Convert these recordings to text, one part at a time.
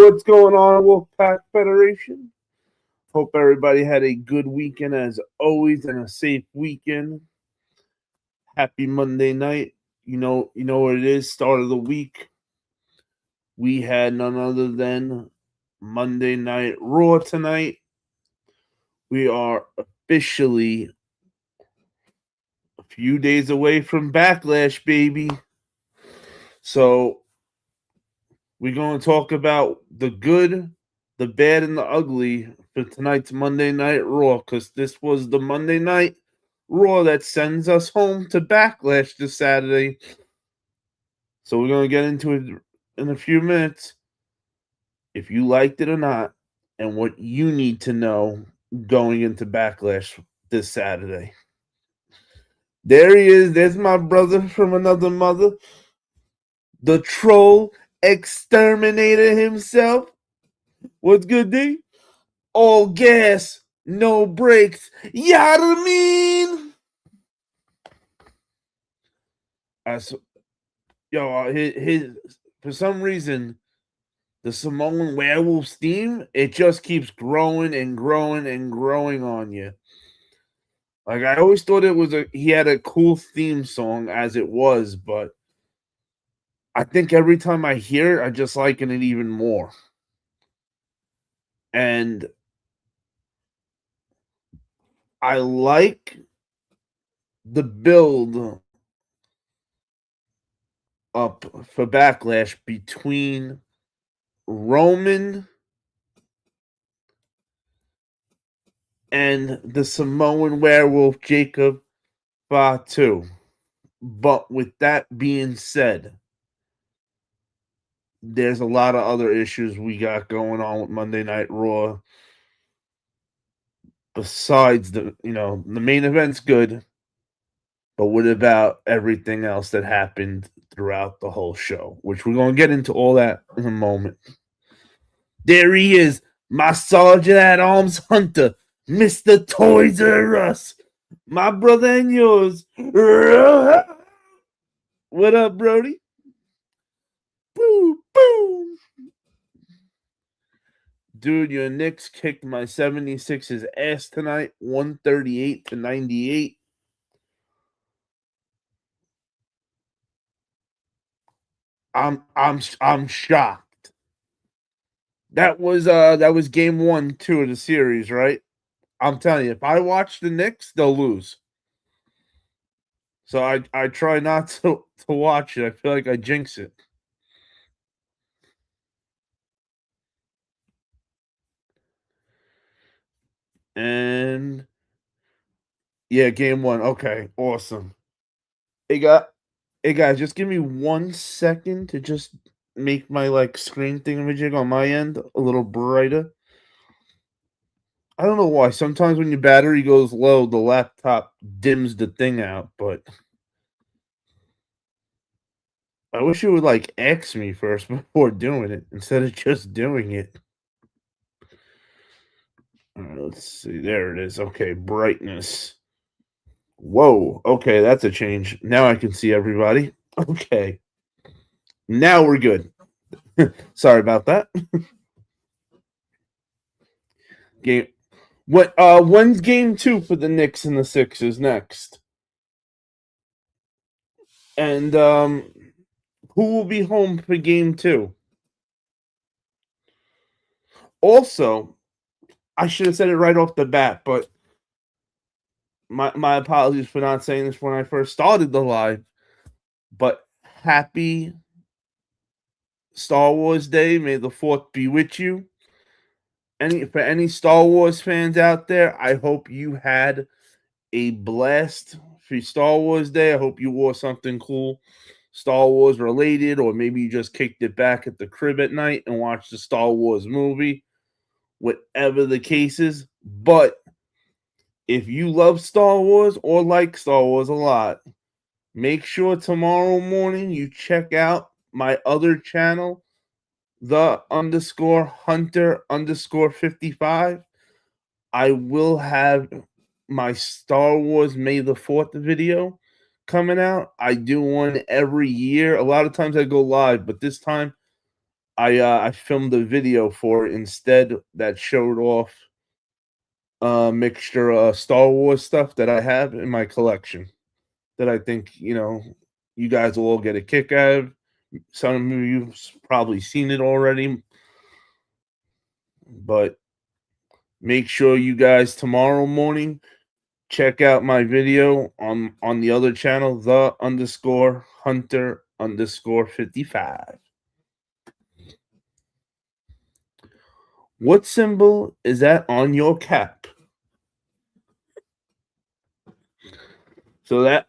What's going on, Wolfpack Federation? Hope everybody had a good weekend as always and a safe weekend. Happy Monday night. You know what it is, start of the week. We had none other than Monday Night Raw tonight. We are officially a few days away from Backlash, baby. So we're going to talk about the good, the bad, and the ugly for tonight's Monday Night Raw, because this was the Monday Night Raw that sends us home to Backlash this Saturday. So we're going to get into it in a few minutes. If you liked it or not, and what you need to know going into Backlash this Saturday. There he is. There's my brother from another mother. The troll exterminator himself. What's good, D? All gas, no brakes. You know what I mean? His for some reason, the Samoan Werewolf's theme, it just keeps growing and growing and growing on you. Like, I always thought he had a cool theme song as it was, but I think every time I hear it, I just liking it even more. And I like the build up for Backlash between Roman and the Samoan Werewolf Jacob Fatu. But with that being said, there's a lot of other issues we got going on with Monday Night Raw. Besides the main event's good, but what about everything else that happened throughout the whole show? Which we're going to get into all that in a moment. There he is, my Sergeant at Arms Hunter, Mr. Toys R Us, my brother and yours. What up, Brody? Boo, boo. Dude, your Knicks kicked my 76's ass tonight, 138-98. I'm shocked. That was game 1, 2 of the series, right? I'm telling you, if I watch the Knicks, they'll lose. So I try not to watch it. I feel like I jinx it. And yeah, game 1. Okay, awesome. Hey guys, just give me 1 second to just make my screen thingamajig on my end a little brighter. I don't know why. Sometimes when your battery goes low, the laptop dims the thing out, but I wish you would ask me first before doing it instead of just doing it. All right, let's see. There it is. Okay, brightness. Whoa. Okay, that's a change. Now I can see everybody. Okay. Now we're good. Sorry about that. When's game 2 for the Knicks and the Sixers next? And who will be home for game 2? Also, I should have said it right off the bat, but my apologies for not saying this when I first started the live. But happy Star Wars Day. May the 4th be with you. For any Star Wars fans out there, I hope you had a blast for Star Wars Day. I hope you wore something cool, Star Wars related, or maybe you just kicked it back at the crib at night and watched the Star Wars movie. Whatever the case is. But if you love Star Wars or like Star Wars a lot, make sure tomorrow morning you check out my other channel, the_Hunter_55. I will have my Star Wars May the 4th video coming out. I do one every year. A lot of times I go live, but this time I filmed a video for it instead that showed off a mixture of Star Wars stuff that I have in my collection that I think, you guys will all get a kick out of. Some of you've probably seen it already, but make sure you guys tomorrow morning check out my video on the other channel, the underscore hunter underscore 55. What symbol is that on your cap? So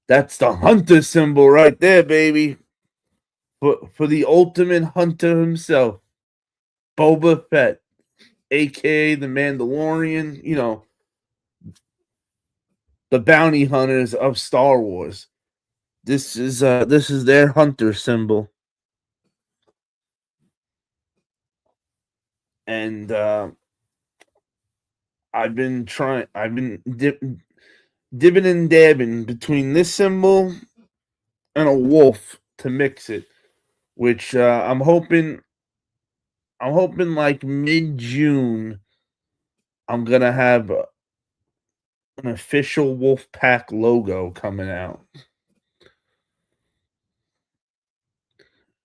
that's the hunter symbol right there, baby. For the ultimate hunter himself, Boba Fett, aka the Mandalorian, the bounty hunters of Star Wars. This is their hunter symbol. And I've been dibbing and dabbing between this symbol and a wolf to mix it, which I'm hoping like mid-June I'm gonna have an official Wolfpack logo coming out.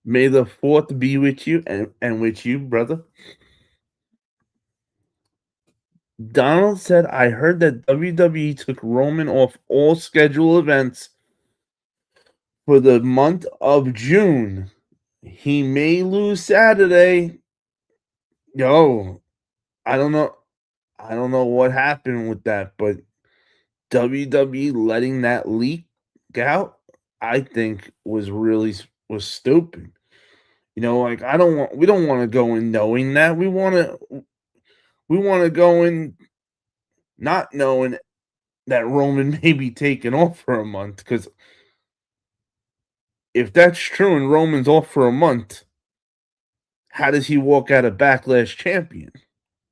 May the 4th be with you and with you, brother. Donald said, I heard that WWE took Roman off all scheduled events for the month of June. He may lose Saturday. Yo, I don't know. I don't know what happened with that, but WWE letting that leak out, I think was stupid. Like we don't want to go in knowing that. We want to go in not knowing that Roman may be taken off for a month, because if that's true and Roman's off for a month, how does he walk out of Backlash champion?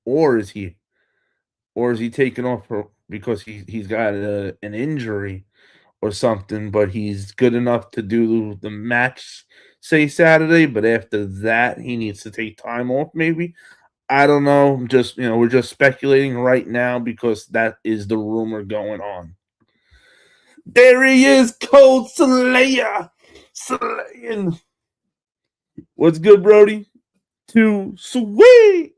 Or is he taken off because he's got an injury or something, but he's good enough to do the match, say Saturday, but after that he needs to take time off maybe? I don't know. Just, we're just speculating right now because that is the rumor going on. There he is, Cold Slayer. Slaying. What's good, Brody? Too sweet.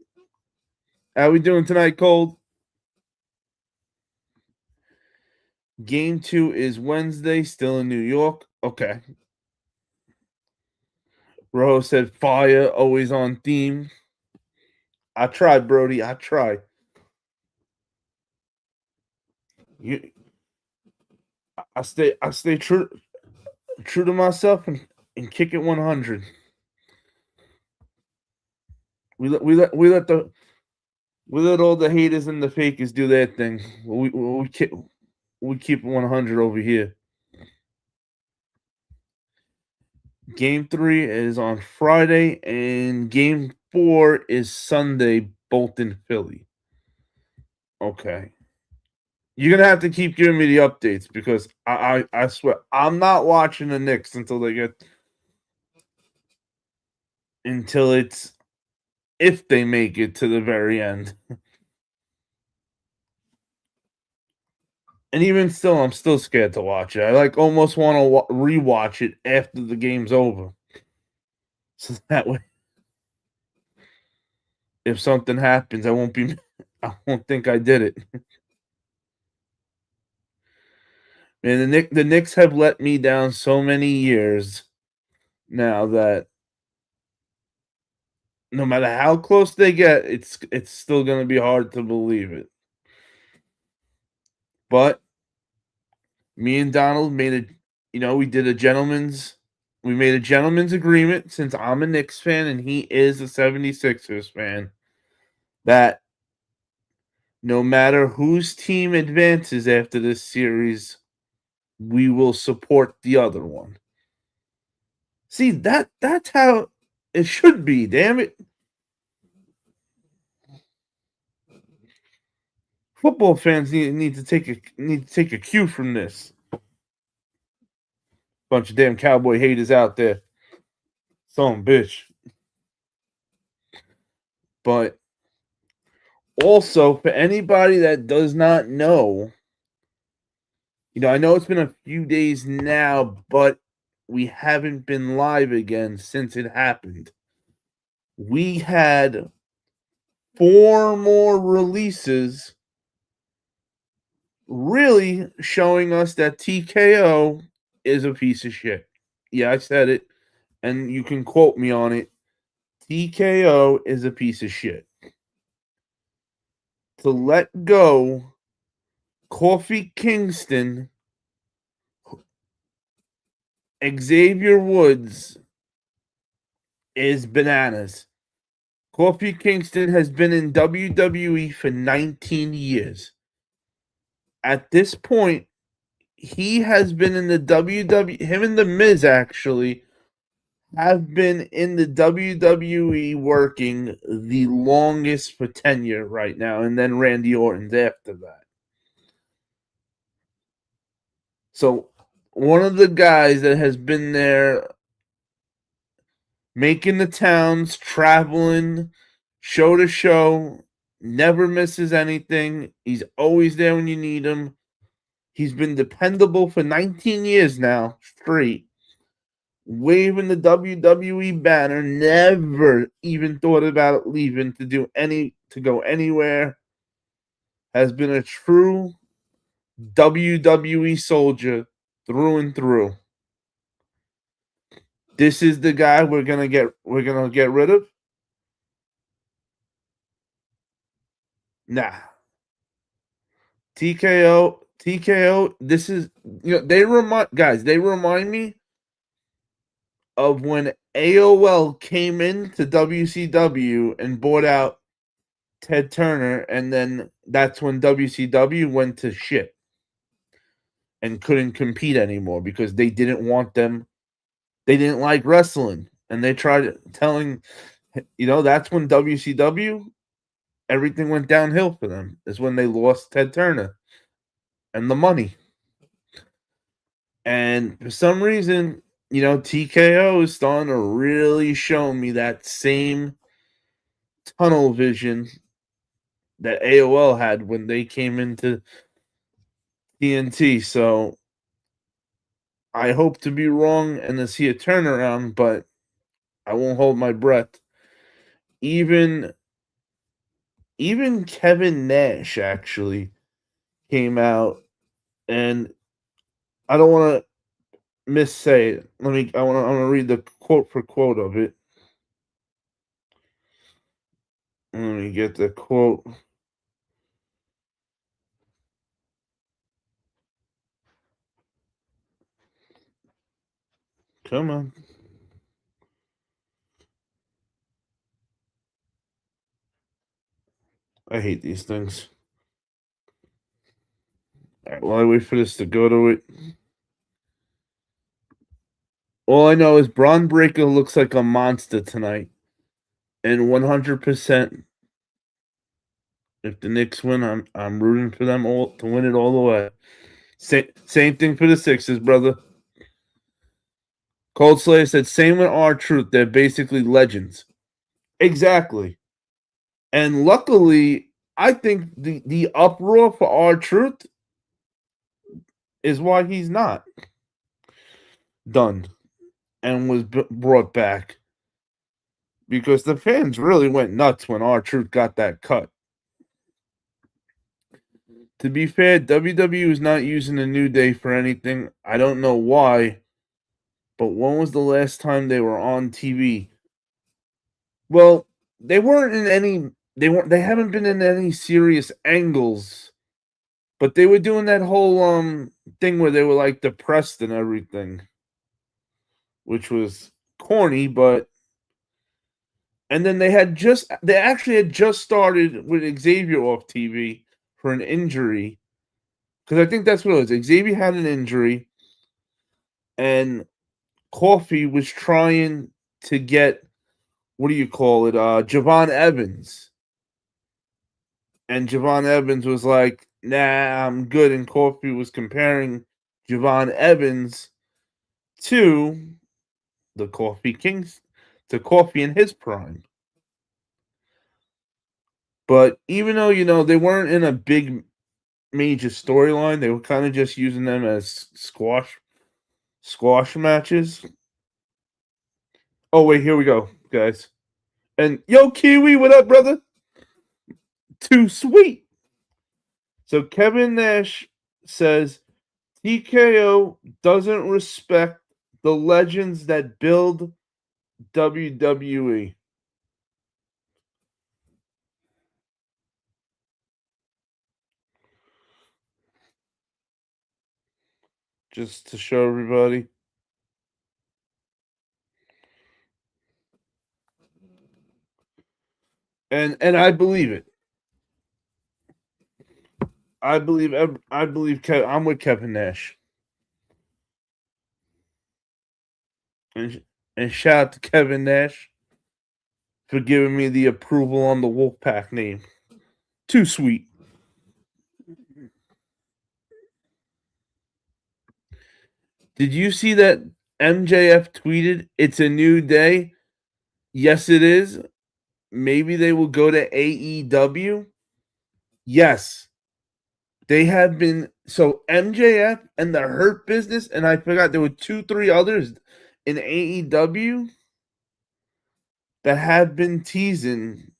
How we doing tonight, Cold? Game 2 is Wednesday, still in New York. Okay. Rojo said fire, always on theme. I tried, Brody. I tried. I stay true to myself and kick it 100. We let all the haters and the fakers do their thing. We keep it 100 over here. Game 3 is on Friday, and Game 4 is Sunday, Bolton, Philly. Okay. You're gonna have to keep giving me the updates, because I swear I'm not watching the Knicks until if they make it to the very end. And even still, I'm still scared to watch it. I almost want to rewatch it after the game's over, so that way, if something happens, I won't think I did it. And the Knicks have let me down so many years now that no matter how close they get, it's still going to be hard to believe it. But me and Donald we made a gentleman's agreement, since I'm a Knicks fan and he is a 76ers fan, that no matter whose team advances after this series, we will support the other one. See, that's how it should be, damn it. Football fans need to take a cue from this. Bunch of damn Cowboy haters out there. Some bitch. But also, for anybody that does not know, I know it's been a few days now, but we haven't been live again since it happened. We had 4 more releases really showing us that TKO is a piece of shit. Yeah, I said it, and you can quote me on it. TKO is a piece of shit. To let go Kofi Kingston, Xavier Woods is bananas. Kofi Kingston has been in WWE for 19 years. At this point, he has been in the WWE, him and The Miz actually have been in the WWE working the longest for tenure right now, and then Randy Orton's after that. So, one of the guys that has been there making the towns, traveling, show to show, never misses anything. He's always there when you need him. He's been dependable for 19 years now, straight. Waving the WWE banner, never even thought about leaving to go anywhere. Has been a true WWE soldier through and through. This is the guy we're gonna get rid of. Nah. TKO, this is, they remind me of when AOL came into WCW and bought out Ted Turner, and then that's when WCW went to shit and couldn't compete anymore because they didn't want them. They didn't like wrestling, and they tried telling, that's when WCW, everything went downhill for them. Is when they lost Ted Turner and the money. And for some reason, TKO is starting to really show me that same tunnel vision that AOL had when they came into TNT. So I hope to be wrong and to see a turnaround, but I won't hold my breath. Even Kevin Nash actually came out, and I don't want to missay it. I want to read the quote for quote of it. Let me get the quote. Come on. I hate these things. All right, while I wait for this to go to it. All I know is Braun Breaker looks like a monster tonight. And 100%, if the Knicks win, I'm rooting for them all to win it all the way. Same thing for the Sixers, brother. Cold Slayer said, same with R-Truth. They're basically legends. Exactly. And luckily, I think the uproar for R-Truth is why he's not done and was brought back. Because the fans really went nuts when R-Truth got that cut. To be fair, WWE is not using the New Day for anything. I don't know why, but when was the last time they were on TV? Well, they weren't in any. They haven't been in any serious angles, but they were doing that whole thing where they were like depressed and everything, which was corny. But and then they actually had just started with Xavier off TV for an injury. Because I think that's what it was. Xavier had an injury, and Kofi was trying to get, what do you call it, Javon Evans. And Javon Evans was like, nah, I'm good. And Kofi was comparing Javon Evans to the Kofi Kings, to Kofi in his prime. But even though, they weren't in a big major storyline, they were kind of just using them as squash matches. Oh wait, here we go, guys. And yo, Kiwi, what up, brother? Too sweet. So Kevin Nash says TKO doesn't respect the legends that build WWE. Just to show everybody. And I believe it. I believe I'm with Kevin Nash. And, and shout out to Kevin Nash for giving me the approval on the Wolfpack name. Too sweet. Did you see that MJF tweeted, "It's a new day"? Yes, it is. Maybe they will go to AEW. Yes. They have been so MJF and the Hurt Business, and I forgot there were 2, 3 others in AEW that have been teasing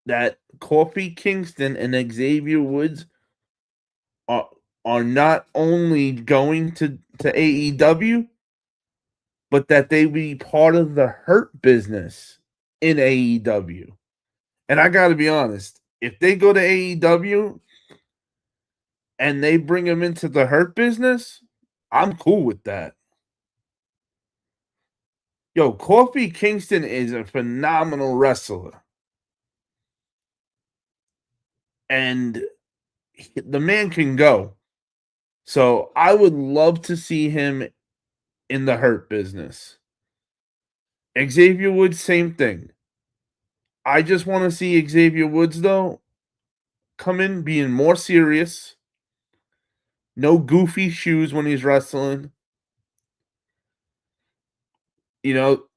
that Kofi Kingston and Xavier Woods are not only going to AEW, but that they be part of the Hurt Business in AEW. And I got to be honest, if they go to AEW and they bring them into the Hurt Business, I'm cool with that. Yo, Kofi Kingston is a phenomenal wrestler. And the man can go. So I would love to see him in the Hurt Business. Xavier Woods, same thing. I just want to see Xavier Woods, though, come in being more serious. No goofy shoes when he's wrestling. Do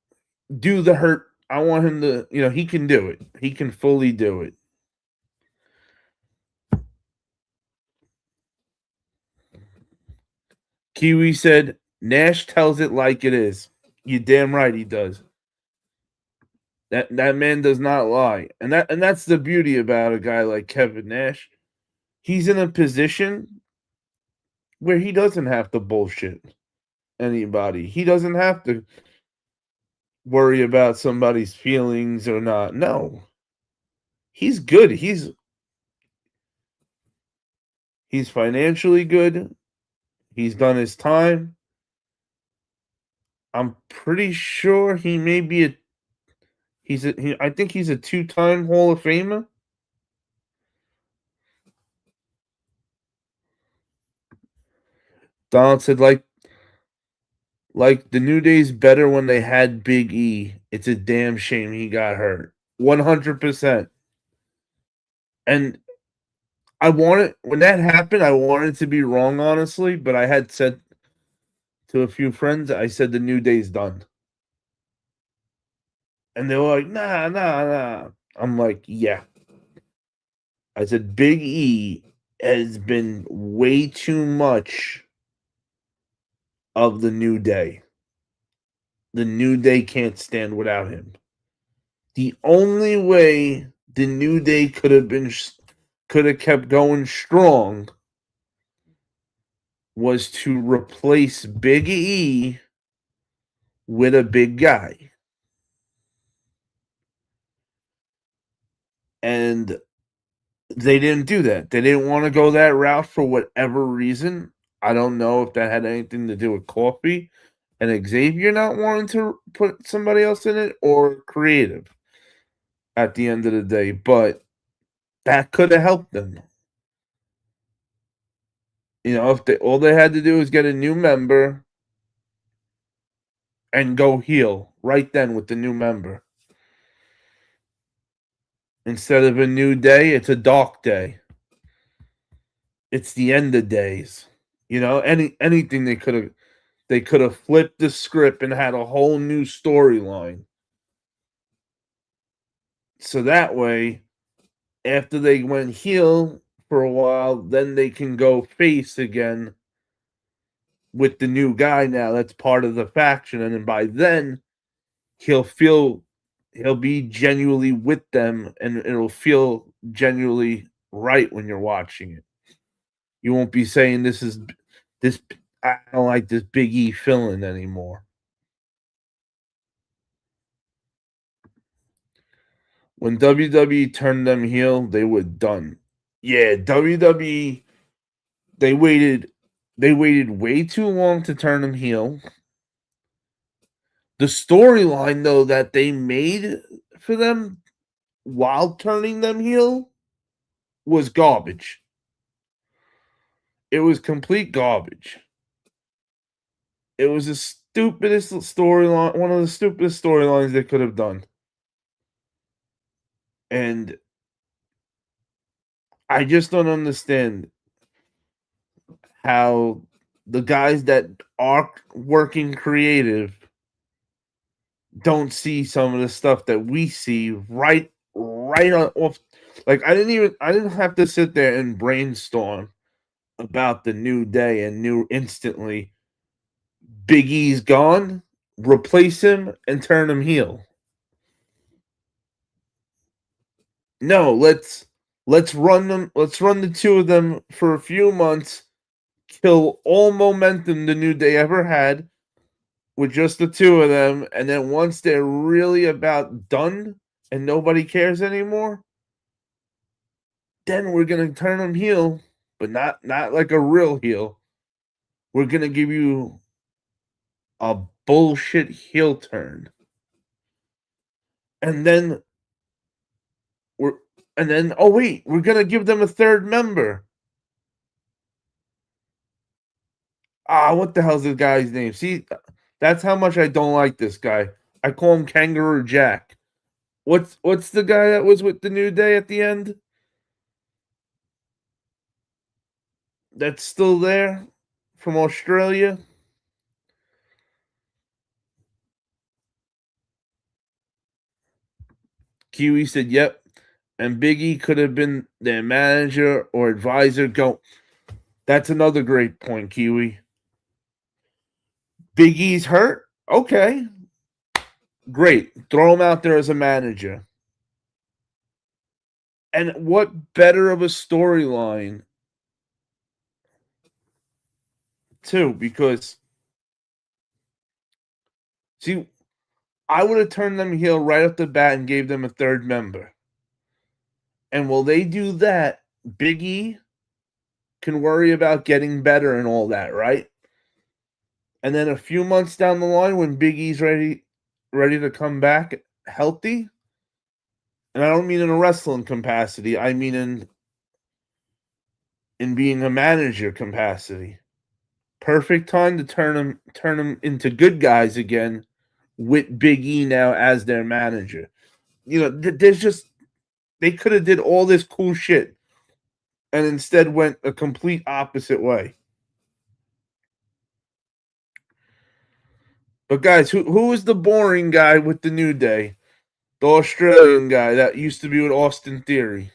the Hurt. I want him to, he can do it. He can fully do it. Kiwi said, Nash tells it like it is. You damn right he does. That man does not lie. And that's the beauty about a guy like Kevin Nash. He's in a position where he doesn't have to bullshit anybody. He doesn't have to worry about somebody's feelings or not. No. He's good. He's financially good. He's done his time. I'm pretty sure he may be I think he's a 2-time Hall of Famer. Donald said, like the New Day's better when they had Big E. It's a damn shame he got hurt. 100%. And when that happened, I wanted to be wrong, honestly, but I had said to a few friends, I said the New Day's done. And they were like, nah. I'm like, yeah. I said, Big E has been way too much of the New Day. The New Day can't stand without him. The only way the New Day could have kept going strong was to replace Big E with a big guy. And they didn't do that. They didn't want to go that route for whatever reason. I don't know if that had anything to do with Kofi and Xavier not wanting to put somebody else in it or creative at the end of the day. But that could have helped them. If all they had to do was get a new member and go heel right then with the new member. Instead of a new day, it's a dark day. It's the end of days. Anything they could have. They could have flipped the script and had a whole new storyline. So that way, after they went heel for a while, then they can go face again with the new guy now that's part of the faction. And then by then, he'll be genuinely with them, and it'll feel genuinely right when you're watching it. You won't be saying this. I don't like this Big E fill-in anymore. When WWE turned them heel, they were done. Yeah, WWE, they waited way too long to turn them heel. The storyline though that they made for them while turning them heel was garbage. It was complete garbage. It was the stupidest storyline, one of the stupidest storylines they could have done. And I just don't understand how the guys that are working creative don't see some of the stuff that we see right on off. Like I didn't have to sit there and brainstorm about the New Day and knew instantly Big E's gone, replace him and turn him heel. No, let's run the two of them for a few months, kill all momentum the New Day ever had with just the two of them, and then once they're really about done and nobody cares anymore, then we're gonna turn them heel, but not like a real heel. We're gonna give you a bullshit heel turn. And then oh wait, we're gonna give them a third member. What the hell's this guy's name? See, that's how much I don't like this guy. I call him Kangaroo Jack. What's the guy that was with the New Day at the end? That's still there from Australia? Kiwi said, yep. And Biggie could have been their manager or advisor. Go. That's another great point, Kiwi. Big E's hurt? Okay. Great. Throw him out there as a manager. And what better of a storyline, too, because, see, I would have turned them heel right off the bat and gave them a third member. And while they do that, Big E can worry about getting better and all that, right? And then a few months down the line, when Big E's ready to come back healthy, and I don't mean in a wrestling capacity, I mean in being a manager capacity. Perfect time to turn them into good guys again with Big E now as their manager. You know, there's just they could have did all this cool shit and instead went a complete opposite way. But guys, who is the boring guy with the New Day? The Australian guy that used to be with Austin Theory.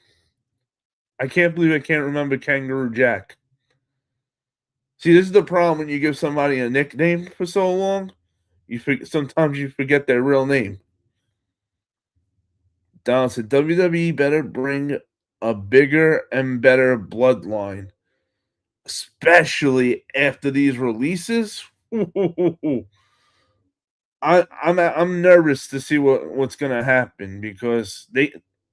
I can't believe I can't remember Kangaroo Jack. See, this is the problem when you give somebody a nickname for so long. Sometimes you forget their real name. Don said WWE better bring a bigger and better bloodline, especially after these releases. I'm nervous to see what's gonna happen because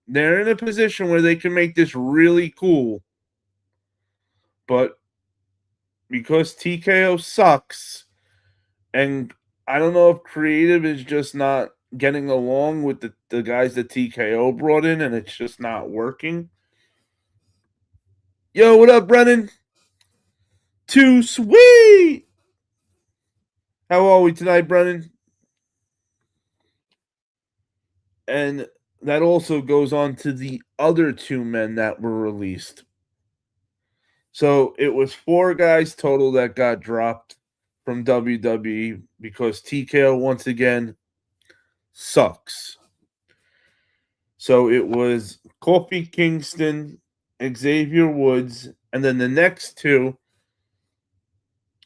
they're in a position where they can make this really cool, but because TKO sucks, and I don't know if creative is just not getting along with the guys that TKO brought in, and it's just not working. Yo, what up, Brennan? Too sweet. How are we tonight, Brennan? And that also goes on to the other two men that were released. So it was 4 guys total that got dropped from WWE because TKO once again sucks. So it was Kofi Kingston, Xavier Woods, and then the next two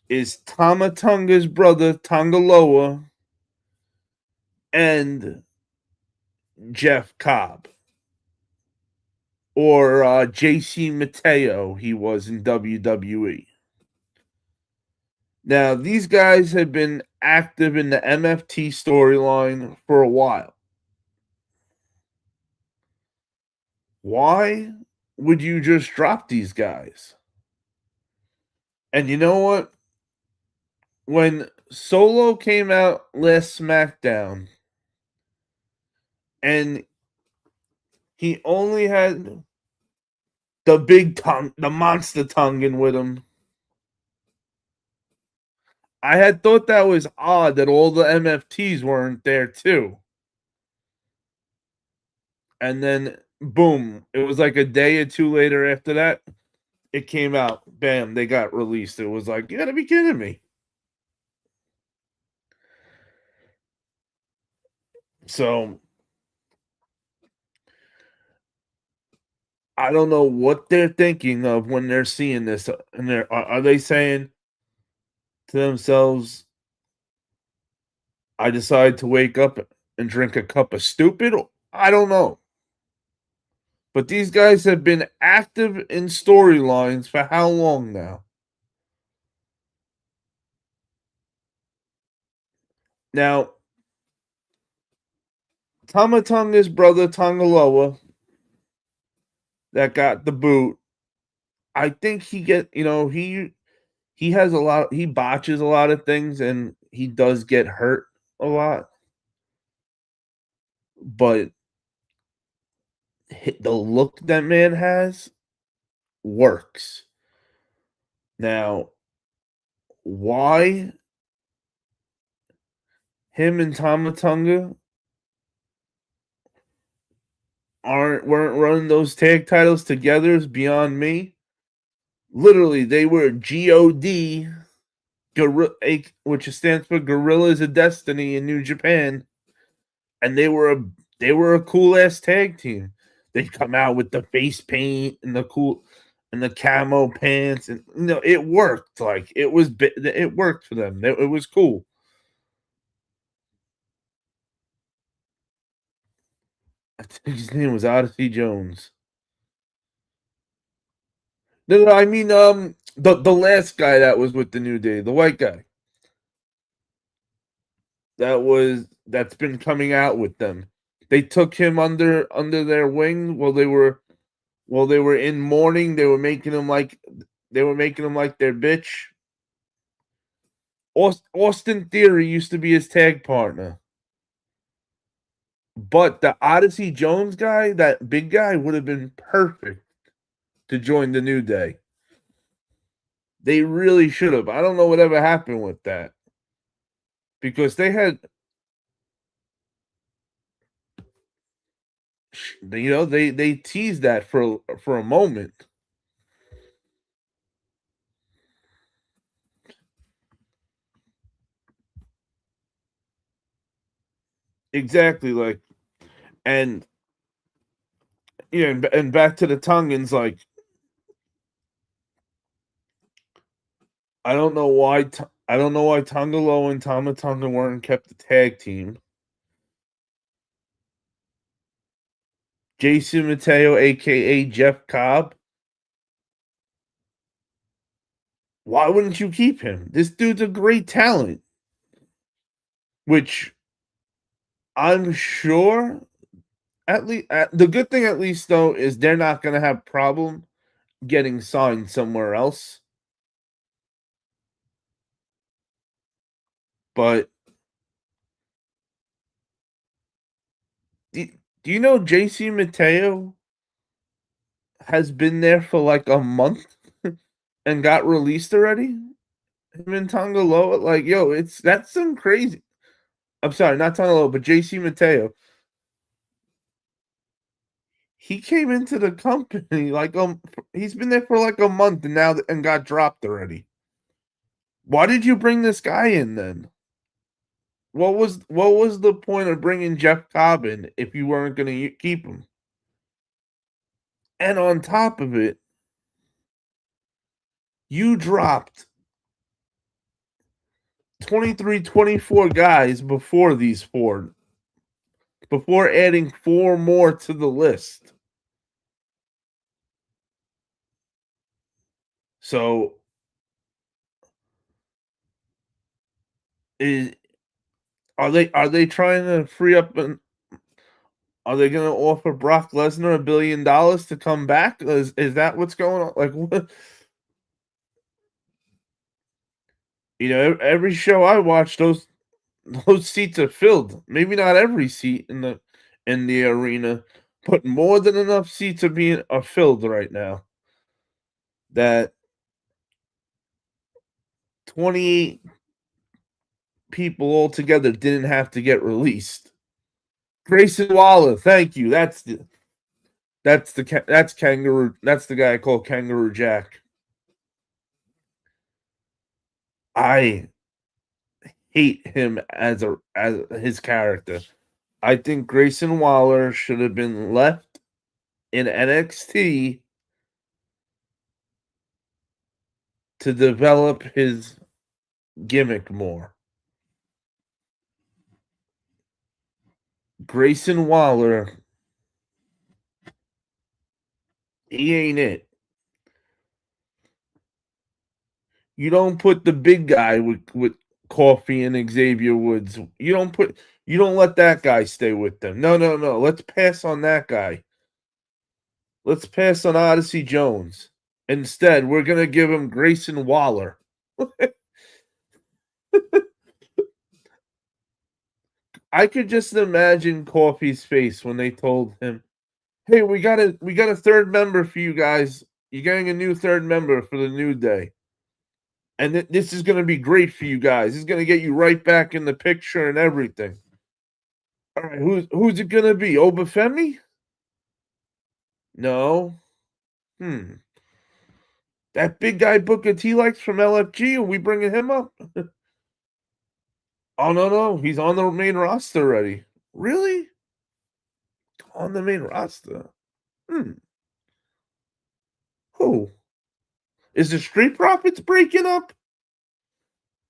is Tama Tonga's brother, Tongaloa, and Jeff Cobb. Or JC Mateo, he was in WWE. Now, these guys have been active in the MFT storyline for a while. Why would you just drop these guys? And you know what? When Solo came out last SmackDown and he only had the big tongue, the monster tongue with him, I had thought that was odd that all the MFTs weren't there too. And then, boom, it was like a day or two later after that, it came out. Bam, they got released. It was like, you gotta be kidding me. So, I don't know what they're thinking of when they're seeing this. And are they saying to themselves, I decided to wake up and drink a cup of stupid? I don't know. But these guys have been active in storylines for how long now? Now, Tama Tonga's brother, Tongaloa, that got the boot, I think he has a lot, he botches a lot of things and he does get hurt a lot. But the look that man has works. Now, why him and Tama Tonga weren't running those tag titles together is beyond me. Literally, they were GOD, which stands for Gorillas of Destiny in New Japan, and they were a cool ass tag team. They come out with the face paint and the camo pants, and it worked. Like it worked for them. It was cool. I think his name was Odyssey Jones. No, I mean the last guy that was with the New Day, the white guy. That's been coming out with them. They took him under their wing while they were in mourning. They were making him like their bitch. Austin Theory used to be his tag partner. But the Odyssey Jones guy, that big guy, would have been perfect to join the New Day. They really should have. I don't know whatever happened with that. Because they teased that for a moment. Exactly, like, and and back to the Tongans, like, I don't know why Tongalo and Tama Tonga weren't kept the tag team. Jason Mateo, aka Jeff Cobb. Why wouldn't you keep him? This dude's a great talent. Which I'm sure, at least the good thing at least though is they're not going to have problem getting signed somewhere else. But do you know JC Mateo has been there for like a month and got released already? Him and Tongaloa, like, yo, that's some crazy. I'm sorry, not Tongaloa, but JC Mateo. He came into the company like he's been there for like a month and got dropped already. Why did you bring this guy in then? What was the point of bringing Jeff Cobb in if you weren't going to keep him? And on top of it, you dropped 23, 24 guys before these four, before adding four more to the list. So is are they trying to free up and are they going to offer Brock Lesnar $1 billion to come back? Is that what's going on? Like what? Every show I watch, those seats are filled. Maybe not every seat in the arena, but more than enough seats are filled right now. That 28 people altogether didn't have to get released. Grayson Waller, thank you. That's Kangaroo. That's the guy I call Kangaroo Jack. I hate him as his character. I think Grayson Waller should have been left in NXT to develop his gimmick more. Grayson Waller, he ain't it. You don't put the big guy with Coffee and Xavier Woods. You don't let that guy stay with them. No. Let's pass on that guy. Let's pass on Odyssey Jones. Instead, we're gonna give him Grayson Waller. I could just imagine Coffee's face when they told him, "Hey, we got a third member for you guys. You're getting a new third member for the New Day, and this is going to be great for you guys. It's going to get you right back in the picture and everything." All right, who's it going to be? Obafemi? No. That big guy Booker T likes from LFG. Are we bringing him up? Oh no, he's on the main roster already. Really? On the main roster? Who? Is the Street Profits breaking up?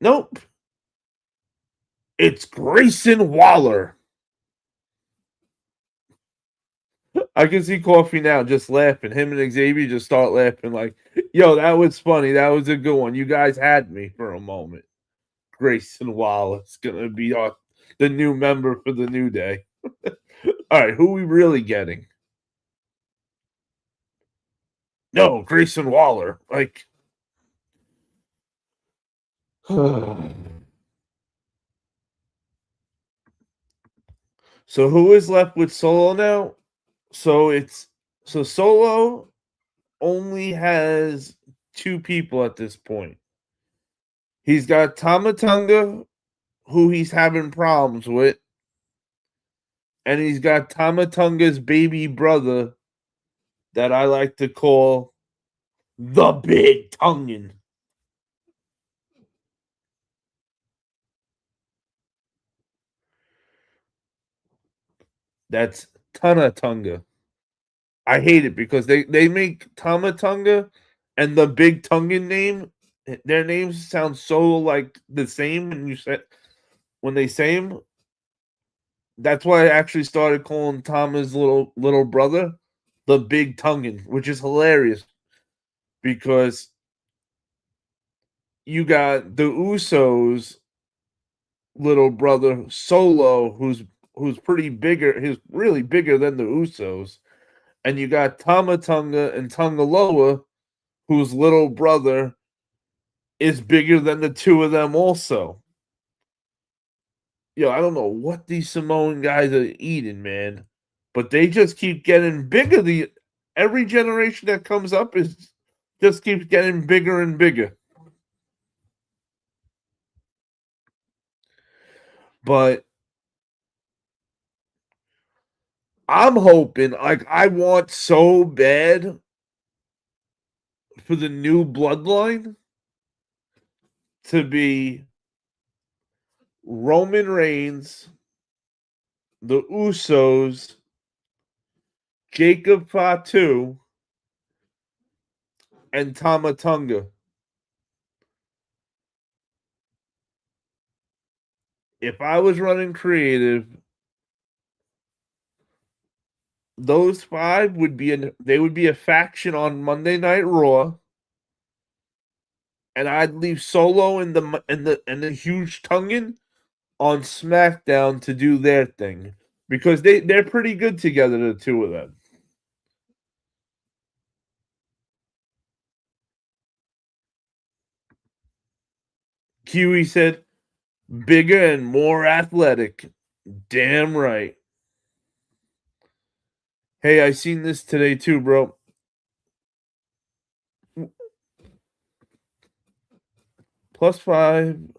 Nope. It's Grayson Waller. I can see Coffee now just laughing. Him and Xavier just start laughing like, yo, that was funny. That was a good one. You guys had me for a moment. Grayson Wallace gonna be the new member for the New Day. All right, who are we really getting? No, Grayson Waller. Like, so who is left with Solo now? So Solo only has two people at this point. He's got Tama Tonga, who he's having problems with, and he's got Tama Tonga's baby brother that I like to call the Big Tongan. That's Tana Tonga. I hate it because they make Tama Tonga and the Big Tongan name, their names sound so like the same when they say them. That's why I actually started calling Tama's little brother the Big Tongan, which is hilarious because you got the Usos little brother Solo, who's pretty bigger, he's really bigger than the Usos, and you got Tama Tonga and Tongaloa, whose little brother is bigger than the two of them also. Yo, I don't know what these Samoan guys are eating, man, but they just keep getting bigger. Every generation that comes up just keeps getting bigger and bigger. But I'm hoping, like, I want so bad for the new bloodline to be Roman Reigns, the Usos, Jacob Fatu, and Tama Tonga. If I was running creative, those five would be they would be a faction on Monday Night Raw, and I'd leave Solo and the huge Tongan on SmackDown to do their thing because they're pretty good together, the two of them. Kiwi said, "Bigger and more athletic." Damn right. Hey, I seen this today too, bro. +5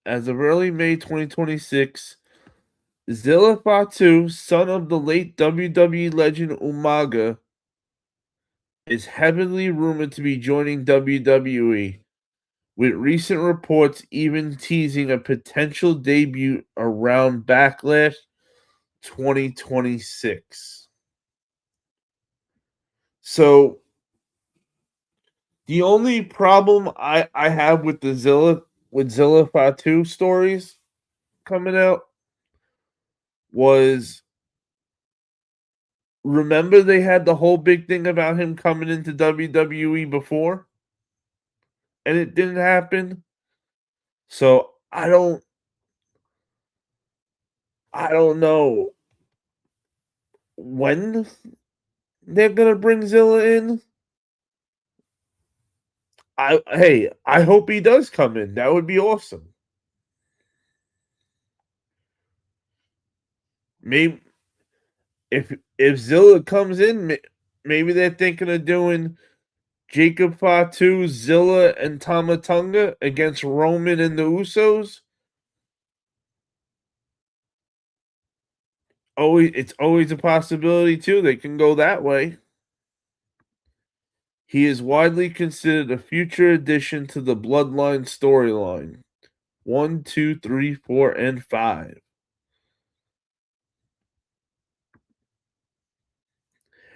as of early May 2026. Zilla Fatu, son of the late WWE legend Umaga, is heavily rumored to be joining WWE, with recent reports even teasing a potential debut around Backlash 2026. So the only problem I have with the Zilla Fatu stories coming out was, remember they had the whole big thing about him coming into WWE before and it didn't happen. So I don't know when they're gonna bring Zilla in. I hope he does come in. That would be awesome. Maybe if Zilla comes in, maybe they're thinking of doing Jacob Fatu, Zilla, and Tama Tonga against Roman and the Usos. It's always a possibility too. They can go that way. He is widely considered a future addition to the Bloodline storyline. 1, 2, 3, 4, and 5.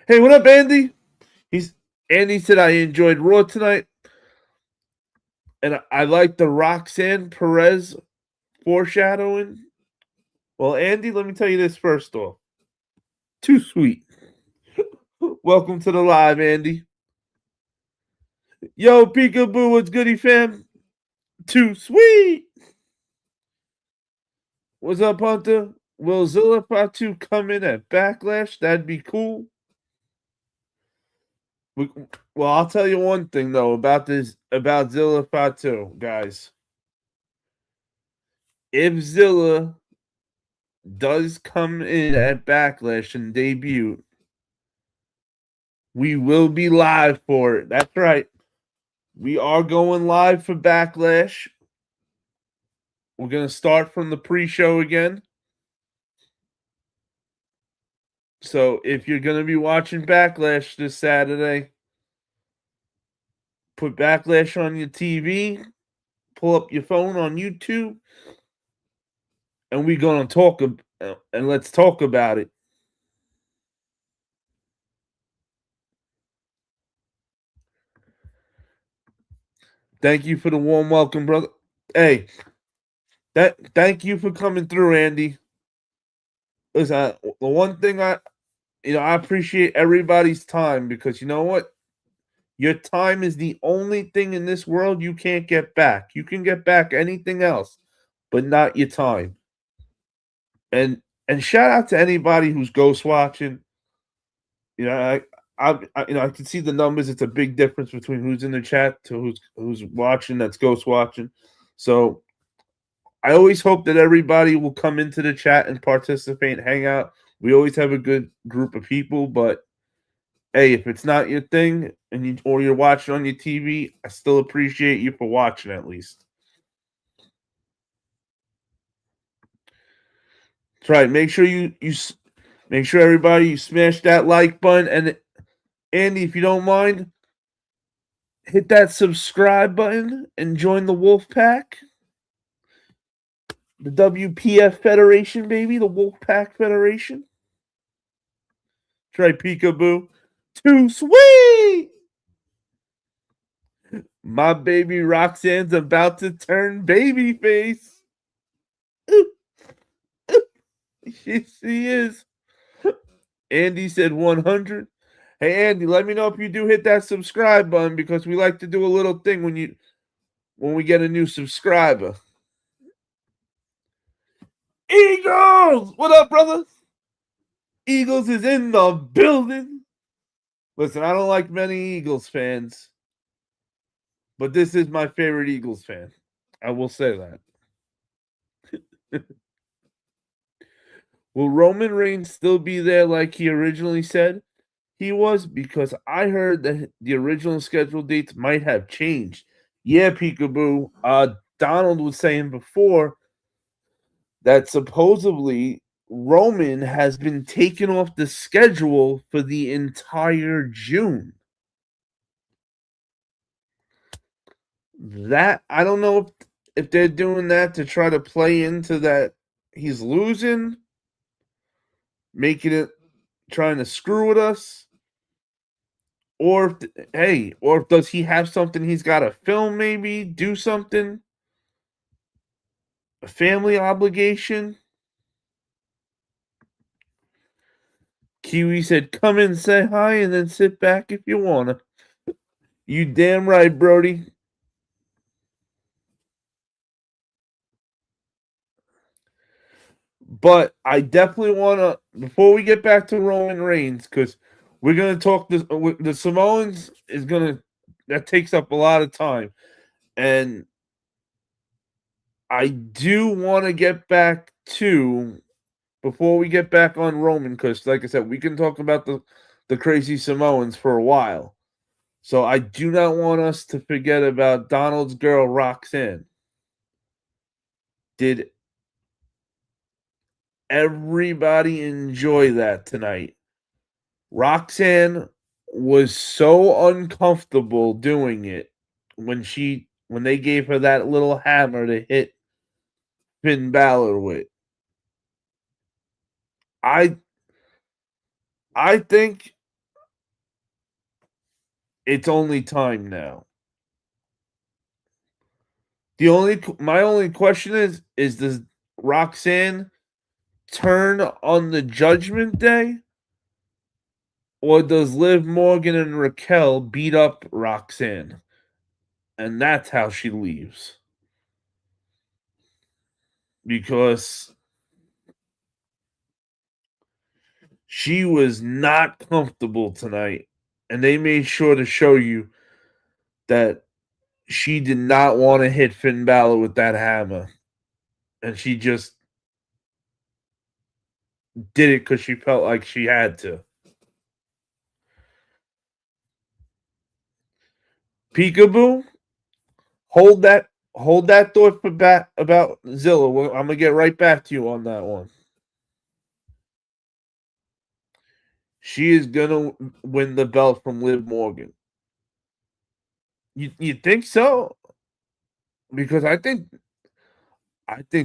Hey, what up, Andy? Andy said I enjoyed Raw tonight, and I like the Roxanne Perez foreshadowing. Well, Andy, let me tell you this first off. Too sweet. Welcome to the live, Andy. Yo, Peekaboo, what's goody, fam? Too sweet. What's up, Hunter? Will Zilla Fatu come in at Backlash? That'd be cool. Well, I'll tell you one thing though about Zilla Fatu, guys. If Zilla does come in at Backlash and debut, we will be live for it. That's right. We are going live for Backlash. We're gonna start from the pre-show again. So if you're gonna be watching Backlash this Saturday, put Backlash on your TV, pull up your phone on YouTube, and we're gonna talk and let's talk about it. Thank you for the warm welcome, brother. Hey, thank you for coming through, Andy. Listen, the one thing I appreciate everybody's time because you know what? Your time is the only thing in this world you can't get back. You can get back anything else, but not your time. And shout out to anybody who's ghost watching. You know, I can see the numbers. It's a big difference between who's in the chat to who's watching. That's ghost watching. So I always hope that everybody will come into the chat and participate, hang out. We always have a good group of people, but hey, if it's not your thing or you're watching on your TV, I still appreciate you for watching at least. That's right. Make sure make sure everybody you smash that like button, and Andy, if you don't mind, hit that subscribe button and join the Wolf Pack. The WPF Federation, baby. The Wolf Pack Federation. Try peekaboo. Too sweet! My baby Roxanne's about to turn babyface. She is. Andy said 100. Hey Andy, let me know if you do hit that subscribe button because we like to do a little thing when we get a new subscriber. Eagles! What up, brother? Eagles is in the building. Listen, I don't like many Eagles fans, but this is my favorite Eagles fan. I will say that. Will Roman Reigns still be there like he originally said he was? Because I heard that the original scheduled dates might have changed. Yeah, peekaboo. Donald was saying before that supposedly Roman has been taken off the schedule for the entire June. That I don't know if they're doing that to try to play into that he's losing, making it trying to screw with us. Or or does he have something he's got to film, maybe do something? A family obligation? Kiwi said, come in, say hi, and then sit back if you wanna. You damn right, Brody. But I definitely want to, before we get back to Roman Reigns, because we're going to talk this, the Samoans is going to, that takes up a lot of time. And I do want to get back to, before we get back on Roman, because like I said, we can talk about the crazy Samoans for a while. So I do not want us to forget about Donald's girl, Roxanne. Did everybody enjoy that tonight? Roxanne was so uncomfortable doing it when they gave her that little hammer to hit Finn Balor with. I think it's only time now. My only question is does Roxanne turn on the Judgment Day? Or does Liv Morgan and Raquel beat up Roxanne? And that's how she leaves. Because she was not comfortable tonight. And they made sure to show you that she did not want to hit Finn Balor with that hammer. And she just did it because she felt like she had to. Peekaboo, hold that thought for about Zilla. I'm gonna get right back to you on that one. She is gonna win the belt from Liv Morgan. You think so? Because I think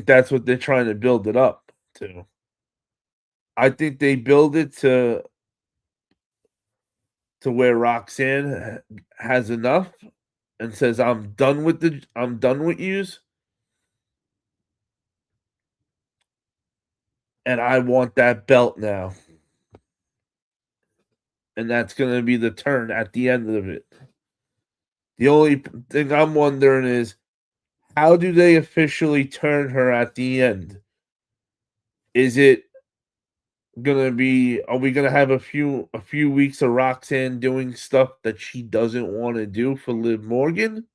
that's what they're trying to build it up to. I think they build it to where Roxanne has enough and says, I'm done with yous. And I want that belt now. And that's going to be the turn at the end of it. The only thing I'm wondering is how do they officially turn her at the end? Is it gonna be, are we gonna have a few weeks of Roxanne doing stuff that she doesn't want to do for Liv Morgan?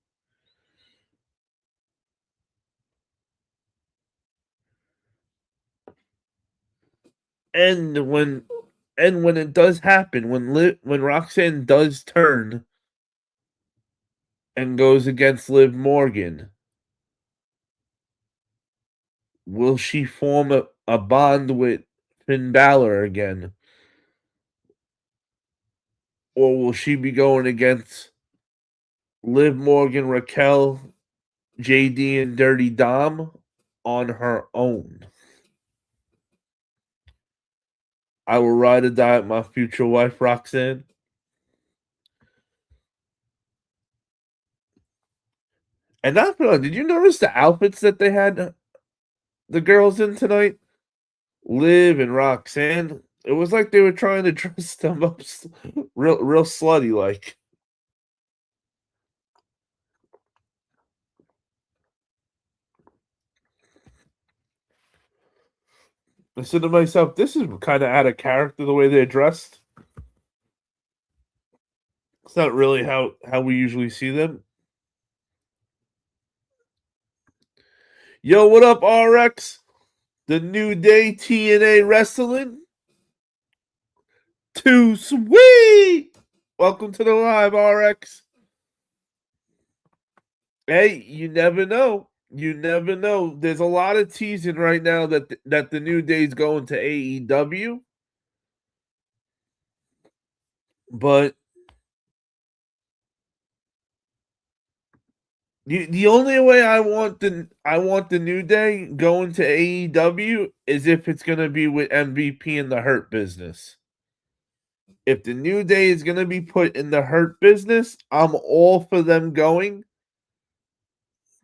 And when it does happen, when Roxanne does turn and goes against Liv Morgan, will she form a bond with Finn Balor again? Or will she be going against Liv Morgan, Raquel, JD, and Dirty Dom on her own. I will ride or die with my future wife, Roxanne. And not for did you notice the outfits that they had the girls in tonight? Liv and Roxanne. It was like they were trying to dress them up real slutty like. I said to myself, this is kind of out of character the way they're dressed. It's not really how we usually see them. Yo, what up, RX? The New Day TNA Wrestling. Too sweet. Welcome to the live, RX. Hey, you never know. You never know. There's a lot of teasing right now that the New Day's going to AEW. But the only way I want the New Day going to AEW is if it's gonna be with MVP in the Hurt Business. If the New Day is gonna be put in the Hurt Business, I'm all for them going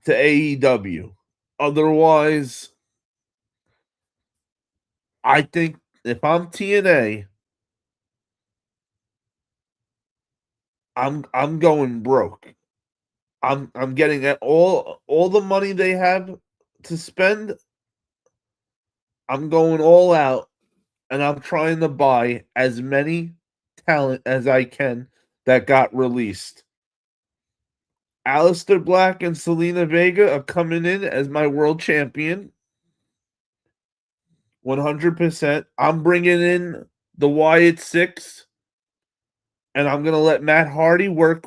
to AEW. Otherwise, I think if I'm TNA, I'm going broke. I'm getting at all the money they have to spend. I'm going all out, and I'm trying to buy as many talent as I can that got released. Aleister Black and Selena Vega are coming in as my world champion. 100%. I'm bringing in the Wyatt Six, and I'm going to let Matt Hardy work,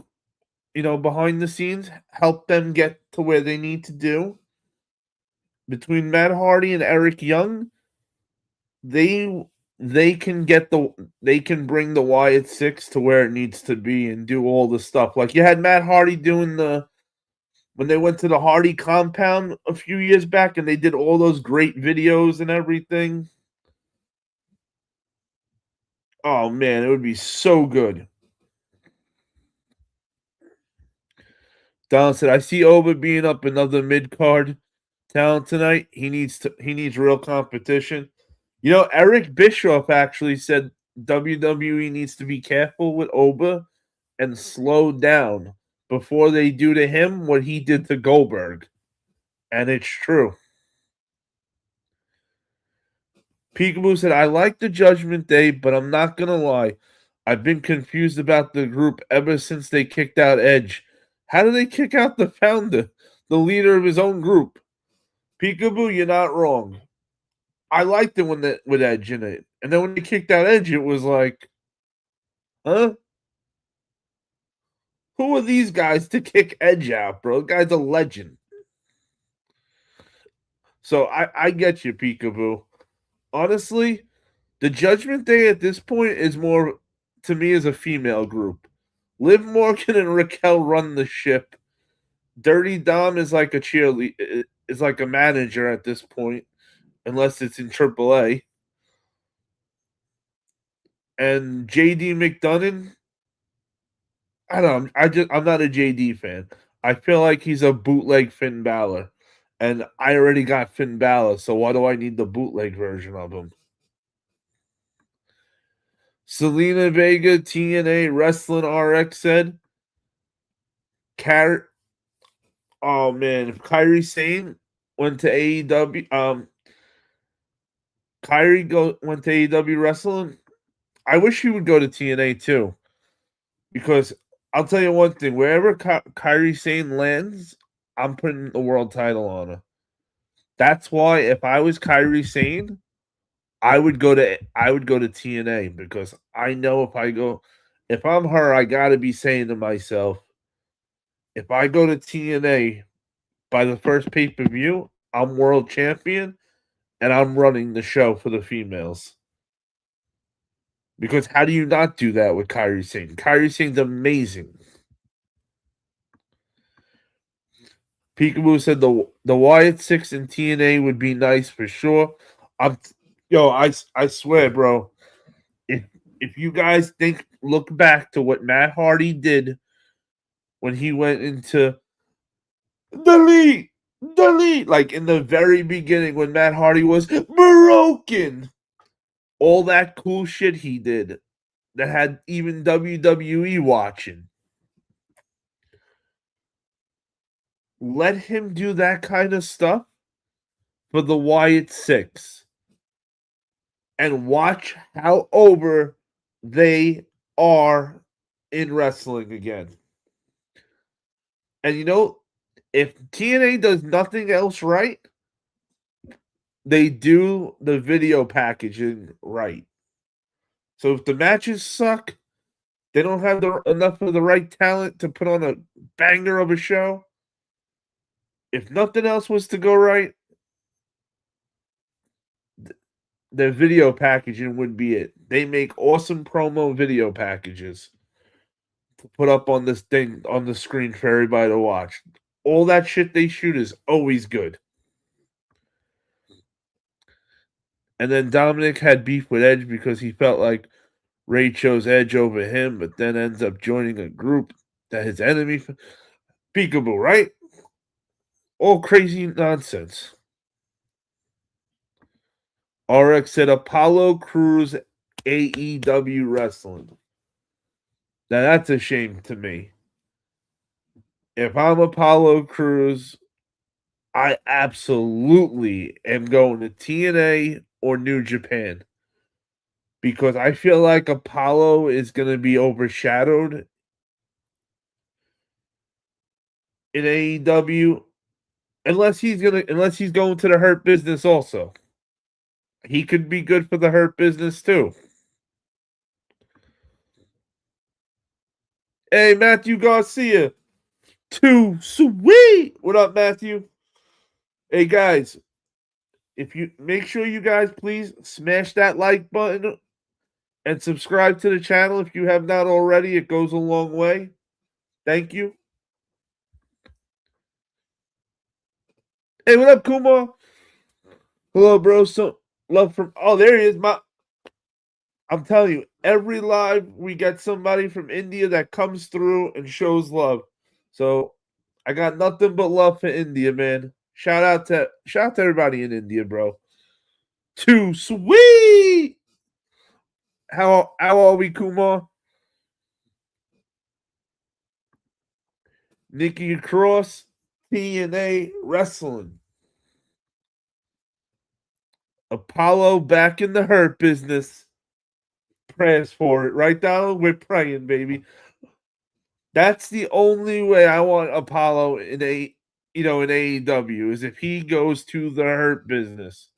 behind the scenes, help them get to where they need to do. Between Matt Hardy and Eric Young, they can bring the Wyatt Six to where it needs to be and do all the stuff. Like you had Matt Hardy doing when they went to the Hardy compound a few years back and they did all those great videos and everything. Oh man, it would be so good. Don said, I see Oba being up another mid card talent tonight. He needs real competition. Eric Bischoff actually said WWE needs to be careful with Oba and slow down before they do to him what he did to Goldberg. And it's true. Peekaboo said, I like the Judgment Day, but I'm not going to lie. I've been confused about the group ever since they kicked out Edge. How did they kick out the founder, the leader of his own group? Peekaboo, you're not wrong. I liked it with Edge in it. And then when they kicked out Edge, it was like, huh? Who are these guys to kick Edge out, bro? The guy's a legend. So I get you, Peekaboo. Honestly, the Judgment Day at this point is more, to me, as a female group. Liv Morgan and Raquel run the ship. Dirty Dom is like a cheerleader, is like a manager at this point, unless it's in AAA. And JD McDonough, I don't know. I'm not a JD fan. I feel like he's a bootleg Finn Balor. And I already got Finn Balor, so why do I need the bootleg version of him? Selena Vega, TNA Wrestling RX said, oh man, if Kairi Sane went to AEW, went to AEW Wrestling, I wish he would go to TNA too. Because I'll tell you one thing, wherever Kairi Sane lands, I'm putting the world title on her. That's why if I was Kairi Sane, I would go to TNA because I know if I'm her, I gotta be saying to myself, if I go to TNA by the first pay-per-view, I'm world champion and I'm running the show for the females. Because how do you not do that with Kairi Sane? Kairi Sane's amazing. Peekaboo said the Wyatt Six in TNA would be nice for sure. I'm yo, I swear, bro. If if you guys look back to what Matt Hardy did when he went into delete, delete, like in the very beginning when Matt Hardy was broken, all that cool shit he did that had even WWE watching. Let him do that kind of stuff for the Wyatt Six and watch how over they are in wrestling again. And you know, if TNA does nothing else right, they do the video packaging right. So if the matches suck, they don't have enough of the right talent to put on a banger of a show. If nothing else was to go right, their video packaging would be it. They make awesome promo video packages to put up on this thing on the screen for everybody to watch. All that shit they shoot is always good. And then Dominic had beef with Edge because he felt like Ray chose Edge over him, but then ends up joining a group that his enemy. Peekaboo, right? All crazy nonsense. RX said Apollo Crews AEW wrestling. Now that's a shame to me. If I'm Apollo Crews, I absolutely am going to TNA or New Japan because I feel like Apollo is going to be overshadowed in AEW unless he's going to the Hurt Business also. He could be good for the Hurt Business too. Hey, Matthew Garcia. Too sweet. What up, Matthew? Hey guys, if you make sure you guys please smash that like button and subscribe to the channel if you have not already. It goes a long way. Thank you. Hey, what up, Kumar? Hello, bro. So love from there he is. I'm telling you, every live we get somebody from India that comes through and shows love. So I got nothing but love for India, man. Shout out to everybody in India, bro. Too sweet. How are we, Kumar? Nikki Cross, TNA Wrestling. Apollo back in the Hurt Business. Prayers for it, right, Donald? We're praying, baby. That's the only way I want Apollo in in AEW is if he goes to the Hurt Business.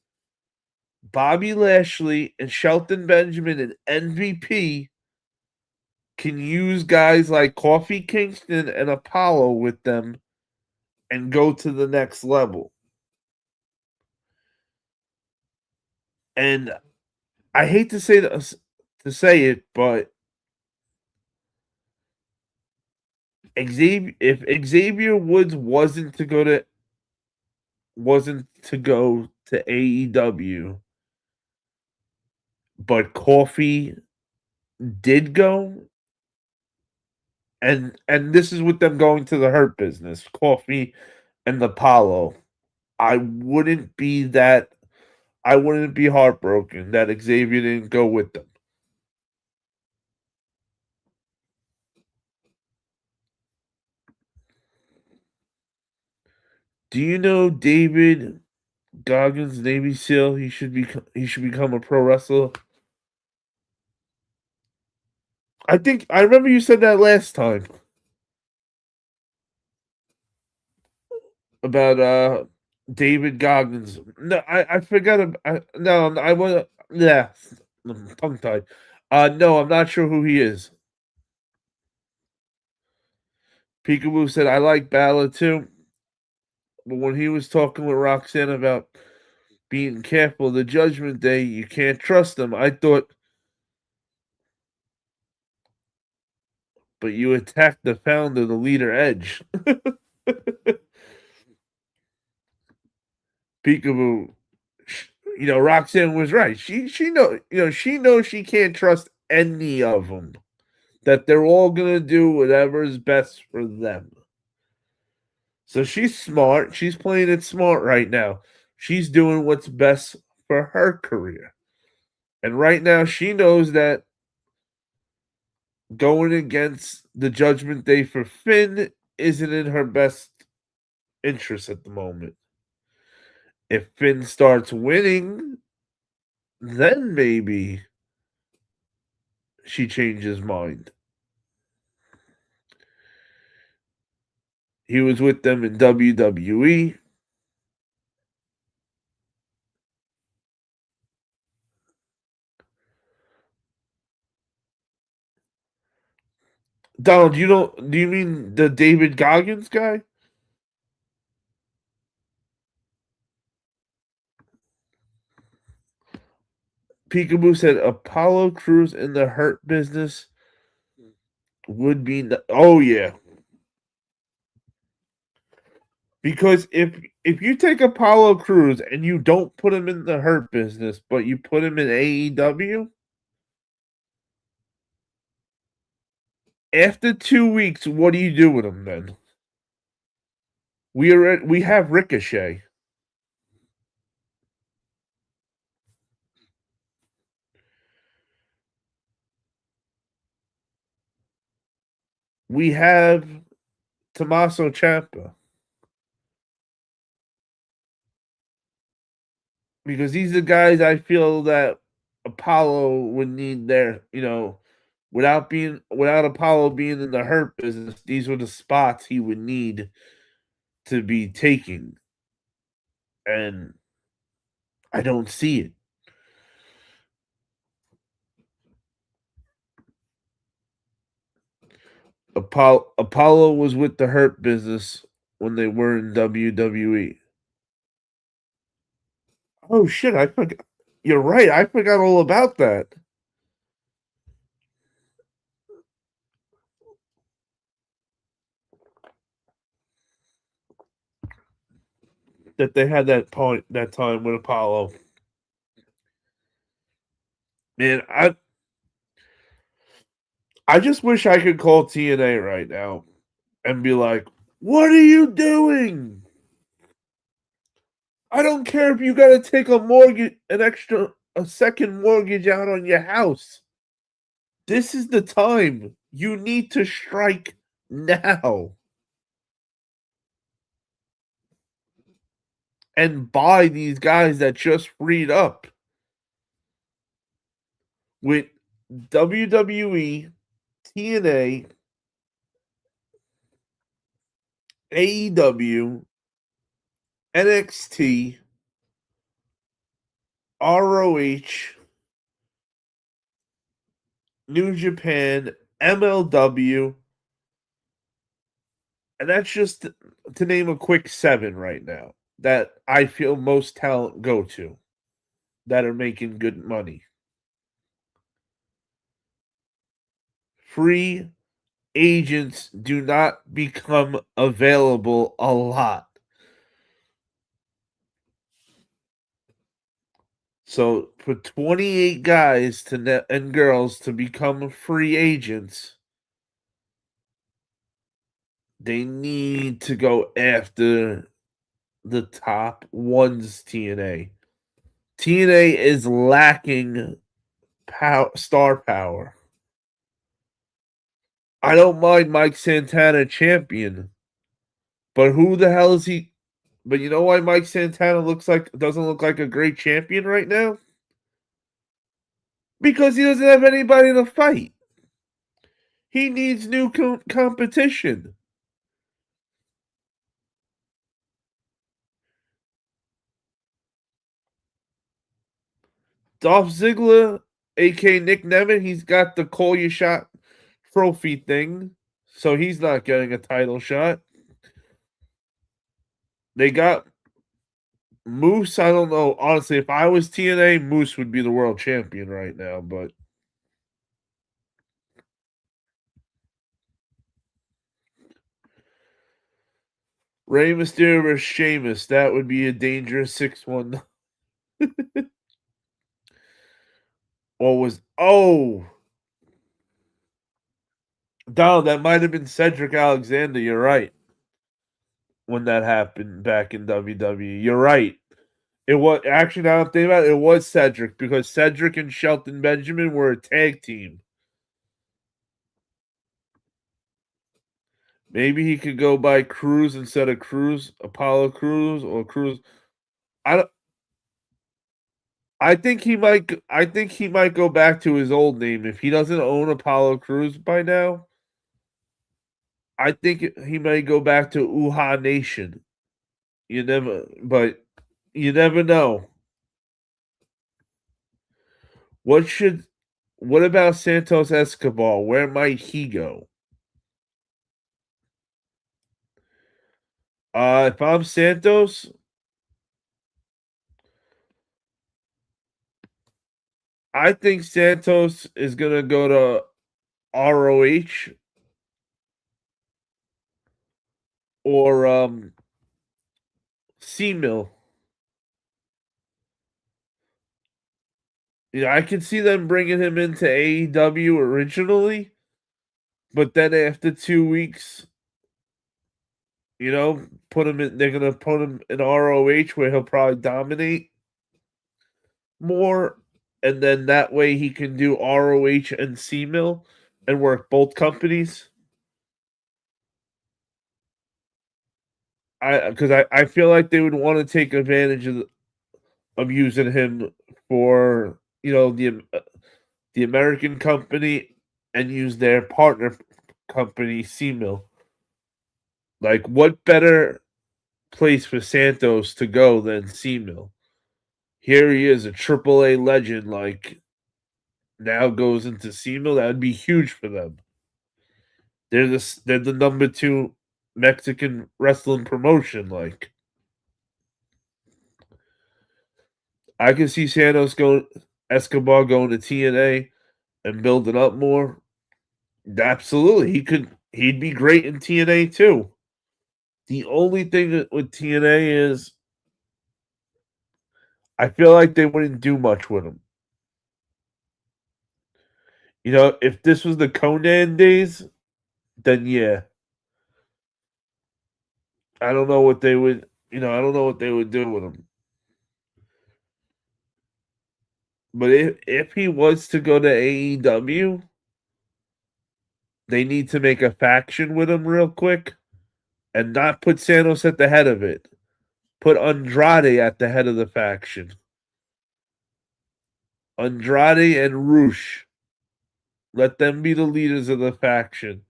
Bobby Lashley and Shelton Benjamin and MVP can use guys like Kofi Kingston and Apollo with them and go to the next level. And I hate to say it, but if Xavier Woods wasn't to go to AEW, but Kofi did go, and this is with them going to the Hurt Business, Kofi and Apollo. I wouldn't be heartbroken that Xavier didn't go with them. Do you know David Goggins, Navy SEAL? He should become a pro wrestler. I remember you said that last time about David Goggins. No, I forgot. No, I was yeah, tongue tied. No, I'm not sure who he is. Peekaboo said I like Balor too, but when he was talking with Roxanne about being careful of the Judgment Day, you can't trust him. I thought, but you attacked the founder, the leader, Edge. Peekaboo, Roxanne was right. She knows she can't trust any of them. That they're all gonna do whatever's best for them. So she's smart. She's playing it smart right now. She's doing what's best for her career. And right now, she knows that going against the Judgment Day for Finn isn't in her best interest at the moment. If Finn starts winning, then maybe she changes mind. He was with them in WWE. Donald, do you mean the David Goggins guy? Peekaboo said Apollo Crews in the Hurt Business would be oh yeah. Because if you take Apollo Crews and you don't put him in the Hurt Business, but you put him in AEW, after 2 weeks, what do you do with him then? We have Ricochet. We have Tommaso Ciampa. Because these are guys I feel that Apollo would need there, without Apollo being in the Hurt Business, these were the spots he would need to be taking. And I don't see it. Apollo was with the Hurt Business when they were in WWE. Oh shit, I forgot. You're right. I forgot all about that. That they had that time with Apollo. Man, I just wish I could call TNA right now and be like, "What are you doing? I don't care if you got to take a second mortgage out on your house. This is the time. You need to strike now and buy these guys that just freed up with WWE, TNA, AEW, NXT, ROH, New Japan, MLW, and that's just to name a quick 7 right now that I feel most talent go to that are making good money. Free agents do not become available a lot. So for 28 guys and girls to become free agents, they need to go after the top ones TNA. TNA is lacking star power. I don't mind Mike Santana champion, but who the hell is he? But you know why Mike Santana doesn't look like a great champion right now? Because he doesn't have anybody to fight. He needs new competition. Dolph Ziggler, aka Nick Nemeth, he's got the call you shot trophy thing, so he's not getting a title shot. They got Moose. I don't know. Honestly, if I was TNA, Moose would be the world champion right now, but Rey Mysterio versus Sheamus. That would be a dangerous 6-1. Donald, that might have been Cedric Alexander. You're right. When that happened back in WWE, you're right. It was actually, now I'm thinking about it, it was Cedric, because Cedric and Shelton Benjamin were a tag team. Maybe he could go by Cruz instead of Cruz, Apollo Cruz or Cruz. I don't. I think he might. I think he might go back to his old name if he doesn't own Apollo Cruz by now. I think he might go back to Uha Nation. But you never know. What should? What about Santos Escobar? Where might he go? If I'm Santos, I think Santos is gonna go to ROH or C-Mill. Yeah, I can see them bringing him into AEW originally, but then after 2 weeks, put him in. They're gonna put him in ROH where he'll probably dominate more, and then that way he can do ROH and C-Mill and work both companies. I feel like they would want to take advantage of using him for the American company and use their partner company C-Mill. Like, what better place for Santos to go than C-Mill? Here he is, a AAA legend. Like, now goes into C-Mill. That would be huge for them. They're the number 2 Mexican wrestling promotion. Like, I can see Escobar going to TNA and building up more. Absolutely, he'd be great in TNA too. The only thing with TNA is I feel like they wouldn't do much with him. If this was the Conan days, then yeah. I don't know what they would, I don't know what they would do with him. But if he was to go to AEW, they need to make a faction with him real quick and not put Santos at the head of it. Put Andrade at the head of the faction. Andrade and Rush. Let them be the leaders of the faction.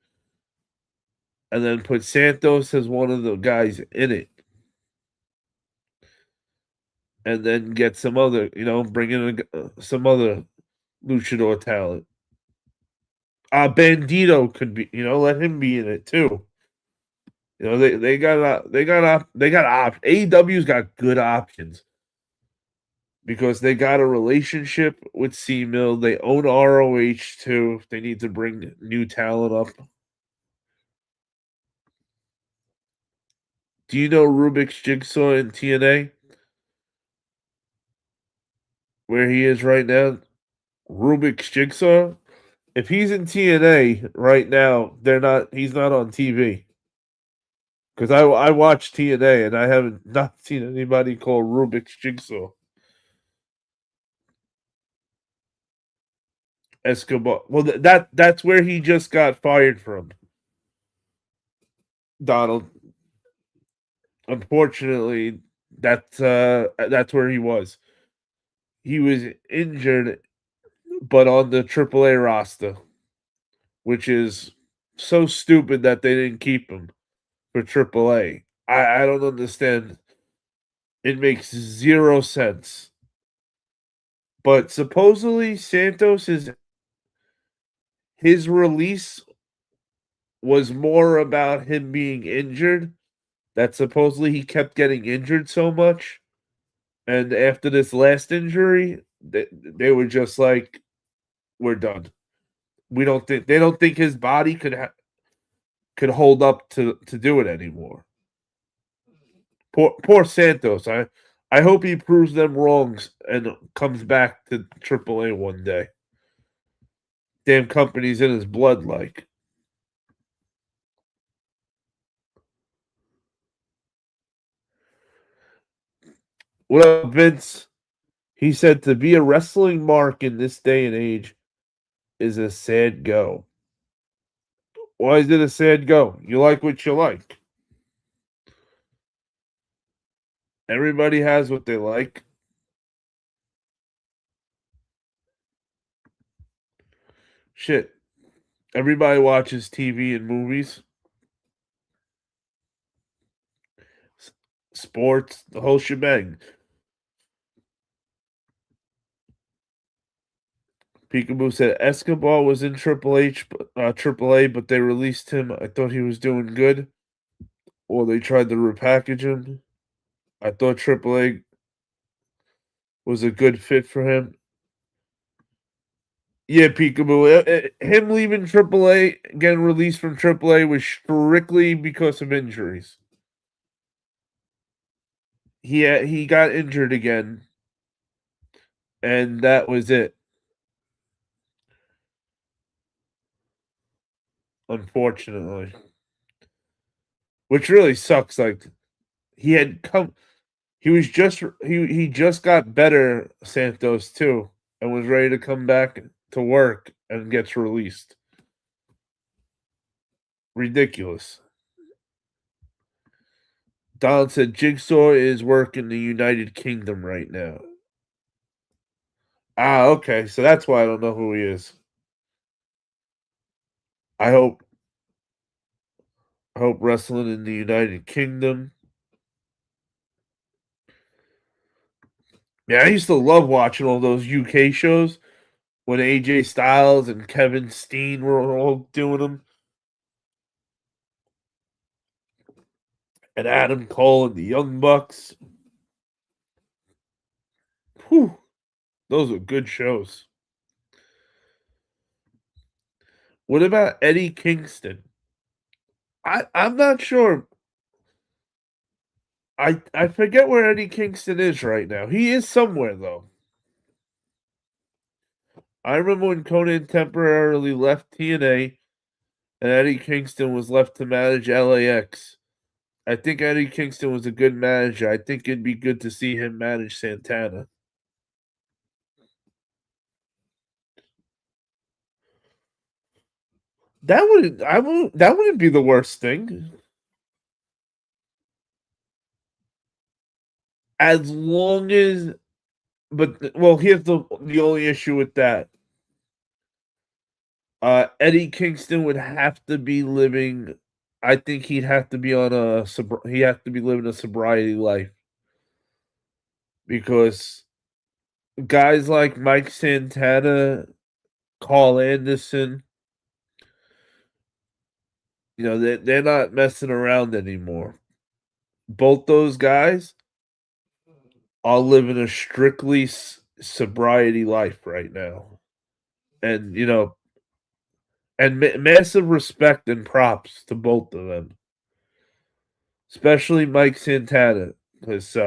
And then put Santos as one of the guys in it. And then get some other, bring in some other luchador talent. Bandito could be, let him be in it too. They got options. AEW's got good options because they got a relationship with C-Mill. They own ROH too. If they need to bring new talent up. Do you know Rubik's Jigsaw in TNA? Where he is right now? Rubik's Jigsaw? If he's in TNA right now, he's not on TV. Because I watch TNA and I haven't not seen anybody called Rubik's Jigsaw. Escobar. Well, that's where he just got fired from. Donald. Unfortunately, that's where he was. He was injured, but on the AAA roster, which is so stupid that they didn't keep him for AAA. I don't understand. It makes zero sense. But supposedly Santos his release was more about him being injured. That supposedly he kept getting injured so much, and after this last injury, they were just like, "We're done." They don't think his body could hold up to do it anymore. Poor Santos. I hope he proves them wrong and comes back to AAA one day. Damn company's in his blood, like. What up, Vince? He said to be a wrestling mark in this day and age is a sad go. Why is it a sad go? You like what you like. Everybody has what they like. Shit. Everybody watches TV and movies, sports, the whole shebang. Peekaboo said Escobar was in Triple A, but they released him. I thought he was doing good, or they tried to repackage him. I thought Triple A was a good fit for him. Yeah, Peekaboo. Him leaving Triple A, getting released from Triple A, was strictly because of injuries. He got injured again, and that was it. Unfortunately, which really sucks. Like he had come, he just got better, Santos too, and was ready to come back to work and gets released. Ridiculous. Donald said Jigsaw is working the United Kingdom right now. Ah, okay. So that's why I don't know who he is. I hope wrestling in the United Kingdom. Yeah, I used to love watching all those UK shows when AJ Styles and Kevin Steen were all doing them. And Adam Cole and the Young Bucks. Whew, those are good shows. What about Eddie Kingston? I'm not sure. I forget where Eddie Kingston is right now. He is somewhere though. I remember when Conan temporarily left TNA and Eddie Kingston was left to manage LAX. I think Eddie Kingston was a good manager. I think it'd be good to see him manage Santana. That wouldn't be the worst thing. As long as but well, here's the only issue with that. Eddie Kingston would have to be living. I think he'd have to be on he have to be living a sobriety life because guys like Mike Santana, Carl Anderson, they're not messing around anymore. Both those guys are living a strictly sobriety life right now, and massive respect and props to both of them, especially Mike Santana, because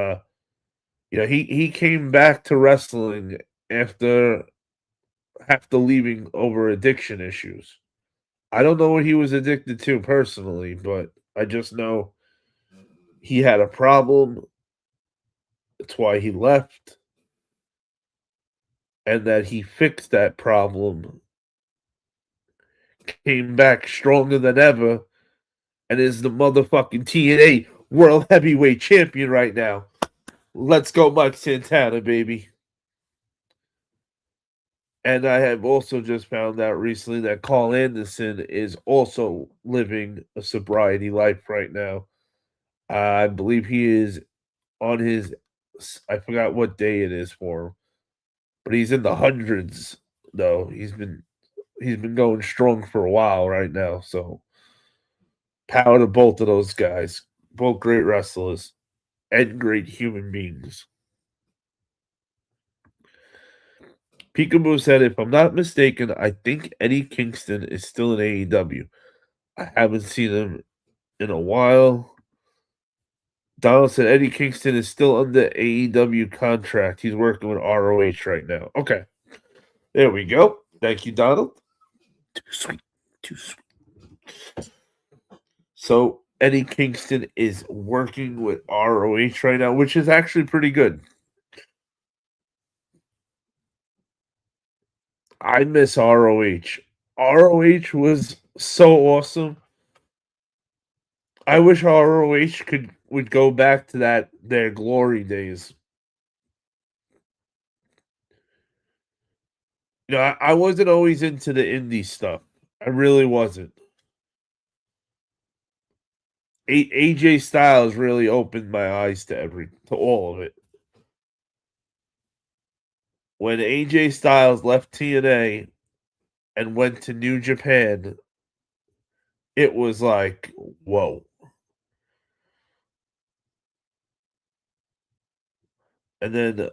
he came back to wrestling after leaving over addiction issues. I don't know what he was addicted to personally, but I just know he had a problem. That's why he left, and that he fixed that problem, came back stronger than ever, and is the motherfucking TNA World Heavyweight Champion right now. Let's go, Mike Santana, baby. And I have also just found out recently that Carl Anderson is also living a sobriety life right now. I believe he is on his, I forgot what day it is for him, but he's in the hundreds though. He's been going strong for a while right now. So power to both of those guys, both great wrestlers and great human beings. Peekaboo said, if I'm not mistaken, I think Eddie Kingston is still in AEW. I haven't seen him in a while. Donald said Eddie Kingston is still under AEW contract. He's working with ROH right now. Okay. There we go. Thank you, Donald. Too sweet. Too sweet. So Eddie Kingston is working with ROH right now, which is actually pretty good. I miss ROH. ROH was so awesome. I wish ROH would go back to their glory days. You know, I wasn't always into the indie stuff. I really wasn't. AJ Styles really opened my eyes to all of it. When AJ Styles left TNA and went to New Japan, it was like, whoa. And then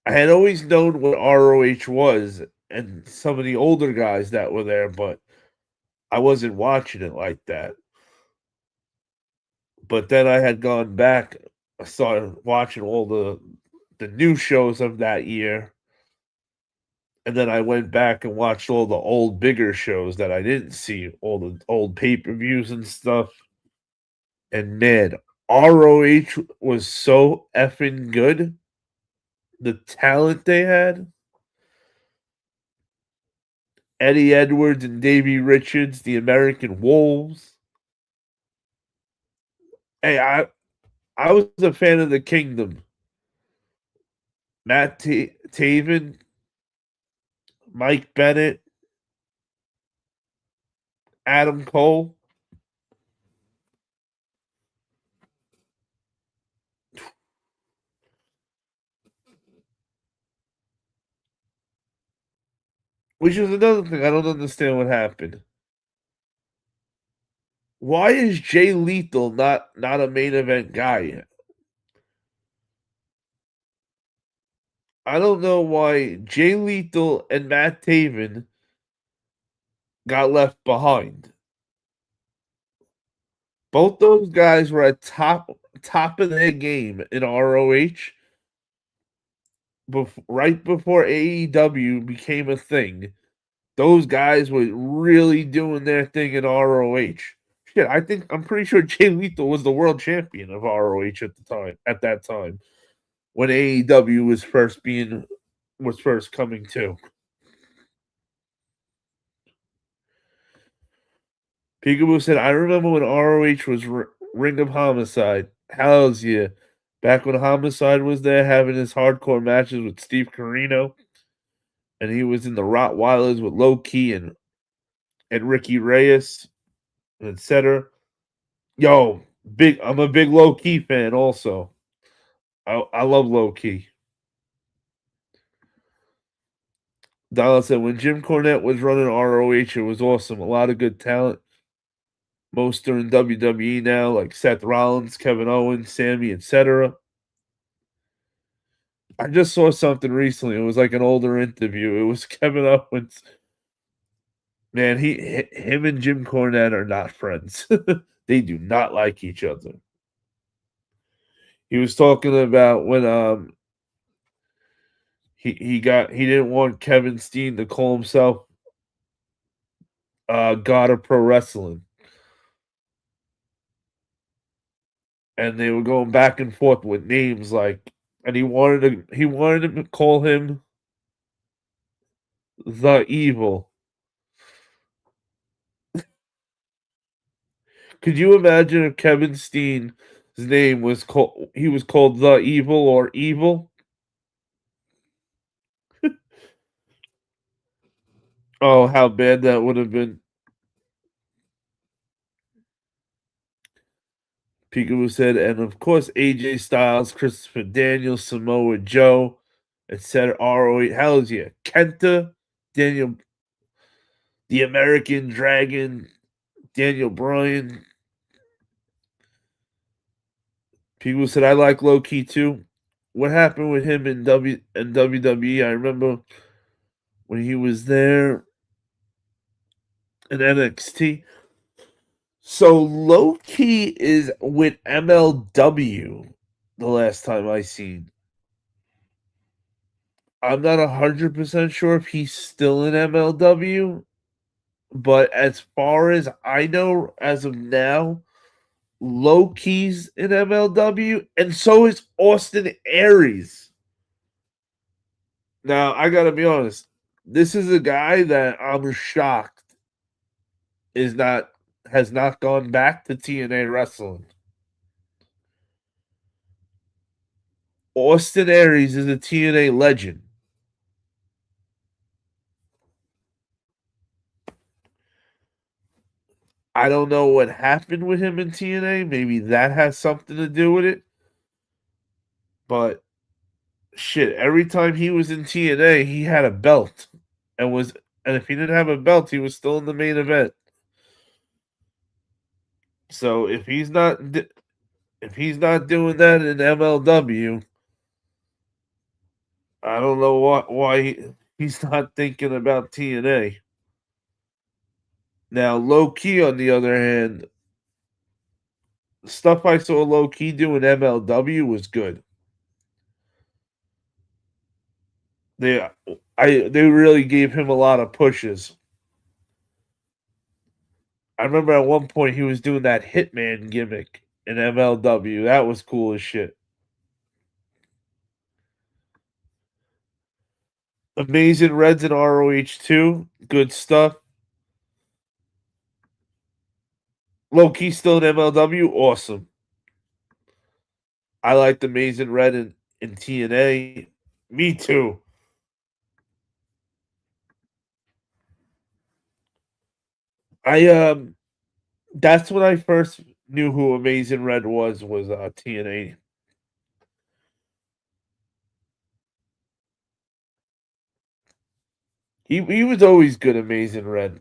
I had always known what ROH was and some of the older guys that were there, but I wasn't watching it like that. But then I had gone back, I started watching all the new shows of that year. And then I went back and watched all the old bigger shows that I didn't see, all the old pay-per-views and stuff. And man, ROH was so effing good. The talent they had. Eddie Edwards and Davey Richards, the American Wolves. Hey, I was a fan of the Kingdom. Matt Taven, Mike Bennett, Adam Cole. Which is another thing I don't understand what happened. Why is Jay Lethal not a main event guy yet? I don't know why Jay Lethal and Matt Taven got left behind. Both those guys were at top of their game in ROH right before AEW became a thing. Those guys were really doing their thing in ROH. Shit, I'm pretty sure Jay Lethal was the world champion of ROH at that time when AEW was first coming to. Peekaboo said, I remember when ROH was Ring of Homicide. Hells yeah. Back when Homicide was there having his hardcore matches with Steve Corino. And he was in the Rottweilers with Low Key and Ricky Reyes, etc. Yo, I'm a big Low Key fan also. I love Low Key. Donald said, when Jim Cornette was running ROH, it was awesome. A lot of good talent. Most are in WWE now, like Seth Rollins, Kevin Owens, Sammy, etc. I just saw something recently. It was like an older interview. It was Kevin Owens. Man, him and Jim Cornette are not friends. They do not like each other. He was talking about when he didn't want Kevin Steen to call himself God of Pro Wrestling. And they were going back and forth with names and he wanted him to call him the Evil. Could you imagine if Kevin Steen's name was called the Evil or Evil? Oh, how bad that would have been. Peekaboo said, and of course AJ Styles, Christopher Daniels, Samoa Joe, etc. ROH. Hells yeah. Kenta, Daniel, the American Dragon, Daniel Bryan. People said I like Low Key too. What happened with him in WWE? I remember when he was there in NXT. So Low Key is with MLW. the last time I seen. I'm not 100% sure if he's still in MLW, but as far as I know, as of now, Low Key's in MLW, and so is Austin Aries. Now, I gotta be honest, this is a guy that I'm shocked is not has not gone back to TNA wrestling. Austin Aries is a TNA legend. I don't know what happened with him in TNA. Maybe that has something to do with it. But shit, every time he was in TNA, he had a belt, and if he didn't have a belt, he was still in the main event. So if he's not doing that in MLW, I don't know he's not thinking about TNA. Now, Low Key, on the other hand, the stuff I saw Low Key do in MLW was good. They they really gave him a lot of pushes. I remember at one point he was doing that Hitman gimmick in MLW. That was cool as shit. Amazing Reds in ROH2, good stuff. Low Key still in MLW, awesome. I liked Amazing Red in TNA. Me too. I that's when I first knew who Amazing Red was TNA. He was always good, Amazing Red.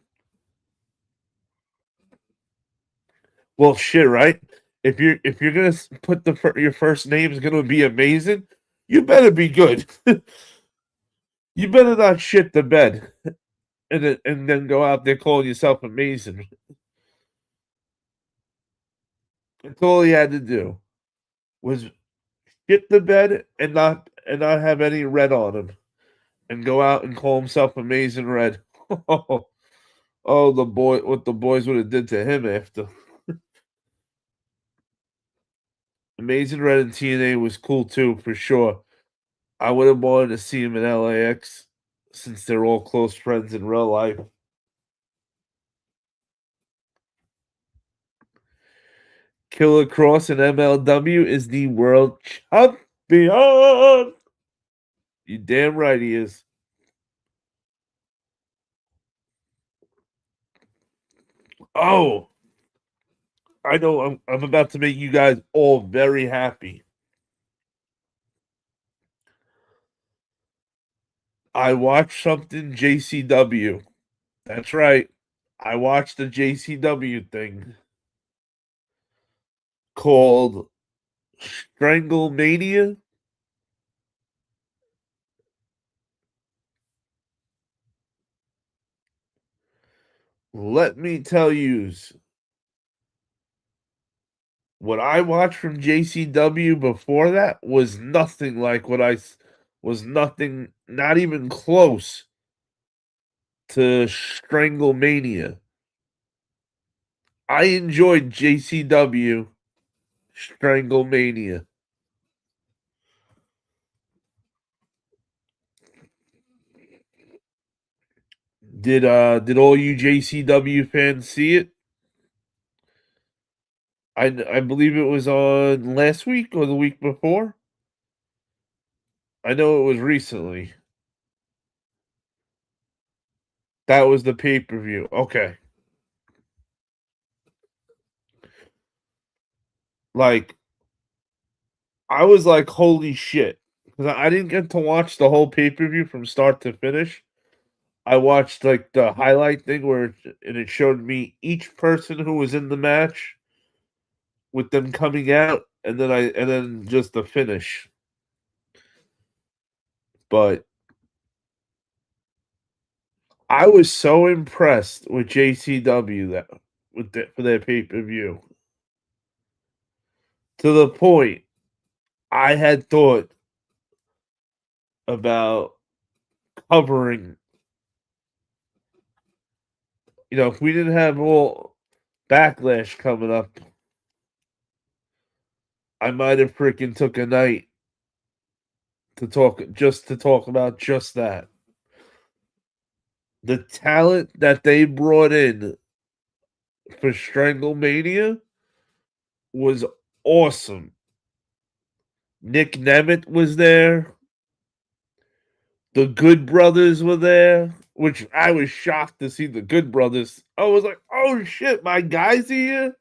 Well, shit, right? If you're gonna put your first name is gonna be Amazing, you better be good. You better not shit the bed and then go out there calling yourself Amazing. That's all he had to do was shit the bed and not have any red on him, and go out and call himself Amazing Red. Oh, what the boys would have did to him after. Amazing Red in TNA was cool too, for sure. I would have wanted to see him in LAX since they're all close friends in real life. Killer Cross in MLW is the world champion. You damn right he is. Oh, I know I'm about to make you guys all very happy. I watched something JCW. That's right. I watched the JCW thing called Stranglemania. Let me tell yous, what I watched from JCW before that was nothing like was nothing, not even close to Stranglemania. I enjoyed JCW Stranglemania. Did all you JCW fans see it? I believe it was on last week or the week before. I know it was recently. That was the pay-per-view. Okay. Like, I was like, holy shit. Because I didn't get to watch the whole pay-per-view from start to finish. I watched like the highlight thing and it showed me each person who was in the match with them coming out, and then just the finish. But I was so impressed with JCW for their pay-per-view, to the point I had thought about covering, if we didn't have all backlash coming up, I might have freaking took a night to talk about just that. The talent that they brought in for Stranglemania was awesome. Nick Nemeth was there. The Good Brothers were there, which I was shocked to see the Good Brothers. I was like, oh shit, my guy's here?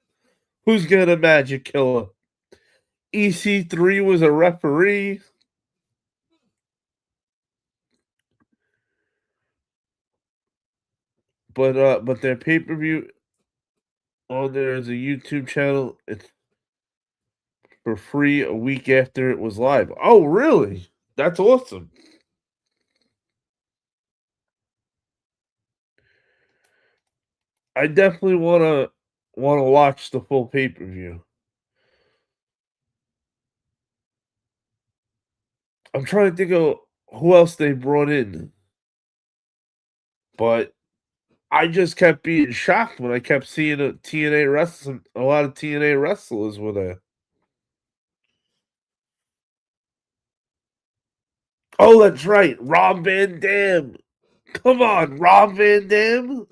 Who's gonna Magic Killer? EC3 was a referee. But their pay-per-view on there is a YouTube channel. It's for free a week after it was live. Oh, really? That's awesome. I definitely wanna watch the full pay-per-view. I'm trying to think of who else they brought in, but I just kept being shocked when I kept seeing a TNA wrestling. A lot of TNA wrestlers were there. Oh, that's right, Rob Van Dam. Come on, Rob Van Dam.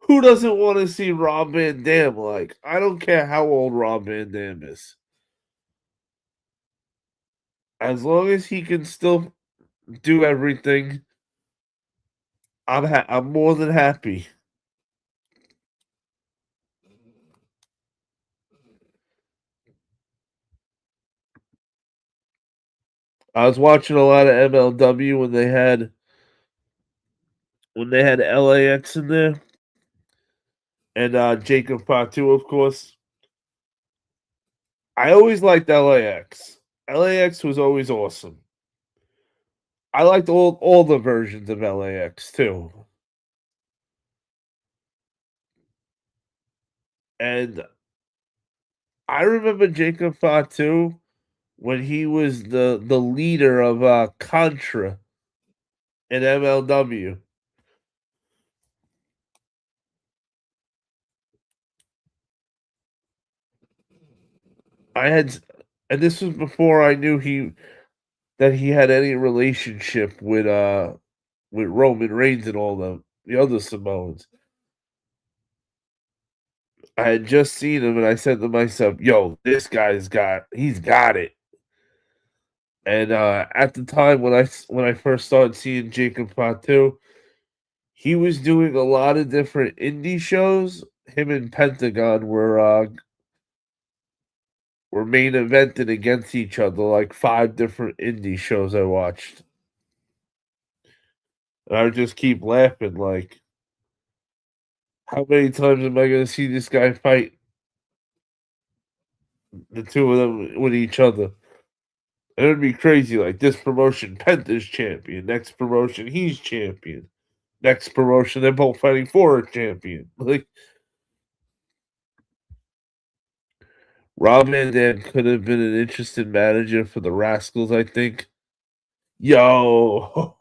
Who doesn't want to see Rob Van Dam? Like, I don't care how old Rob Van Dam is. As long as he can still do everything, I'm more than happy. I was watching a lot of MLW when they had LAX in there, and Jacob Fatu, of course. I always liked LAX. LAX was always awesome. I liked all the versions of LAX too. And I remember Jacob Fatu when he was the leader of Contra in MLW. I had and this was before I knew he had any relationship with Roman Reigns and all the other Samoans. I had just seen him and I said to myself, "Yo, this he's got it." And at the time when I first started seeing Jacob Fatu, he was doing a lot of different indie shows. Him and Pentagon were main evented against each other, like 5 different indie shows I watched. And I would just keep laughing, like, how many times am I gonna see this guy fight the two of them with each other? And it'd be crazy, like this promotion, Penta's champion. Next promotion, he's champion. Next promotion, they're both fighting for a champion. Like Rob Van Dam could have been an interesting manager for the Rascals, I think. Yo,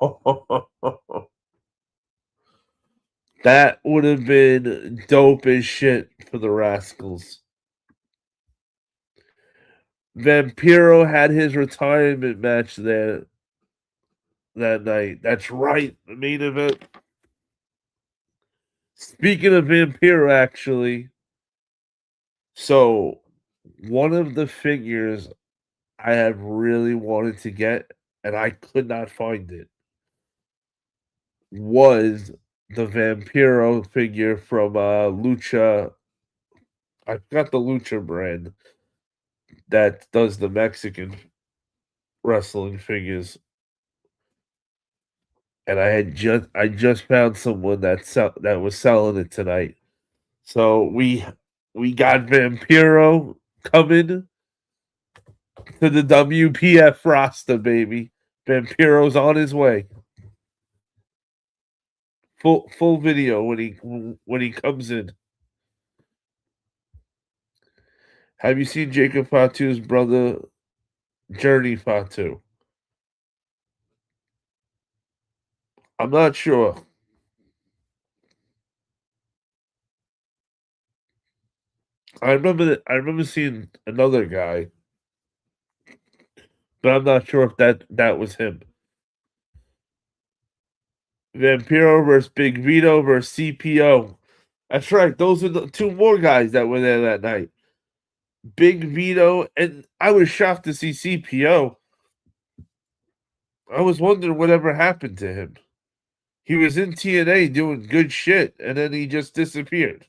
that would have been dope as shit for the Rascals. Vampiro had his retirement match there that night. That's right, the main event. Speaking of Vampiro, actually, so one of the figures I have really wanted to get, and I could not find it, was the Vampiro figure from Lucha. I forgot the Lucha brand that does the Mexican wrestling figures, and I just found someone that was selling it tonight. So we got Vampiro coming to the WPF roster, baby. Vampiro's on his way. Full video when he comes in. Have you seen Jacob Fatu's brother Journey Fatu? I'm not sure. I remember seeing another guy, but I'm not sure if that was him. Vampiro versus Big Vito versus CPO. That's right. Those are the two more guys that were there that night. Big Vito, and I was shocked to see CPO. I was wondering whatever happened to him. He was in TNA doing good shit, and then he just disappeared.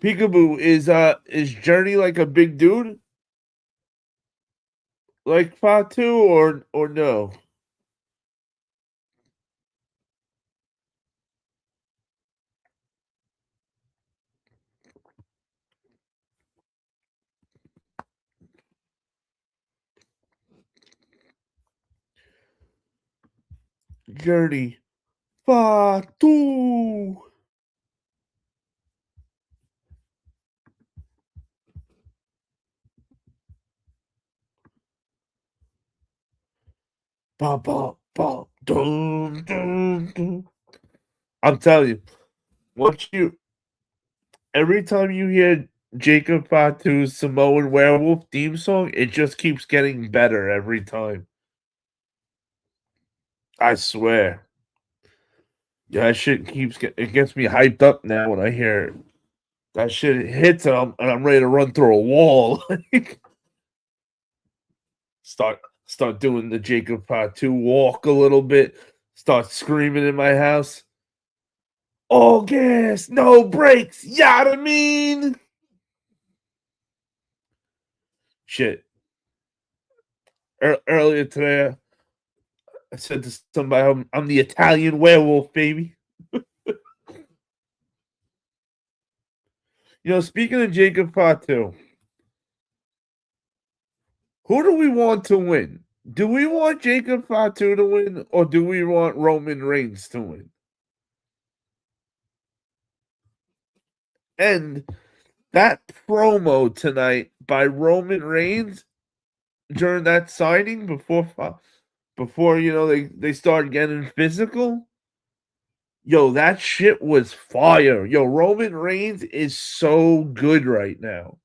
Peekaboo, is Journey like a big dude? Like Fatu or no? Journey. Fatu. Ba, ba, ba, dum, dum, dum. I'm telling you, once you every time you hear Jacob Fatu's Samoan Werewolf theme song, it just keeps getting better every time. I swear. Yeah, that shit it gets me hyped up now when I hear it. That shit hits and I'm ready to run through a wall. start doing the Jacob Fatu walk a little bit. Start screaming in my house. All gas, no brakes. You know what I mean? Shit. Earlier today, I said to somebody, I'm the Italian werewolf, baby. Speaking of Jacob Fatu, who do we want to win? Do we want Jacob Fatu to win, or do we want Roman Reigns to win? And that promo tonight by Roman Reigns during that signing before they started getting physical. Yo, that shit was fire. Yo, Roman Reigns is so good right now.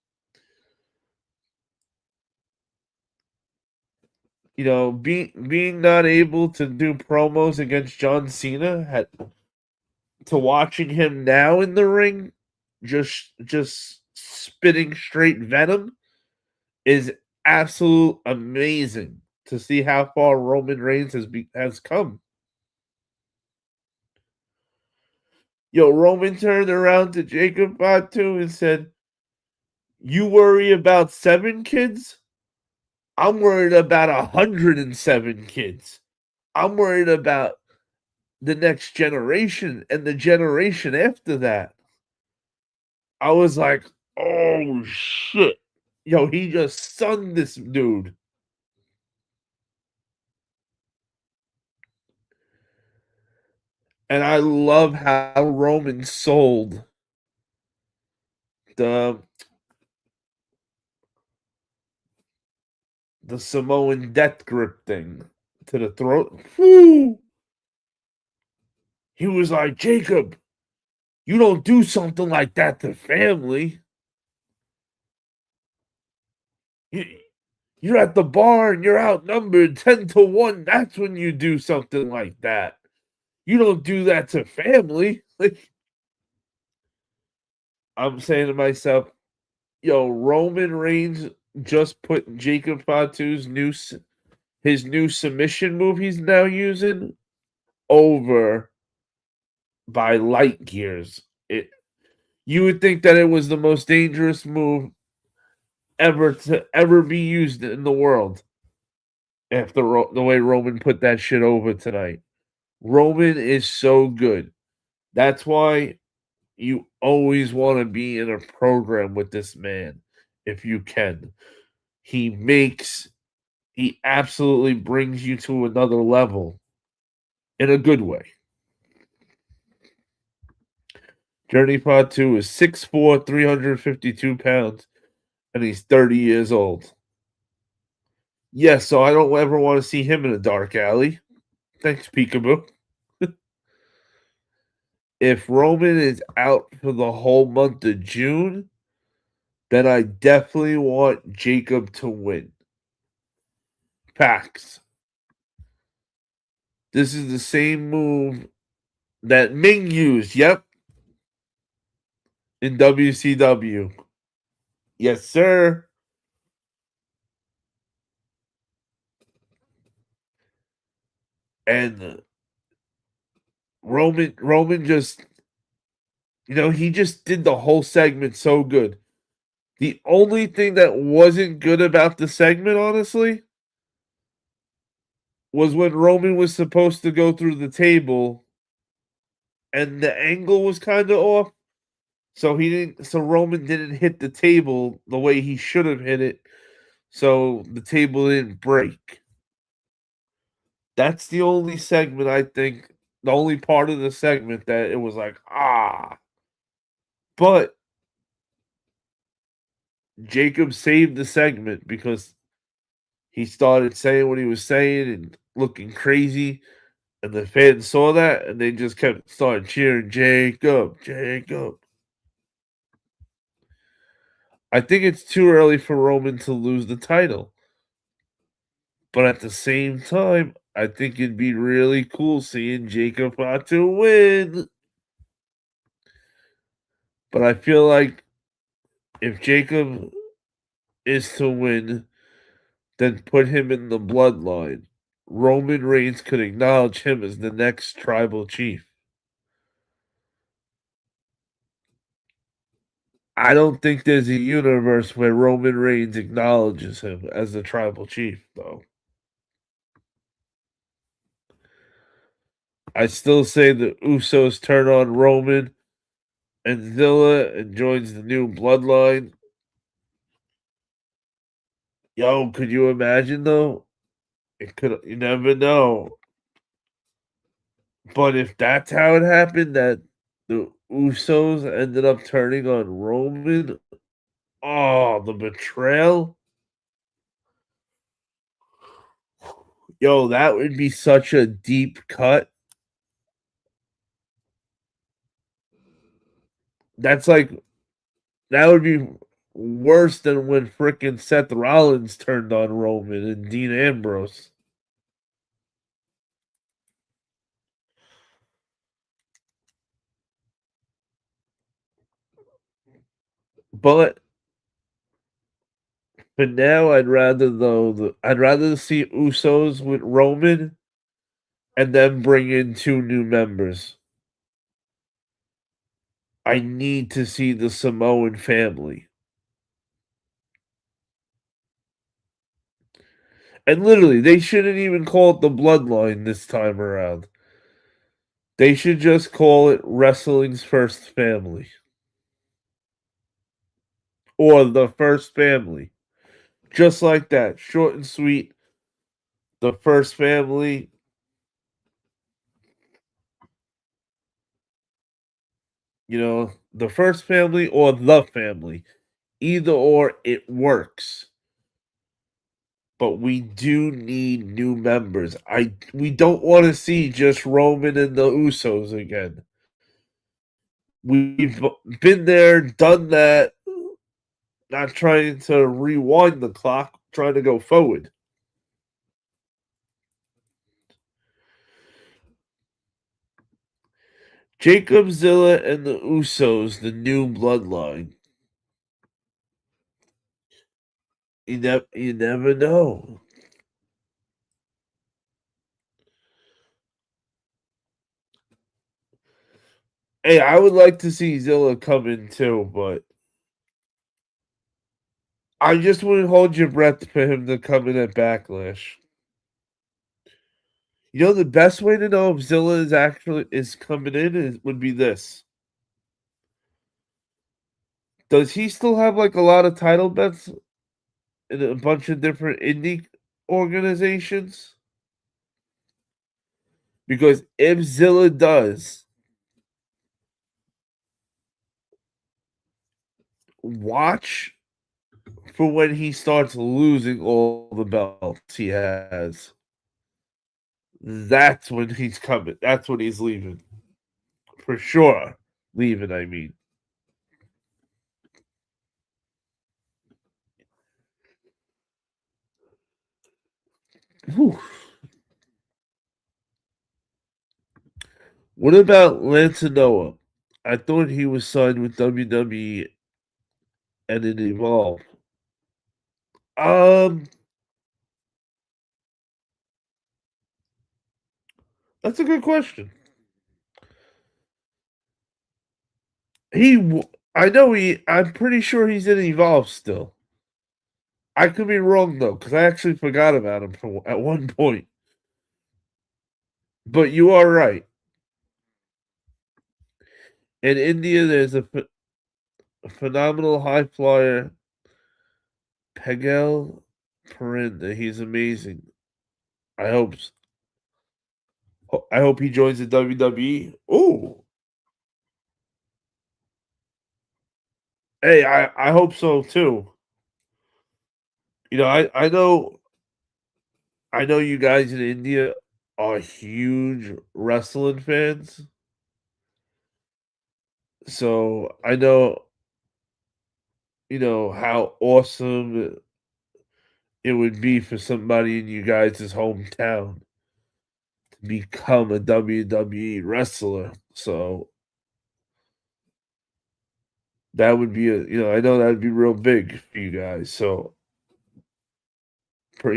Being not able to do promos against John Cena to watching him now in the ring, just spitting straight venom, is absolute amazing to see how far Roman Reigns has come. Yo, Roman turned around to Jacob Fatu and said, "You worry about 7 kids? I'm worried about 107 kids. I'm worried about the next generation and the generation after that." I was like, "Oh shit." Yo, he just sunned this dude. And I love how Roman sold the the Samoan death grip thing to the throat. Whew. He was like, "Jacob, you don't do something like that to family. You, you're at the bar and you're outnumbered 10-1. That's when you do something like that. You don't do that to family." Like, I'm saying to myself, yo, Roman Reigns just put Jacob Fatu's his new submission move he's now using over by light years. You would think that it was the most dangerous move ever be used in the world after the way Roman put that shit over tonight. Roman is so good. That's why you always want to be in a program with this man if you can. He absolutely brings you to another level in a good way. Journey Part 2 is 6'4", 352 pounds, and he's 30 years old. Yes, so I don't ever want to see him in a dark alley. Thanks, Peekaboo. If Roman is out for the whole month of June, then I definitely want Jacob to win. Facts. This is the same move that Ming used, yep, in WCW. Yes, sir. And Roman just, he just did the whole segment so good. The only thing that wasn't good about the segment, honestly, was when Roman was supposed to go through the table and the angle was kind of off. So Roman didn't hit the table the way he should have hit it. So the table didn't break. That's the only segment I think, the only part of the segment that it was like, ah. But Jacob saved the segment because he started saying what he was saying and looking crazy. And the fans saw that and they just started cheering, Jacob, Jacob. I think it's too early for Roman to lose the title. But at the same time, I think it'd be really cool seeing Jacob Fatu win. But I feel like if Jacob is to win, then put him in the bloodline. Roman Reigns could acknowledge him as the next tribal chief. I don't think there's a universe where Roman Reigns acknowledges him as the tribal chief, though. I still say the Usos turn on Roman and Zilla and joins the new bloodline. Yo, could you imagine though? It could, you never know. But if that's how it happened, that the Usos ended up turning on Roman, oh, the betrayal. Yo, that would be such a deep cut. That's like, that would be worse than when frickin' Seth Rollins turned on Roman and Dean Ambrose. But now I'd rather see Usos with Roman and then bring in two new members. I need to see the Samoan family. And literally, they shouldn't even call it the bloodline this time around. They should just call it wrestling's first family. Or the first family. Just like that. Short and sweet. The first family. The first family or the family. Either or, it works. But we do need new members. We don't want to see just Roman and the Usos again. We've been there, done that, not trying to rewind the clock, trying to go forward. Jacob Zilla and the Usos, the new bloodline. You never know. Hey, I would like to see Zilla come in too, but I just wouldn't hold your breath for him to come in at Backlash. The best way to know if Zilla is coming in would be this. Does he still have like a lot of title bets in a bunch of different indie organizations? Because if Zilla does, watch for when he starts losing all the belts he has. That's when he's coming. That's when he's leaving. For sure. Leaving, I mean. Whew. What about Lance Noah? I thought he was signed with WWE and it evolved. Um, that's a good question. I know I'm pretty sure he's in Evolve still. I could be wrong though, because I actually forgot about him at one point. But you are right. In India, there's a phenomenal high flyer, Pegel Perinda. He's amazing. I hope. I hope he joins the WWE. Oh, hey, I hope so too. You know, I know you guys in India are huge wrestling fans. So I know, how awesome it would be for somebody in you guys' hometown to become a WWE wrestler. So that would be I know that would be real big for you guys. So, for,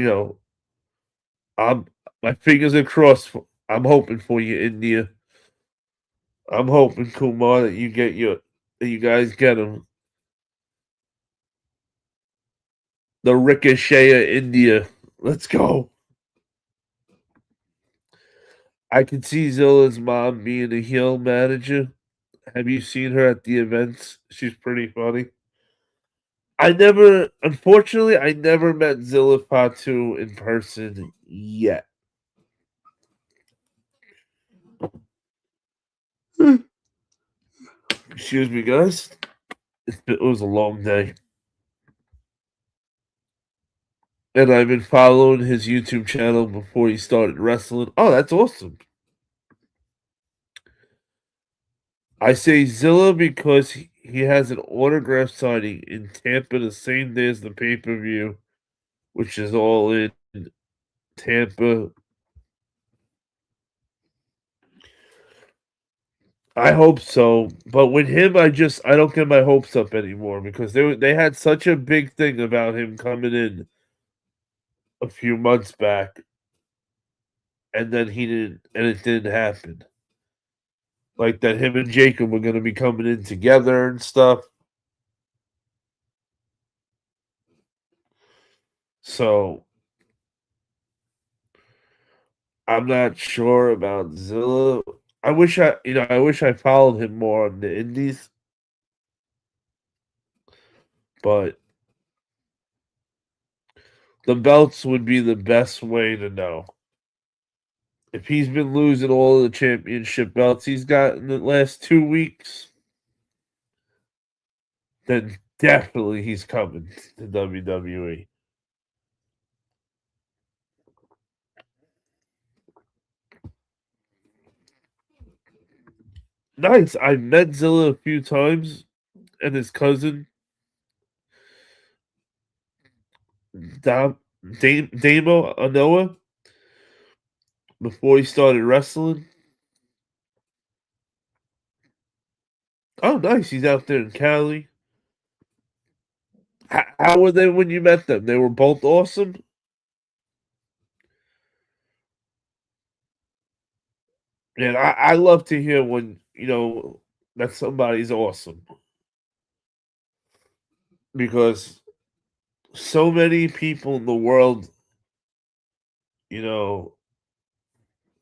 I'm my fingers are crossed. I'm hoping for you, India. I'm hoping, Kumar, that you guys get him. The Ricochet of India. Let's go. I can see Zilla's mom being a heel manager. Have you seen her at the events? She's pretty funny. Unfortunately, I never met Zilla Fatu in person yet. Excuse me, guys. It was a long day. And I've been following his YouTube channel before he started wrestling. Oh, that's awesome. I say Zilla because he has an autograph signing in Tampa the same day as the pay per view, which is all in Tampa. I hope so, but with him, I don't get my hopes up anymore because they had such a big thing about him coming in a few months back, and then it didn't happen. Like that, him and Jacob were going to be coming in together and stuff. So I'm not sure about Zilla. I wish I followed him more on the Indies, but the belts would be the best way to know. If he's been losing all the championship belts he's got in the last 2 weeks, then definitely he's coming to WWE. Nice. I met Zilla a few times and his cousin Dam, Damo Anoa before he started wrestling. Oh, nice. He's out there in Cali. How were they when you met them? They were both awesome. And I love to hear when, that somebody's awesome because so many people in the world, you know,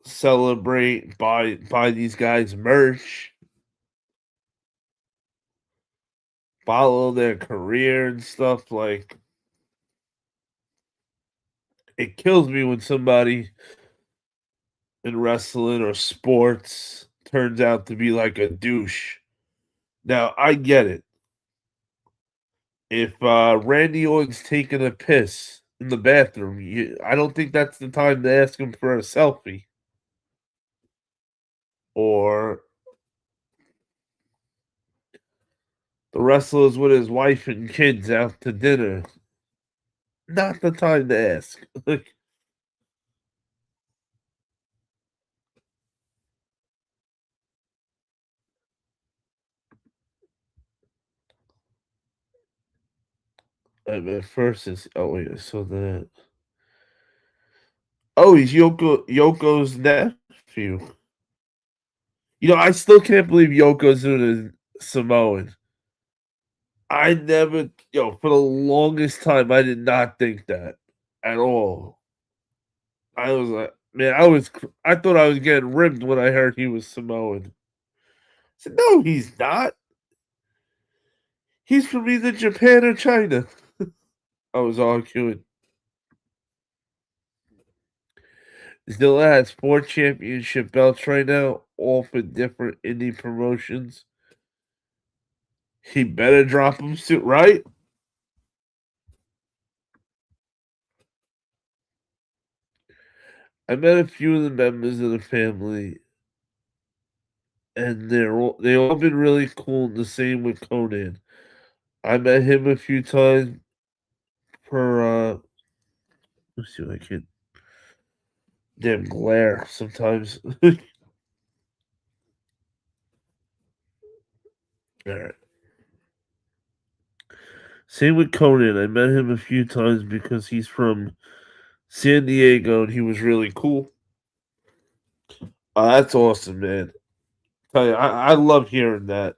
celebrate, buy these guys merch, follow their career and stuff. Like, it kills me when somebody in wrestling or sports turns out to be like a douche. Now, I get it. If Randy Orton's taking a piss in the bathroom, I don't think that's the time to ask him for a selfie. Or the wrestler's with his wife and kids out to dinner. Not the time to ask. Like, at first it's wait, so the he's Yoko's nephew. I still can't believe Yokozuna is Samoan. I never, for the longest time, I did not think that at all. I was like, man, I thought I was getting ripped when I heard he was Samoan. I said, no, he's not. He's from either Japan or China. I was arguing. Zilla has 4 championship belts right now, all for different indie promotions. He better drop them soon, right? I met a few of the members of the family, and they all been really cool. And the same with Conan. I met him a few times for let's see what I can damn glare sometimes. All right. Same with Conan. I met him a few times because he's from San Diego and he was really cool. That's awesome, man. Tell you, I love hearing that.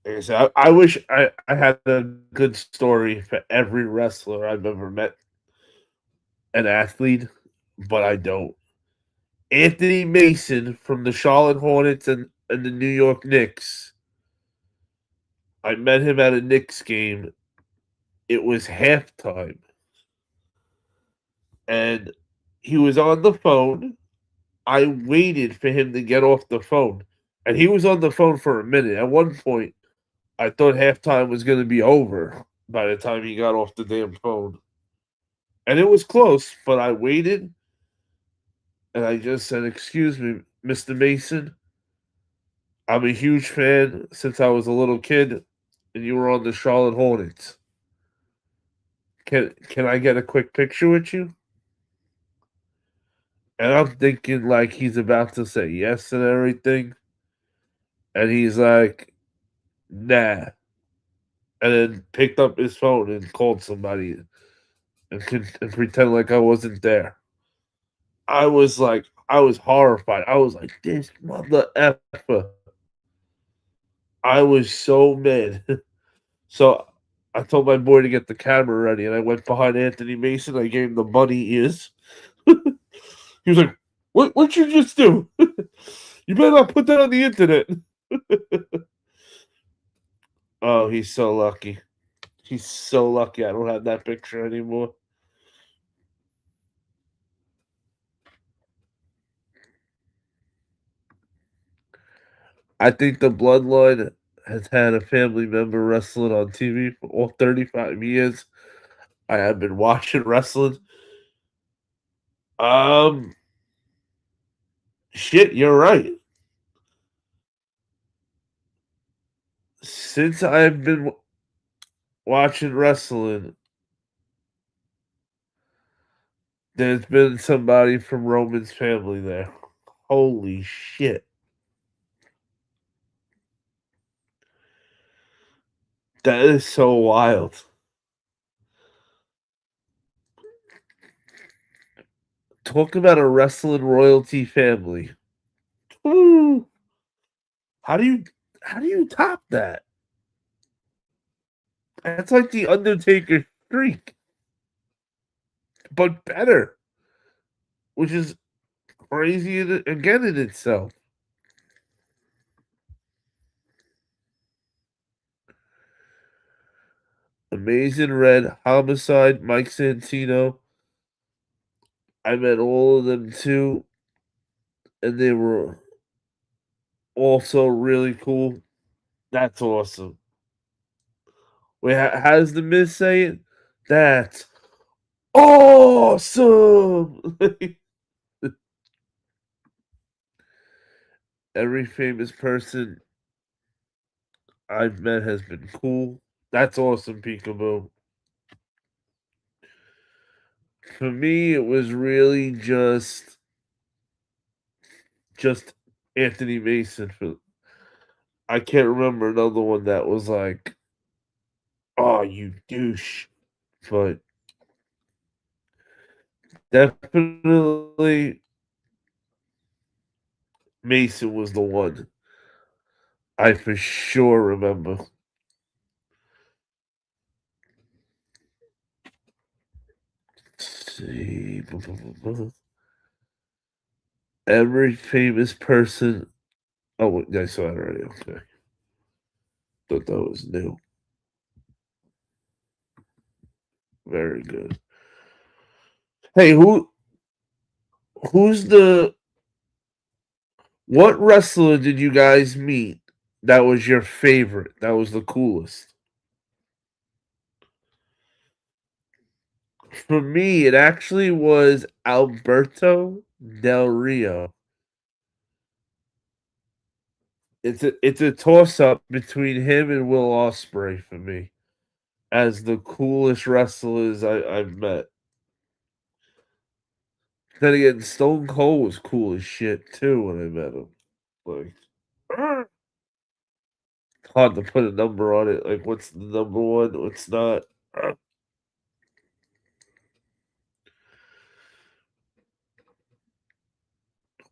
Like I said, I wish I had a good story for every wrestler I've ever met, an athlete, but I don't. Anthony Mason from the Charlotte Hornets and the New York Knicks. I met him at a Knicks game. It was halftime. And he was on the phone. I waited for him to get off the phone. And he was on the phone for a minute. At one point, I thought halftime was going to be over by the time he got off the damn phone. And it was close, but I waited and I just said, "Excuse me, Mr. Mason. I'm a huge fan since I was a little kid, and you were on the Charlotte Hornets. Can I get a quick picture with you?" And I'm thinking like he's about to say yes and everything. And he's like, nah. And then picked up his phone and called somebody and pretend like I wasn't there. I was horrified. I was like, this mother effer. I was so mad. So I told my boy to get the camera ready, and I went behind Anthony Mason. I gave him the bunny ears. He was like, What'd you just do? You better not put that on the internet." Oh, he's so lucky. He's so lucky I don't have that picture anymore. I think the bloodline has had a family member wrestling on TV for all 35 years. I have been watching wrestling. Um, shit, you're right. Since I've been watching wrestling, there's been somebody from Roman's family there. Holy shit. That is so wild. Talk about a wrestling royalty family. Woo. How do you how do you top that? That's like the Undertaker streak, but better, which is crazy again in itself. Amazing Red, Homicide, Mike Santino. I met all of them too, and they were also really cool. That's awesome. Wait, how does the Miz say it? That's awesome. Every famous person I've met has been cool. That's awesome, Peekaboo. For me, it was really just Anthony Mason. I can't remember another one that was like, "Oh, you douche," but definitely Mason was the one I for sure remember. Let's see. Every famous person. Oh, wait, I saw it already. Okay. Thought that was new. Very good. Hey, who's the what wrestler did you guys meet that was your favorite? That was the coolest? For me, it actually was Alberto Del Rio. It's a toss up between him and Will Ospreay for me as the coolest wrestlers I've met. Then again, Stone Cold was cool as shit too when I met him. Like, hard to put a number on it. Like, what's the number one? What's not?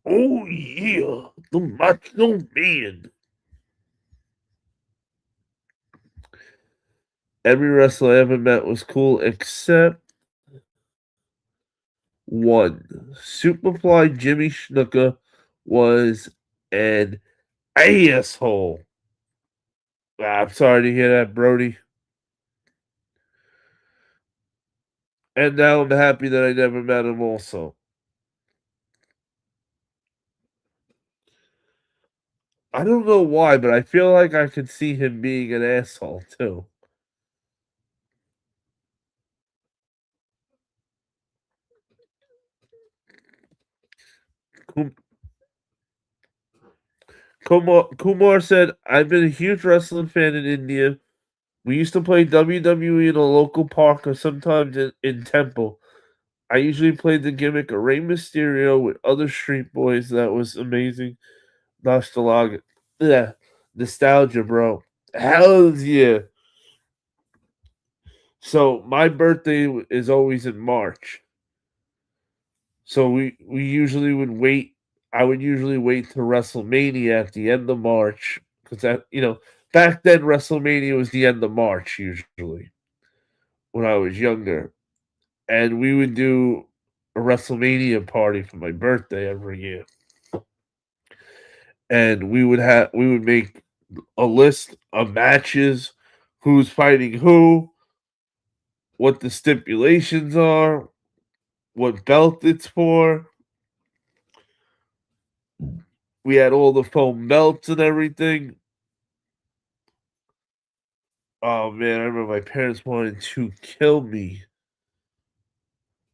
Oh yeah, the Macho Man. Every wrestler I ever met was cool except one. Superfly Jimmy Snuka was an asshole. I'm sorry to hear that, Brody. And now I'm happy that I never met him also. I don't know why, but I feel like I could see him being an asshole too. Kum- Kumar said, I've been a huge wrestling fan in India. We used to play WWE in a local park or sometimes in Temple. I usually played the gimmick of Rey Mysterio with other street boys. That was amazing. Nostalgia. Yeah. Nostalgia, bro. Hells yeah. So my birthday is always in March. So we usually would wait. I would usually wait to WrestleMania at the end of March because back then WrestleMania was the end of March usually when I was younger, and we would do a WrestleMania party for my birthday every year, and we would make a list of matches, who's fighting who, what the stipulations are, what belt it's for. We had all the foam belts and everything. Oh man, I remember my parents wanted to kill me.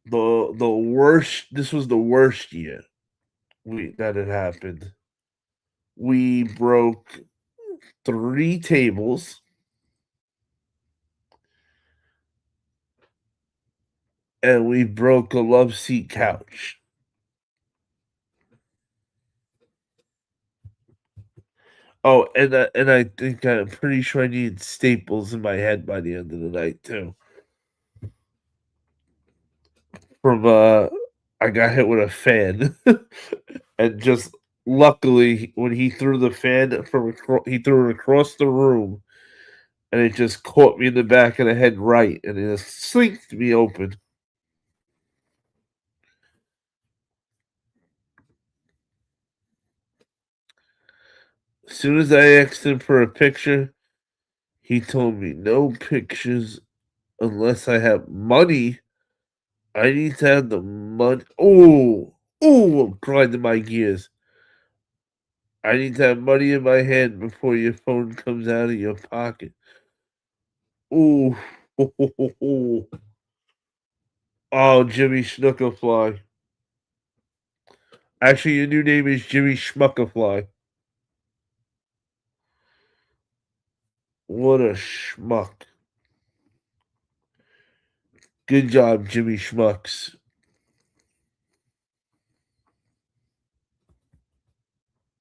The worst. This was the worst year we that had happened. We broke three tables and we broke a love seat couch. Oh, and I think I'm pretty sure I needed staples in my head by the end of the night too. From I got hit with a fan, and just luckily when he threw the fan he threw it across the room, and it just caught me in the back of the head right, and it just slinked me open. As soon as I asked him for a picture, he told me no pictures unless I have money. I need to have the money. Oh, I'm grinding my gears. I need to have money in my hand before your phone comes out of your pocket. Ooh. Oh, Jimmy Snookerfly. Actually, your new name is Jimmy Schmuckafly. What a schmuck. Good job, Jimmy Schmucks.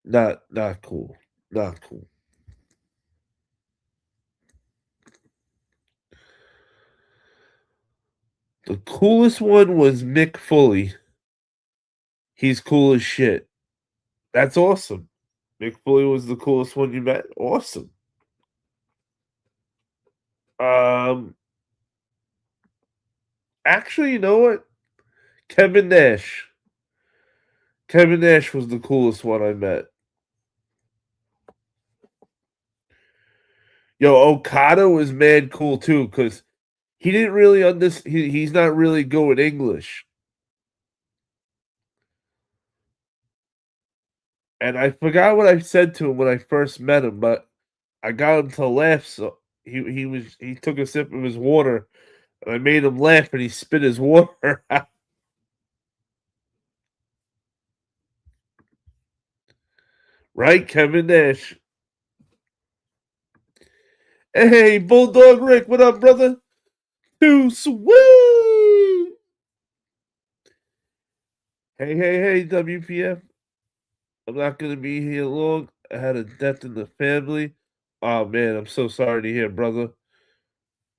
Not cool. Not cool. The coolest one was Mick Foley. He's cool as shit. That's awesome. Mick Foley was the coolest one you met. Awesome. Um, actually, you know what? Kevin Nash. Kevin Nash was the coolest one I met. Yo, Okada was mad cool too, because he didn't really he's not really good with English. And I forgot what I said to him when I first met him, but I got him to laugh. So he took a sip of his water, and I made him laugh, and he spit his water out. Right, Kevin Nash. Hey, Bulldog Rick, what up, brother? Too sweet. Hey, WPF. I'm not gonna be here long. I had a death in the family. Oh man, I'm so sorry to hear, brother.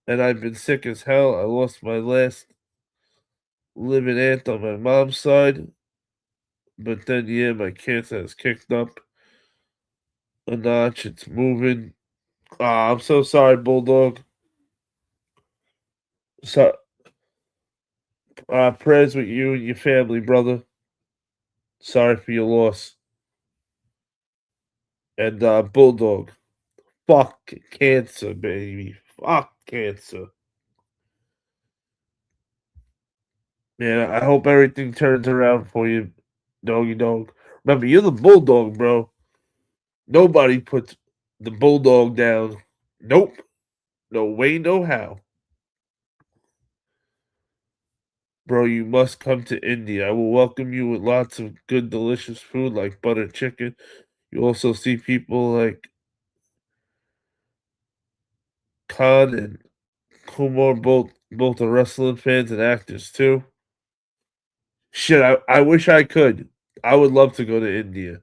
And I've been sick as hell. I lost my last living aunt on my mom's side. But then, yeah, my cancer has kicked up a notch. It's moving. I'm so sorry, Bulldog. So, prayers with you and your family, brother. Sorry for your loss. And Bulldog, fuck cancer, baby. Fuck cancer. Man, I hope everything turns around for you, doggy dog. Remember, you're the Bulldog, bro. Nobody puts the Bulldog down. Nope. No way, no how. Bro, you must come to India. I will welcome you with lots of good, delicious food like butter chicken. You also see people like Khan and Kumar, both are wrestling fans and actors too. Shit, I wish I could. I would love to go to India.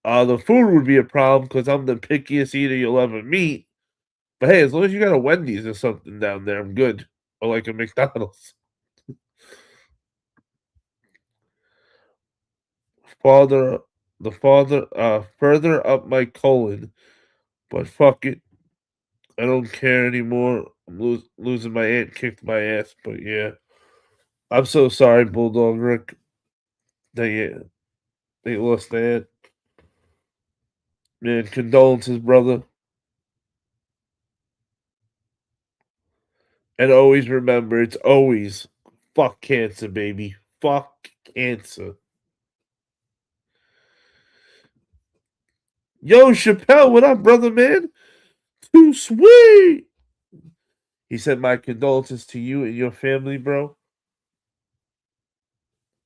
The food would be a problem because I'm the pickiest eater you'll ever meet. But hey, as long as you got a Wendy's or something down there, I'm good. Or like a McDonald's. Father, further up my colon. But fuck it, I don't care anymore. I'm losing my aunt kicked my ass. But yeah, I'm so sorry, Bulldog Rick. They lost their aunt. Man, condolences, brother. And always remember, it's always fuck cancer, baby. Fuck cancer. Yo, Chappelle, what up, brother, man? Too sweet. He said, my condolences to you and your family, bro.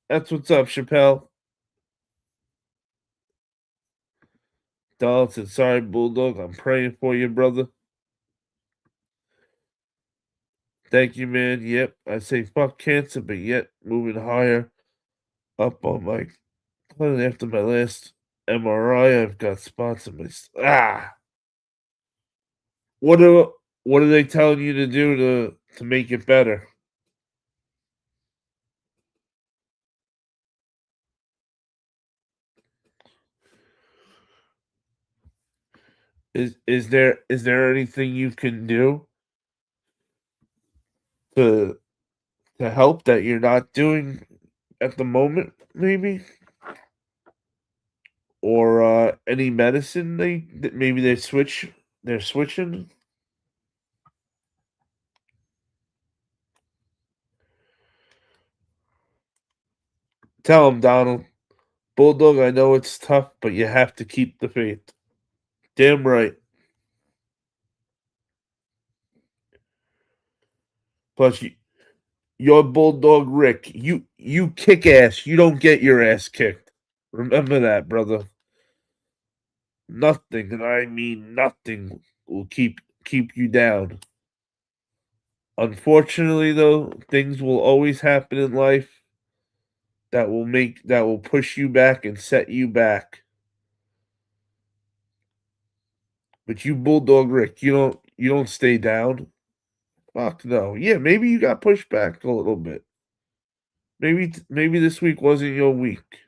That's what's up, Chappelle. Donald said, sorry, Bulldog. I'm praying for you, brother. Thank you, man. Yep. I say fuck cancer, but yet moving higher up on my after my last MRI. I've got spots in my What are they telling you to do to make it better? Is there anything you can do to help that you're not doing at the moment, maybe? Or any medicine maybe they're switching? Tell them, Donald. Bulldog, I know it's tough, but you have to keep the faith. Damn right. Plus, you're Bulldog Rick. You kick ass. You don't get your ass kicked. Remember that, brother. Nothing, and I mean nothing, will keep you down. Unfortunately, though, things will always happen in life that will push you back and set you back. But you Bulldog Rick, you don't stay down. Fuck no. Yeah, maybe you got pushed back a little bit. Maybe this week wasn't your week.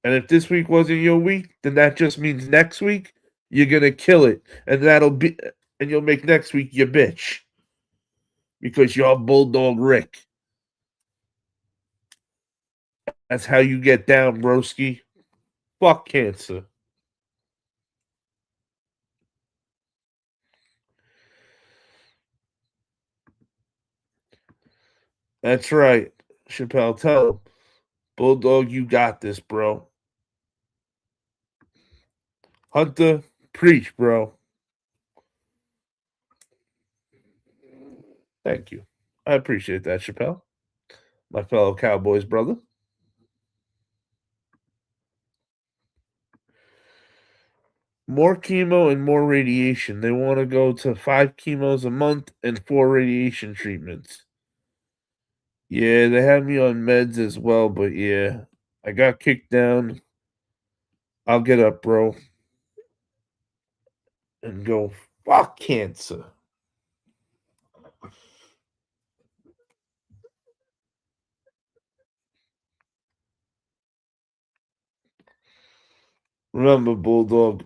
And if this week wasn't your week, then that just means next week you're gonna kill it, and you'll make next week your bitch because you're Bulldog Rick. That's how you get down, broski. Fuck cancer. That's right, Chappelle. Tell him, Bulldog, you got this, bro. Hunter, preach, bro. Thank you. I appreciate that, Chappelle. My fellow Cowboys brother. More chemo and more radiation. They want to go to 5 chemos a month and 4 radiation treatments. Yeah, they had me on meds as well, but yeah, I got kicked down. I'll get up, bro, and go fuck cancer. Remember, Bulldog,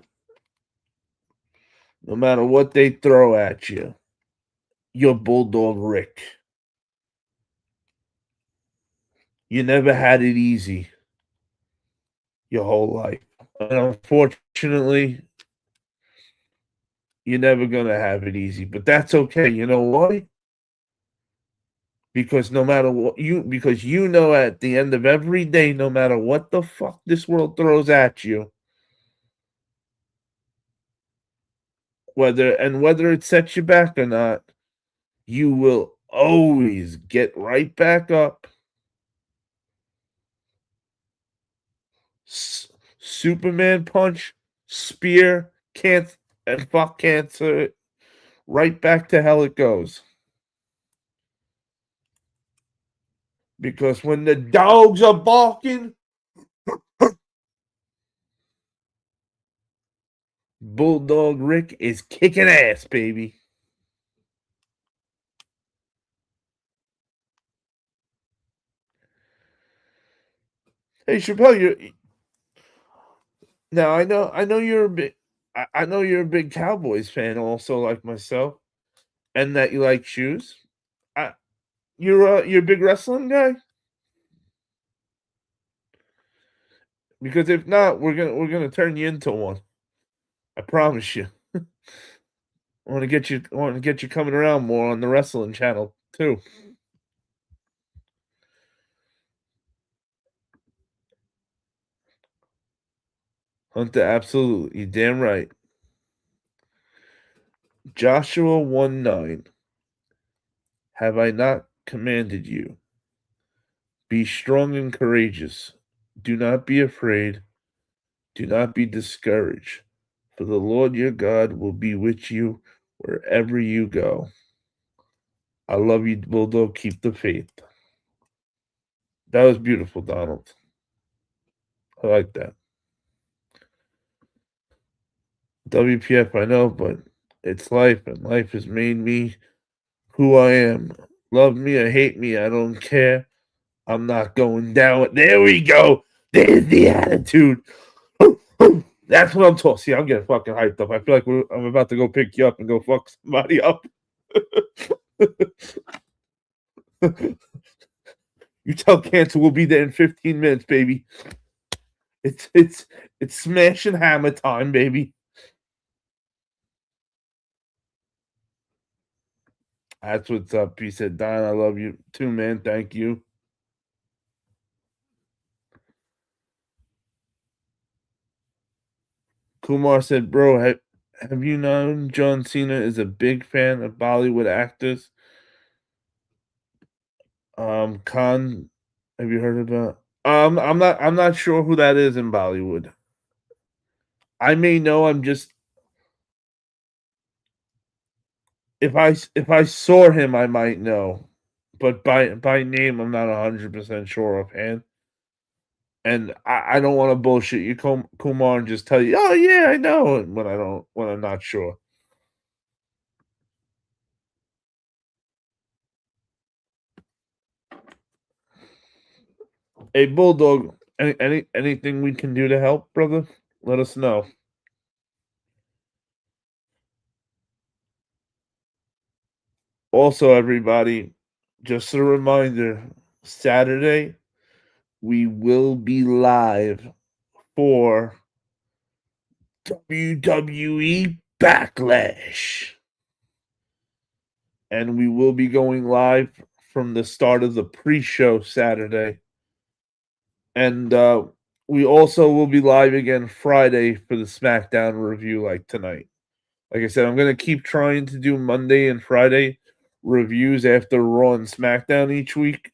no matter what they throw at you, you're Bulldog Rick. You never had it easy your whole life. And unfortunately, you're never going to have it easy. But that's okay. You know why? Because no matter what because you know at the end of every day, no matter what the fuck this world throws at you, whether it sets you back or not, you will always get right back up. Superman punch, spear, can't and fuck cancer. Right back to hell it goes. Because when the dogs are barking, Bulldog Rick is kicking ass, baby. Hey Chappelle, you now I know you're a big I know you're a big Cowboys fan also like myself, and that you like shoes. I, you're a big wrestling guy? Because if not, we're gonna turn you into one. I promise you. I want to get you coming around more on the wrestling channel too. Hunter, absolutely. You damn right. Joshua 1:9. Have I not commanded you? Be strong and courageous. Do not be afraid. Do not be discouraged. For the Lord your God will be with you wherever you go. I love you, Bulldog. Keep the faith. That was beautiful, Donald. I like that. WPF, I know, but it's life, and life has made me who I am. Love me or hate me, I don't care. I'm not going down. There we go. There's the attitude. That's what I'm talking. See, I'm getting fucking hyped up. I feel like I'm about to go pick you up and go fuck somebody up. You tell cancer we'll be there in 15 minutes, baby. It's smash and hammer time, baby. That's what's up. He said, Don, I love you too, man. Thank you. Kumar said, "Bro, have you known John Cena is a big fan of Bollywood actors?" Khan, have you heard about? I'm not sure who that is in Bollywood. I may know. I'm just if I saw him, I might know, but by name, I'm not 100% sure offhand. And I don't want to bullshit you, Kumar, and just tell you, oh yeah, I know, when I'm not sure. Hey, Bulldog, anything we can do to help, brother? Let us know. Also, everybody, just a reminder, Saturday we will be live for WWE Backlash. And we will be going live from the start of the pre-show Saturday. And we also will be live again Friday for the SmackDown review like tonight. Like I said, I'm going to keep trying to do Monday and Friday reviews after Raw and SmackDown each week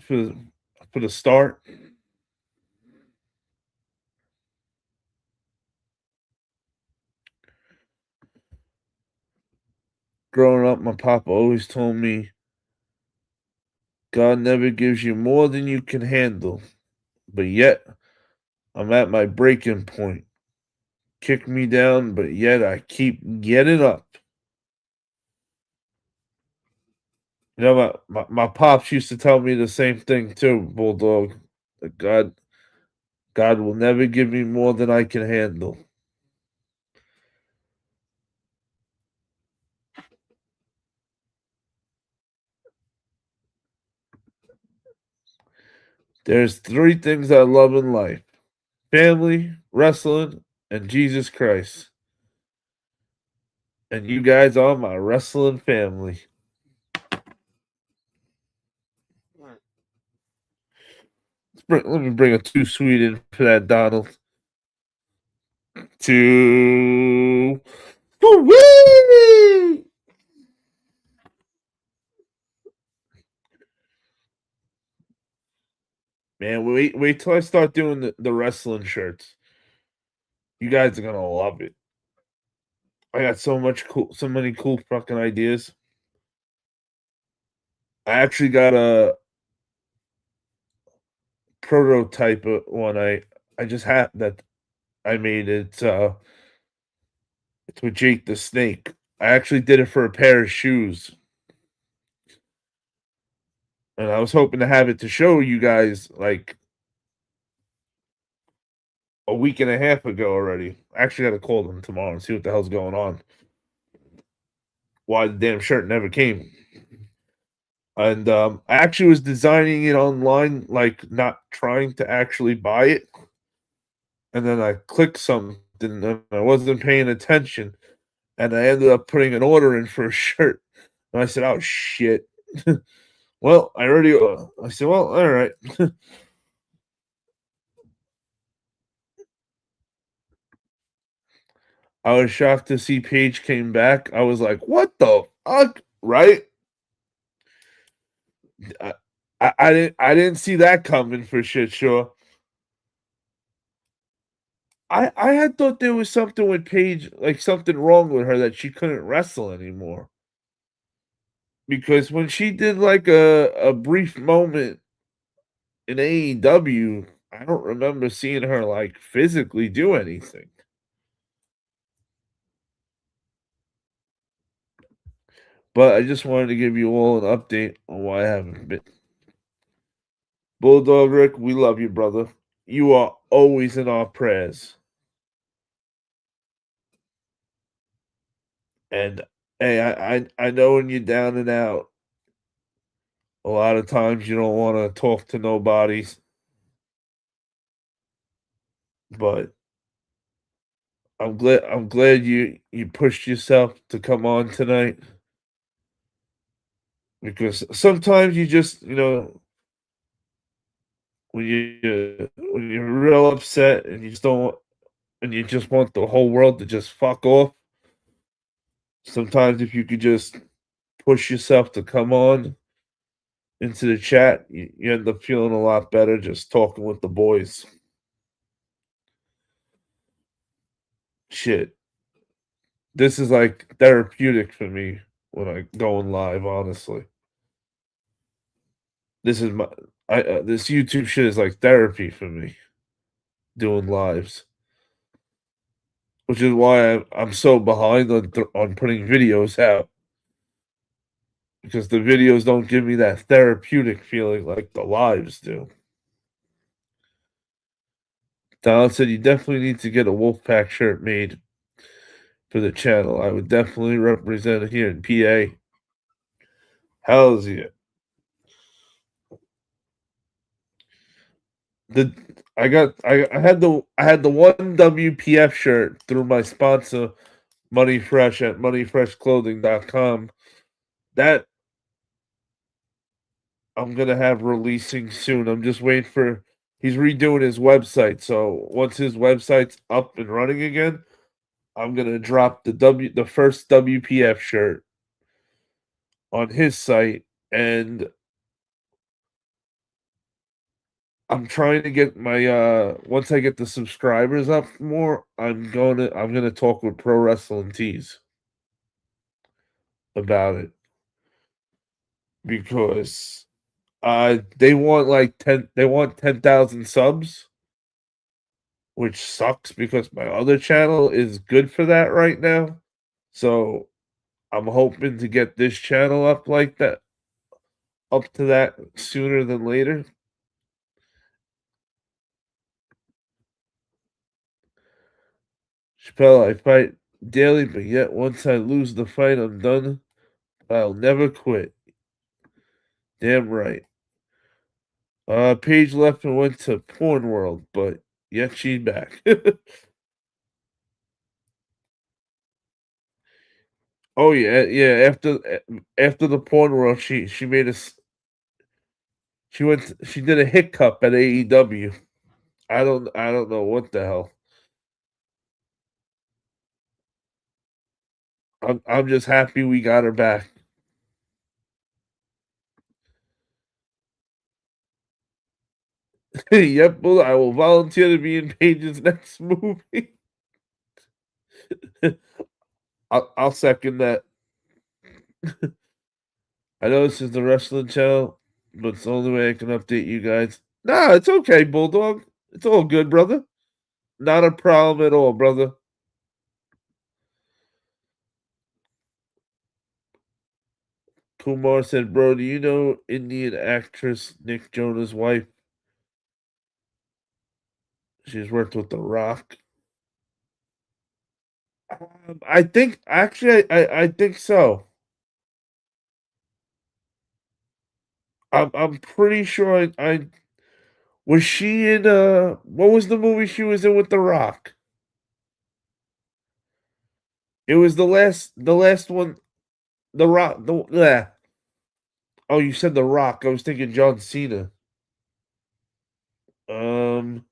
for the start. Growing up, my papa always told me, God never gives you more than you can handle. But yet, I'm at my breaking point. Kick me down, but yet I keep getting up. You know, my pops used to tell me the same thing too, Bulldog. That God will never give me more than I can handle. There's three things I love in life: family, wrestling, and Jesus Christ. And you guys are my wrestling family. Let me bring a too sweet in for that, Donald. Too sweet. Man, wait till I start doing the wrestling shirts. You guys are gonna love it. I got so many cool fucking ideas. I actually got a prototype of one. I just had that I made it. It's with Jake the Snake. I actually did it for a pair of shoes, and I was hoping to have it to show you guys like a week and a half ago already. I actually got to call them tomorrow and see what the hell's going on. Why the damn shirt never came. And I actually was designing it online, like not trying to actually buy it. And then I clicked something and I wasn't paying attention. And I ended up putting an order in for a shirt. And I said, oh shit. Well, I said, well, all right. I was shocked to see Paige came back. I was like, what the fuck? Right? I, I didn't see that coming for shit sure. I had thought there was something with Paige, like something wrong with her that she couldn't wrestle anymore. Because when she did like a brief moment in AEW, I don't remember seeing her like physically do anything. But I just wanted to give you all an update on why I haven't been. Bulldog Rick, we love you, brother. You are always in our prayers. And hey, I know when you're down and out, a lot of times you don't want to talk to nobody, but I'm glad you pushed yourself to come on tonight because sometimes you just when you're real upset and you just want the whole world to just fuck off. Sometimes if you could just push yourself to come on into the chat, you end up feeling a lot better just talking with the boys. Shit. This is like therapeutic for me when I go on live, honestly. This is my this YouTube shit is like therapy for me doing lives, which is why I'm so behind on putting videos out because the videos don't give me that therapeutic feeling like the lives do. Don said you definitely need to get a Wolfpack shirt made for the channel. I would definitely represent it here in PA. Hell's yeah. The I had the one WPF shirt through my sponsor Money Fresh at moneyfreshclothing.com. That I'm gonna have releasing soon. I'm just waiting for he's redoing his website. So once his website's up and running again, I'm gonna drop the first WPF shirt on his site, and I'm trying to get my once I get the subscribers up more, I'm gonna talk with Pro Wrestling Tees about it because they want 10,000 subs, which sucks because my other channel is good for that right now. So I'm hoping to get this channel up like that, up to that sooner than later. Chappelle, I fight daily, but yet once I lose the fight, I'm done. I'll never quit. Damn right. Paige left and went to Porn World, but yet she's back. Oh yeah, yeah. After the Porn World, she made us. She did a hiccup at AEW. I don't know what the hell. I'm just happy we got her back. Yep, well, I will volunteer to be in Paige's next movie. I'll second that. I know this is the wrestling channel, but it's the only way I can update you guys. Nah, it's okay, Bulldog. It's all good, brother. Not a problem at all, brother. Kumar said, "Bro, do you know Indian actress Nick Jonas' wife? She's worked with The Rock." I think actually, I think so. I'm pretty sure I was she in what was the movie she was in with The Rock? It was the last one. The Rock. The yeah. Oh, you said The Rock. I was thinking John Cena. Um,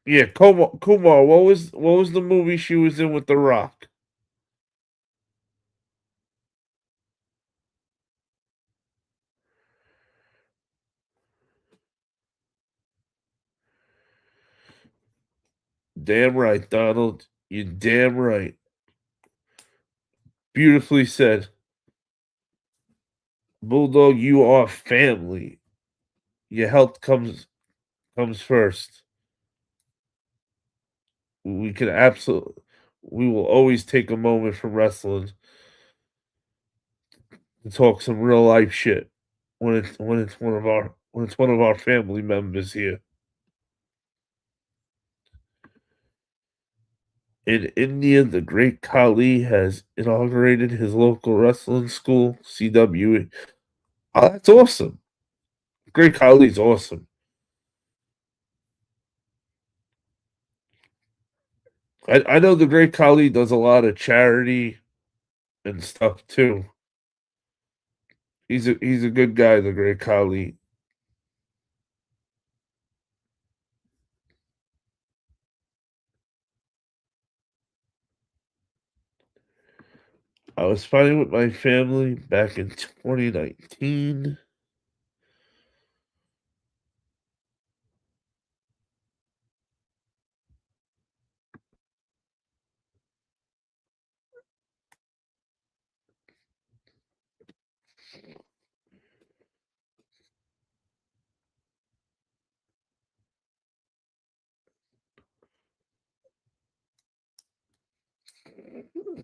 yeah, Kumar. What was the movie she was in with The Rock? Damn right, Donald. You damn right. Beautifully said. Bulldog, you are family. Your health comes first. We can absolutely we will always take a moment from wrestling to talk some real life shit when it's one of our family members here. In India, the great Kali has inaugurated his local wrestling school, CWE. Oh, that's awesome. Great Khali's awesome. I know the Great Khali does a lot of charity and stuff too. He's a good guy, the great Khali. I was fighting with my family back in 2019.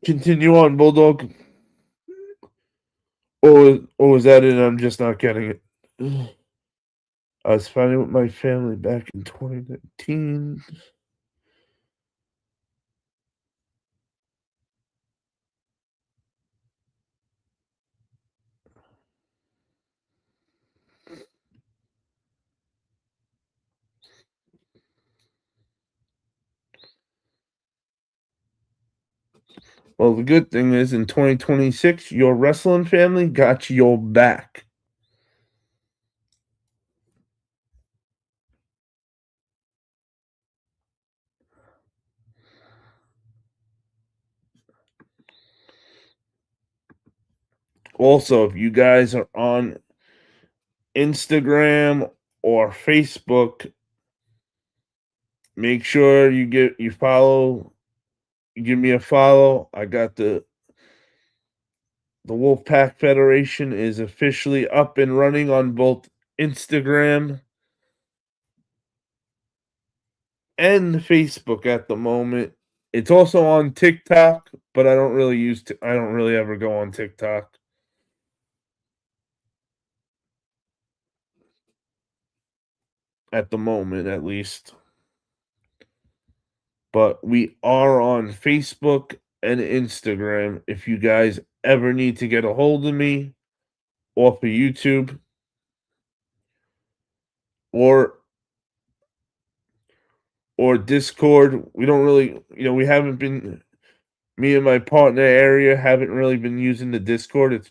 Continue on, Bulldog. Or was that it? I'm just not getting it. I was fighting with my family back in 2019. Well, the good thing is in 2026, your wrestling family got your back. Also, if you guys are on Instagram or Facebook, make sure you follow. You give me a follow. I got the Wolfpack Federation is officially up and running on both Instagram and Facebook at the moment. It's also on TikTok, but I don't really I don't really ever go on TikTok at the moment, at least. But we are on Facebook and Instagram. If you guys ever need to get a hold of me off of YouTube or Discord, we don't really, we haven't been. Me and my partner area haven't really been using the Discord.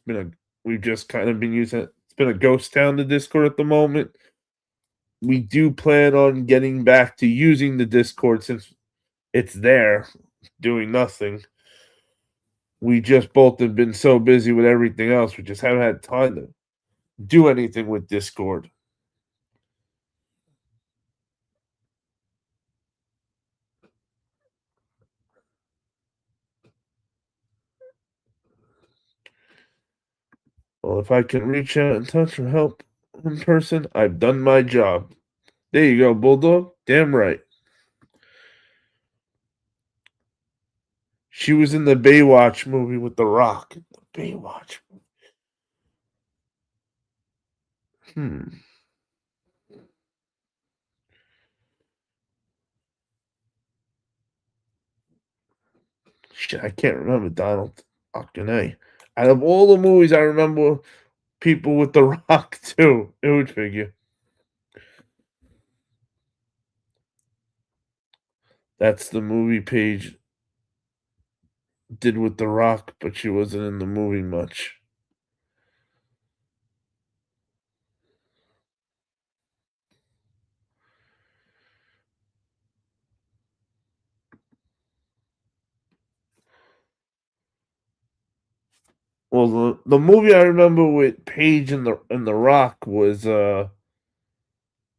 We've just kind of been using it. It's been a ghost town, the Discord at the moment. We do plan on getting back to using the Discord since it's there doing nothing. We just both have been so busy with everything else. We just haven't had time to do anything with Discord. Well, if I can reach out and touch or help in person, I've done my job. There you go, Bulldog. Damn right. She was in the Baywatch movie with The Rock. The Baywatch. Hmm. Shit, I can't remember Donald fucking A. Out of all the movies, I remember people with The Rock too. It would figure. That's the movie Paige did with The Rock, but she wasn't in the movie much. Well, the movie I remember with Paige and the Rock was on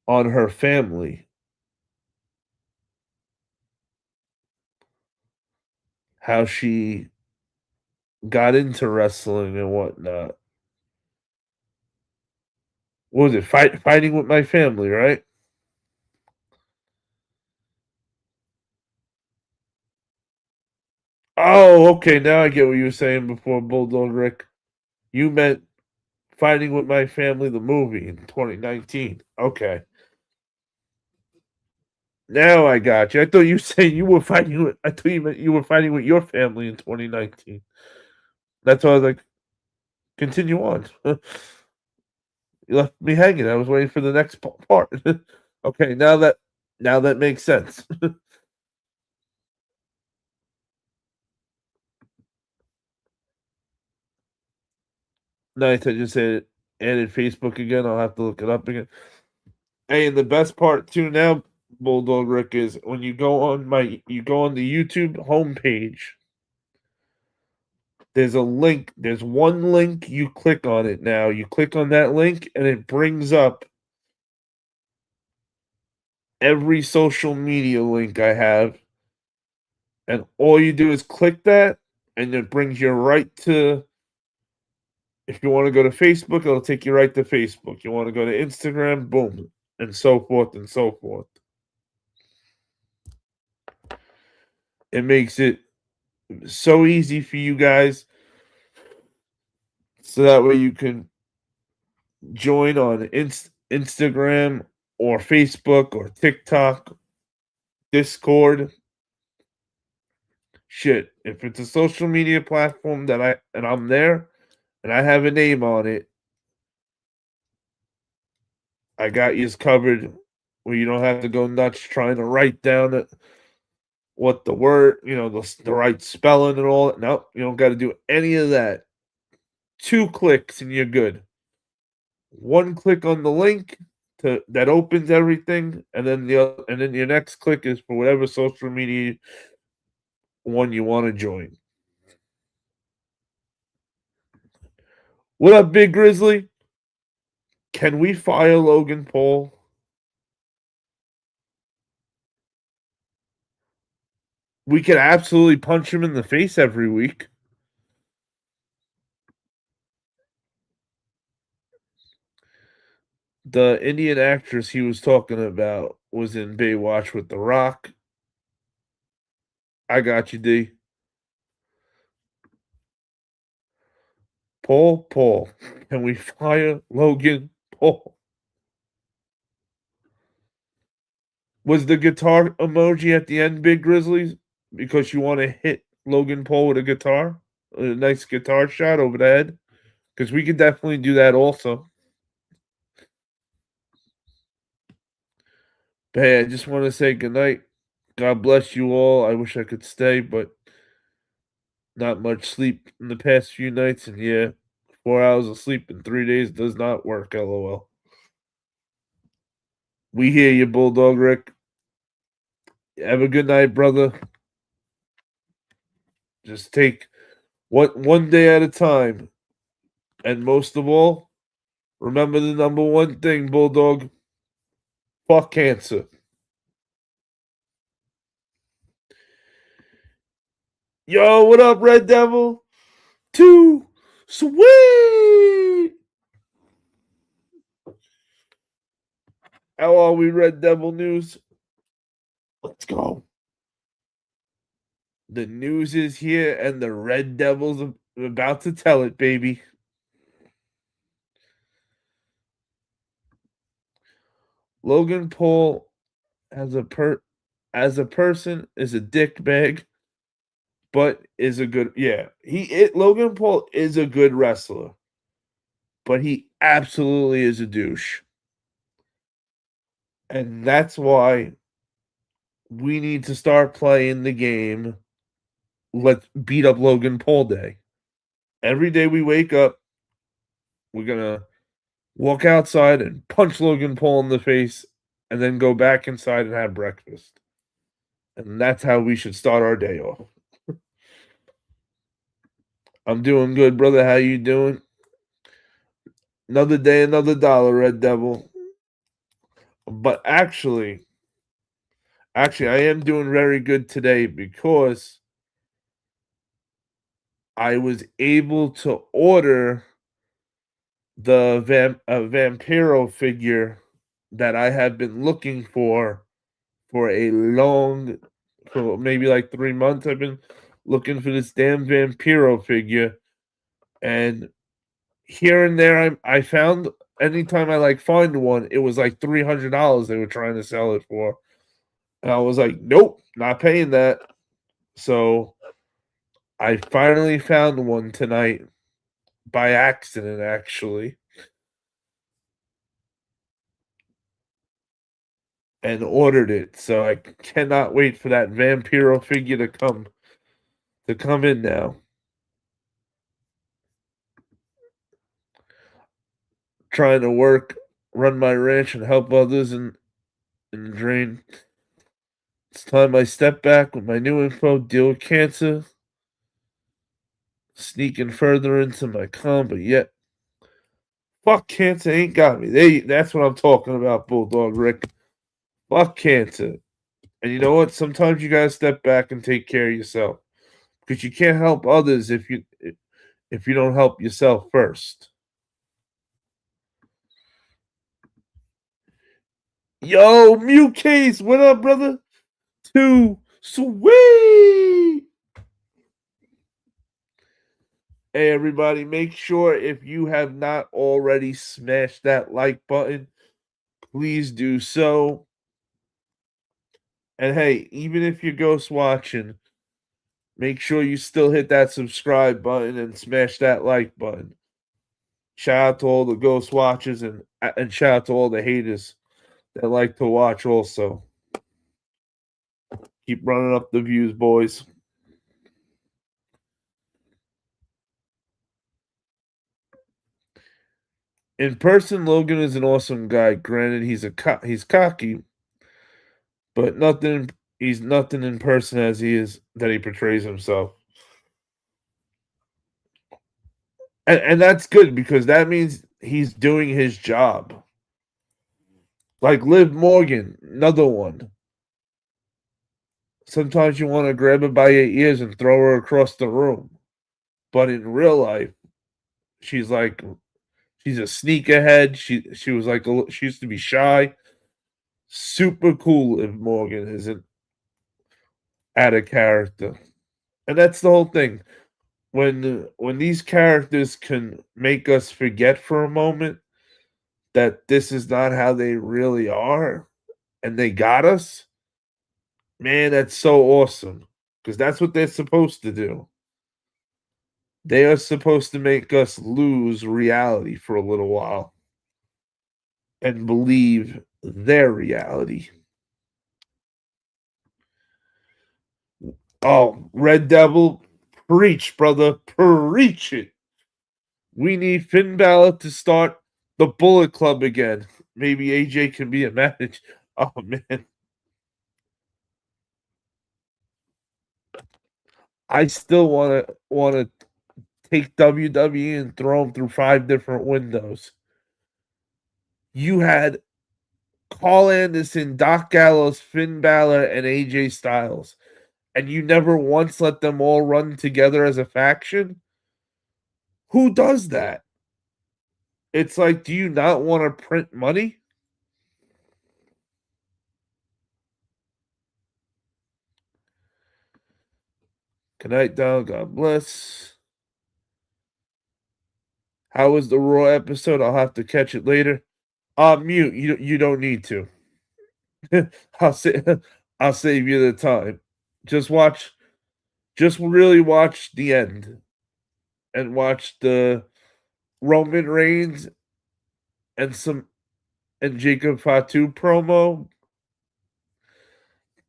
her family. How she got into wrestling and whatnot. What was it? Fighting with my family, right? Oh, okay. Now I get what you were saying before, Bulldog Rick. You meant Fighting with My Family, the movie in 2019. Okay. Now I got you. I thought you said you were fighting with. I thought you meant you were fighting with your family in 2019. That's why I was like, continue on. You left me hanging. I was waiting for the next part. Okay, now that makes sense. NiGHT, I just added Facebook again. I'll have to look it up again. Hey, and the best part too now, Bulldog Rick, is when you go on the YouTube homepage. There's a link. There's one link. You click on it now. You click on that link, and it brings up every social media link I have. And all you do is click that, and it brings you right to. If you want to go to Facebook, it'll take you right to Facebook. You want to go to Instagram, boom, and so forth and so forth. It makes it so easy for you guys, so that way you can join on Instagram or Facebook or TikTok, Discord. Shit, if it's a social media platform that I'm there and I have a name on it, I got yous covered where you don't have to go nuts trying to write down what the word, the right spelling and all that. Nope, you don't got to do any of that. 2 clicks and you're good. 1 click on the link that opens everything, and then your next click is for whatever social media one you want to join. What up, Big Grizzly? Can we fire Logan Paul? We could absolutely punch him in the face every week. The Indian actress he was talking about was in Baywatch with The Rock. I got you, D. Paul. Can we fire Logan Paul? Was the guitar emoji at the end, Big Grizzlies? Because you want to hit Logan Paul with a guitar? A nice guitar shot over the head? Because we could definitely do that also. But hey, I just want to say goodnight. God bless you all. I wish I could stay, but not much sleep in the past few nights. And yeah, 4 hours of sleep in 3 days does not work, lol. We hear you, Bulldog Rick. Have a good night, brother. Just take one day at a time. And most of all, remember the number one thing, Bulldog. Fuck cancer. Yo, what up, Red Devil? Too sweet. How are we, Red Devil News? Let's go. The news is here, and the Red Devils are about to tell it, baby. Logan Paul, as a person, is a dick bag, but is a good. Yeah, Logan Paul is a good wrestler, but he absolutely is a douche, and that's why we need to start playing the game. Let's beat up Logan Paul Day. Every day we wake up, we're gonna walk outside and punch Logan Paul in the face, and then go back inside and have breakfast. And that's how we should start our day off. I'm doing good, brother. How you doing? Another day, another dollar, Red Devil. But actually, I am doing very good today because I was able to order the Vampiro figure that I have been looking for for maybe like 3 months. I've been looking for this damn Vampiro figure, and here and there I found anytime I like find one, it was like $300 they were trying to sell it for. And I was like, nope, not paying that. So I finally found one tonight by accident, actually, and ordered it. So I cannot wait for that Vampiro figure to come in now. trying to work, run my ranch, and help others in the drain. It's time I step back with my new info, deal with cancer, sneaking further into my calm, but yet fuck cancer ain't got me. That's what I'm talking about, Bulldog Rick. Fuck cancer. And you know what? Sometimes you gotta step back and take care of yourself. Because you can't help others if you don't help yourself first. Yo, Mute Case, what up, brother? Too sweet. Hey, everybody, make sure if you have not already smashed that like button, please do so. And hey, even if you're ghost watching, make sure you still hit that subscribe button and smash that like button. Shout out to all the ghost watchers and shout out to all the haters that like to watch also. Keep running up the views, boys. In person, Logan is an awesome guy. Granted, he's cocky, but he's nothing in person as he is that he portrays himself. And that's good because that means he's doing his job. Like Liv Morgan, another one. Sometimes you want to grab her by her ears and throw her across the room. But in real life, she's a sneakerhead. She was like she used to be shy. Super cool if Morgan isn't out of character. And that's the whole thing. When these characters can make us forget for a moment that this is not how they really are and they got us, man, that's so awesome. Because that's what they're supposed to do. They are supposed to make us lose reality for a little while and believe their reality. Oh, Red Devil, preach, brother, preach it. We need Finn Balor to start the Bullet Club again. Maybe AJ can be a manager. Oh man, I still want to take WWE and throw them through 5 different windows. You had Carl Anderson, Doc Gallows, Finn Balor, and AJ Styles, and you never once let them all run together as a faction. Who does that? It's like, do you not want to print money? Good night, Don. God bless. How was the Raw episode? I'll have to catch it later. Mute. You don't need to. I'll say I'll save you the time. Just watch. Just really watch the end, and watch the Roman Reigns and Jacob Fatu promo.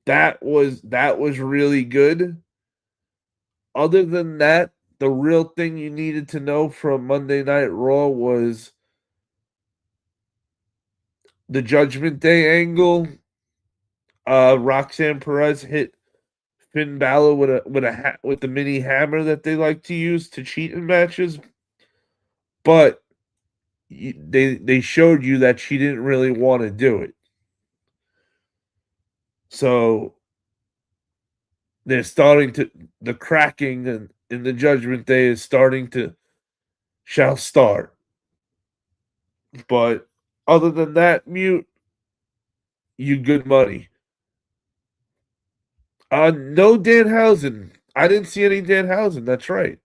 That was really good. Other than that, the real thing you needed to know from Monday Night Raw was the Judgment Day angle. Roxanne Perez hit Finn Balor with the mini hammer that they like to use to cheat in matches, but they showed you that she didn't really want to do it. So they're starting to the cracking and in the Judgment Day is starting to shall start. But other than that, Mute, you good money. No Danhausen. I didn't see any Danhausen. That's right.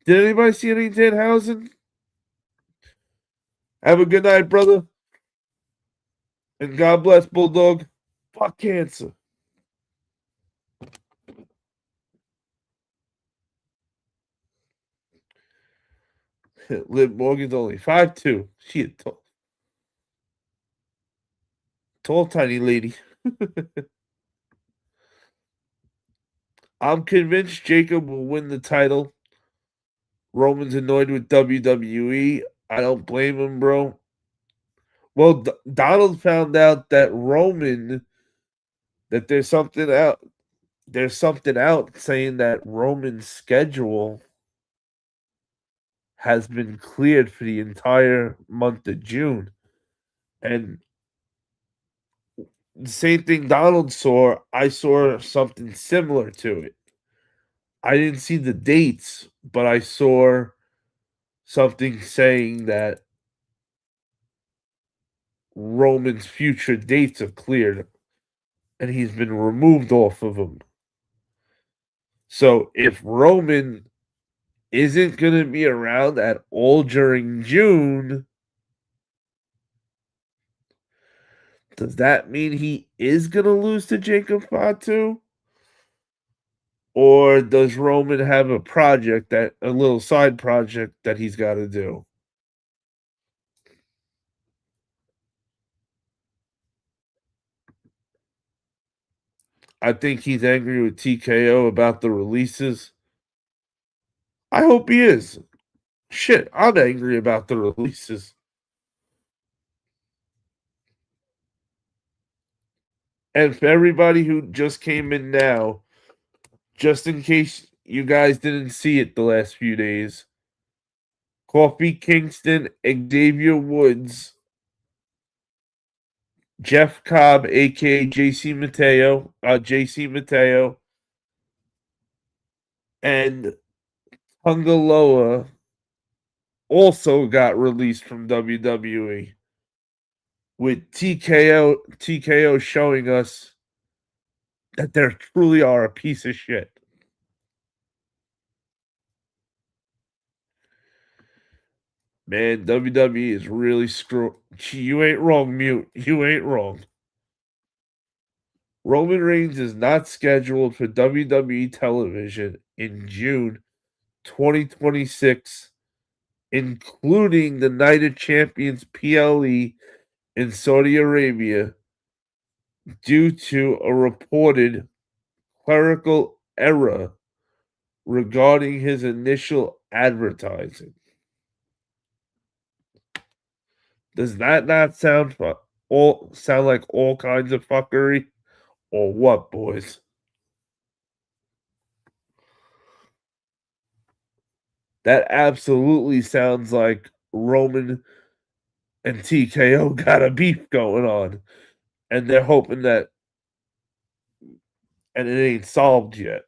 Did anybody see any Danhausen? Have a good night, brother. And God bless, Bulldog. Fuck cancer. Liv Morgan's only 5'2". She a tall, tiny lady. I'm convinced Jacob will win the title. Roman's annoyed with WWE. I don't blame him, bro. Well, Donald found out that that there's something out saying that Roman's schedule has been cleared for the entire month of June. And the same thing Donald saw, I saw something similar to it. I didn't see the dates, but I saw something saying that Roman's future dates are cleared and he's been removed off of them. So if Roman isn't going to be around at all during June, does that mean he is going to lose to Jacob Fatu? Or does Roman have a little side project that he's got to do? I think he's angry with TKO about the releases. I hope he is. Shit, I'm angry about the releases. And for everybody who just came in now, just in case you guys didn't see it the last few days, Coffee Kingston, Xavier Woods, Jeff Cobb, aka JC Mateo, and Tungaloa also got released from WWE. With TKO showing us that they truly are a piece of shit. Man, WWE is really You ain't wrong, Mute. You ain't wrong. Roman Reigns is not scheduled for WWE television in June 2026, including the Night of Champions PLE in Saudi Arabia, due to a reported clerical error regarding his initial advertising. Does that not sound like all kinds of fuckery, or what, boys? That absolutely sounds like Roman and TKO got a beef going on, and they're hoping that, and it ain't solved yet.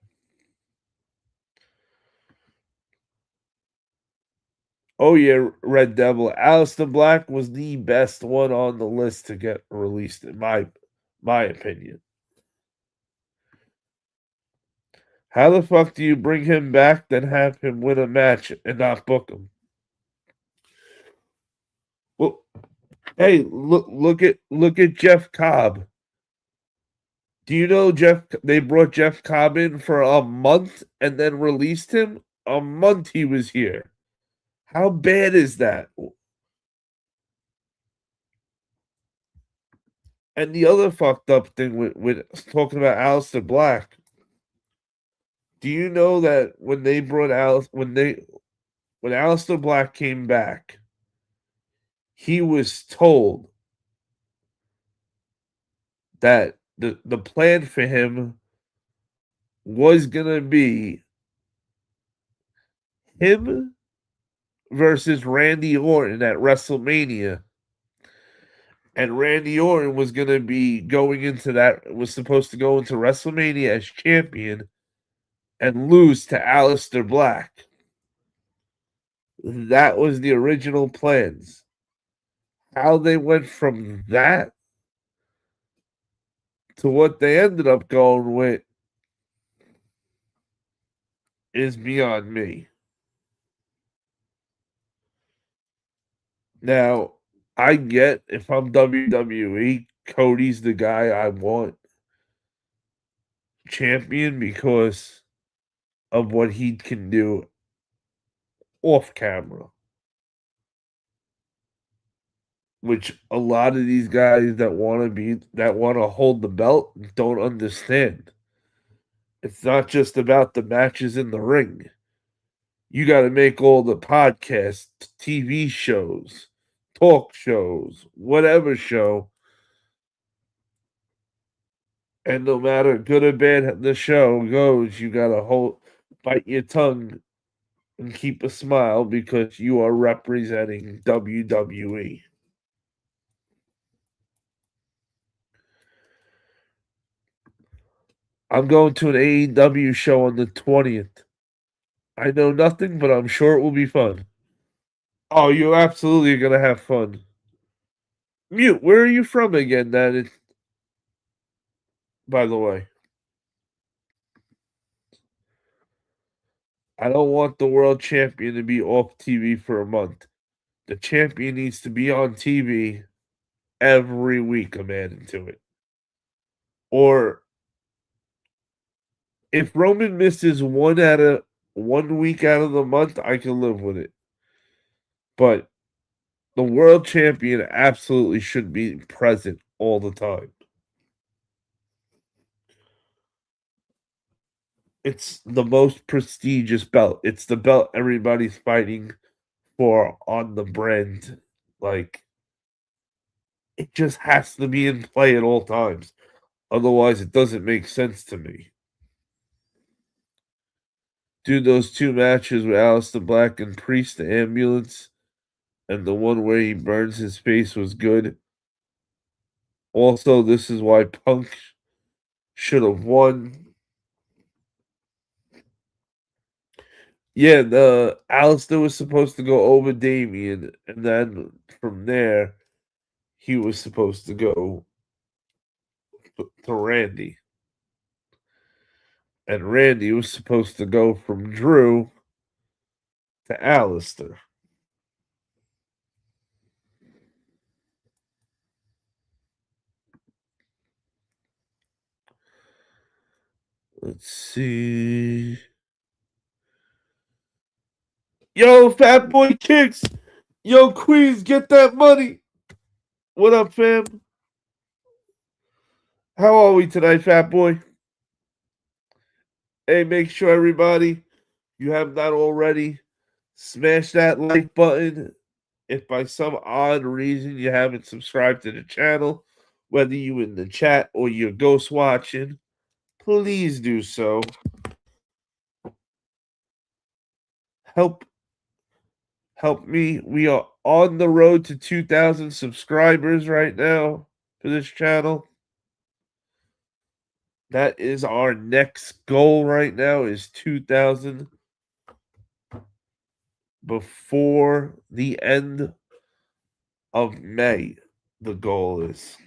Oh yeah, Red Devil. Aleister Black was the best one on the list to get released, in my opinion. How the fuck do you bring him back, then have him win a match and not book him? Well, hey, look at Jeff Cobb. Do you know they brought Jeff Cobb in for a month and then released him? A month he was here. How bad is that? And the other fucked up thing with talking about Aleister Black, do you know that when they brought when Aleister Black came back, he was told that the plan for him was gonna be him versus Randy Orton at WrestleMania. And Randy Orton was gonna be was supposed to go into WrestleMania as champion and lose to Aleister Black. That was the original plans. How they went from that to what they ended up going with is beyond me. Now, I get if I'm WWE, Cody's the guy I want champion because of what he can do off camera, which a lot of these guys that want to hold the belt don't understand. It's not just about the matches in the ring. You got to make all the podcasts, TV shows, talk shows, whatever show. And no matter good or bad the show goes, you got to bite your tongue and keep a smile because you are representing WWE. I'm going to an AEW show on the 20th. I know nothing, but I'm sure it will be fun. Oh, you're absolutely going to have fun. Mute, where are you from again, by the way? I don't want the world champion to be off TV for a month. The champion needs to be on TV every week. I'm adding to it. Or if Roman misses 1 week out of the month, I can live with it. But the world champion absolutely should be present all the time. It's the most prestigious belt. It's the belt everybody's fighting for on the brand. Like, it just has to be in play at all times. Otherwise, it doesn't make sense to me. Dude, those two matches with Aleister Black and Priest, the ambulance, and the one where he burns his face was good. Also, this is why Punk should have won. Yeah, the Aleister was supposed to go over Damien, and then from there, he was supposed to go to Randy. And Randy was supposed to go from Drew to Aleister. Let's see. Yo, Fat Boy Kicks. Yo, Queens, get that money. What up, fam? How are we tonight, Fat Boy? Hey, make sure everybody, you have not already, smash that like button. If by some odd reason you haven't subscribed to the channel, whether you in the chat or you're ghost watching, please do so. Help me. We are on the road to 2,000 subscribers right now for this channel. That is our next goal right now is 2,000 before the end of May. The goal is.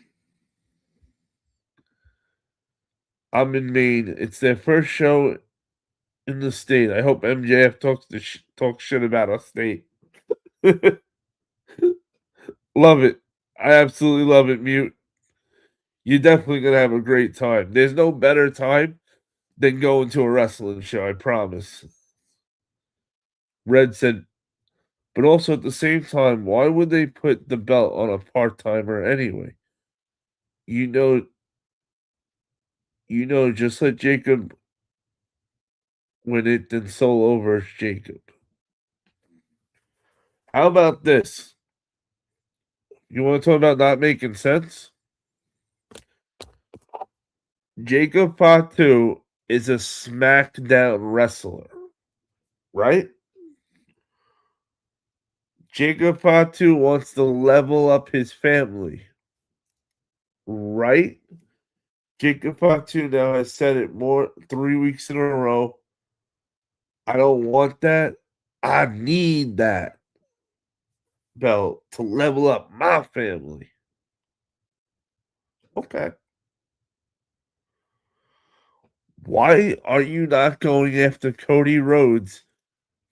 I'm in Maine. It's their first show in the state. I hope MJF talks shit about our state. Love it. I absolutely love it, Mute. You're definitely going to have a great time. There's no better time than going to a wrestling show, I promise. Red said, but also at the same time, why would they put the belt on a part-timer anyway? You know, just let Jacob win it, then Solo versus Jacob. How about this? You want to talk about not making sense? Jacob Fatu is a SmackDown wrestler, right? Jacob Fatu wants to level up his family, right? Jacob Fatu now has said it 3 weeks in a row. I don't want that. I need that belt to level up my family. Okay. Why are you not going after Cody Rhodes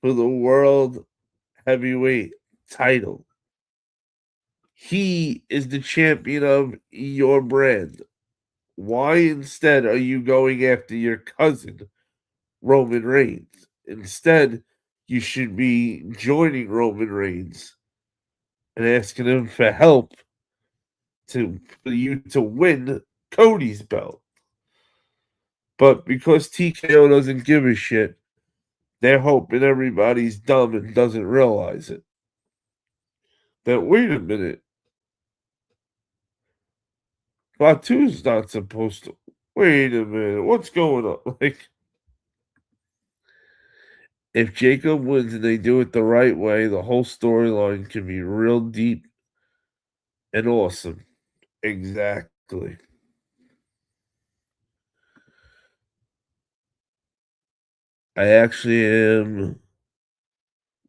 for the world heavyweight title? He is the champion of your brand. Why instead are you going after your cousin, Roman Reigns? Instead, you should be joining Roman Reigns and asking him for help for you to win Cody's belt. But because TKO doesn't give a shit, They're hoping everybody's dumb and doesn't realize it. That wait a minute, Batu's not supposed to. Wait a minute, what's going on? Like, if Jacob wins and they do it the right way, the whole storyline can be real deep and awesome. Exactly. I actually am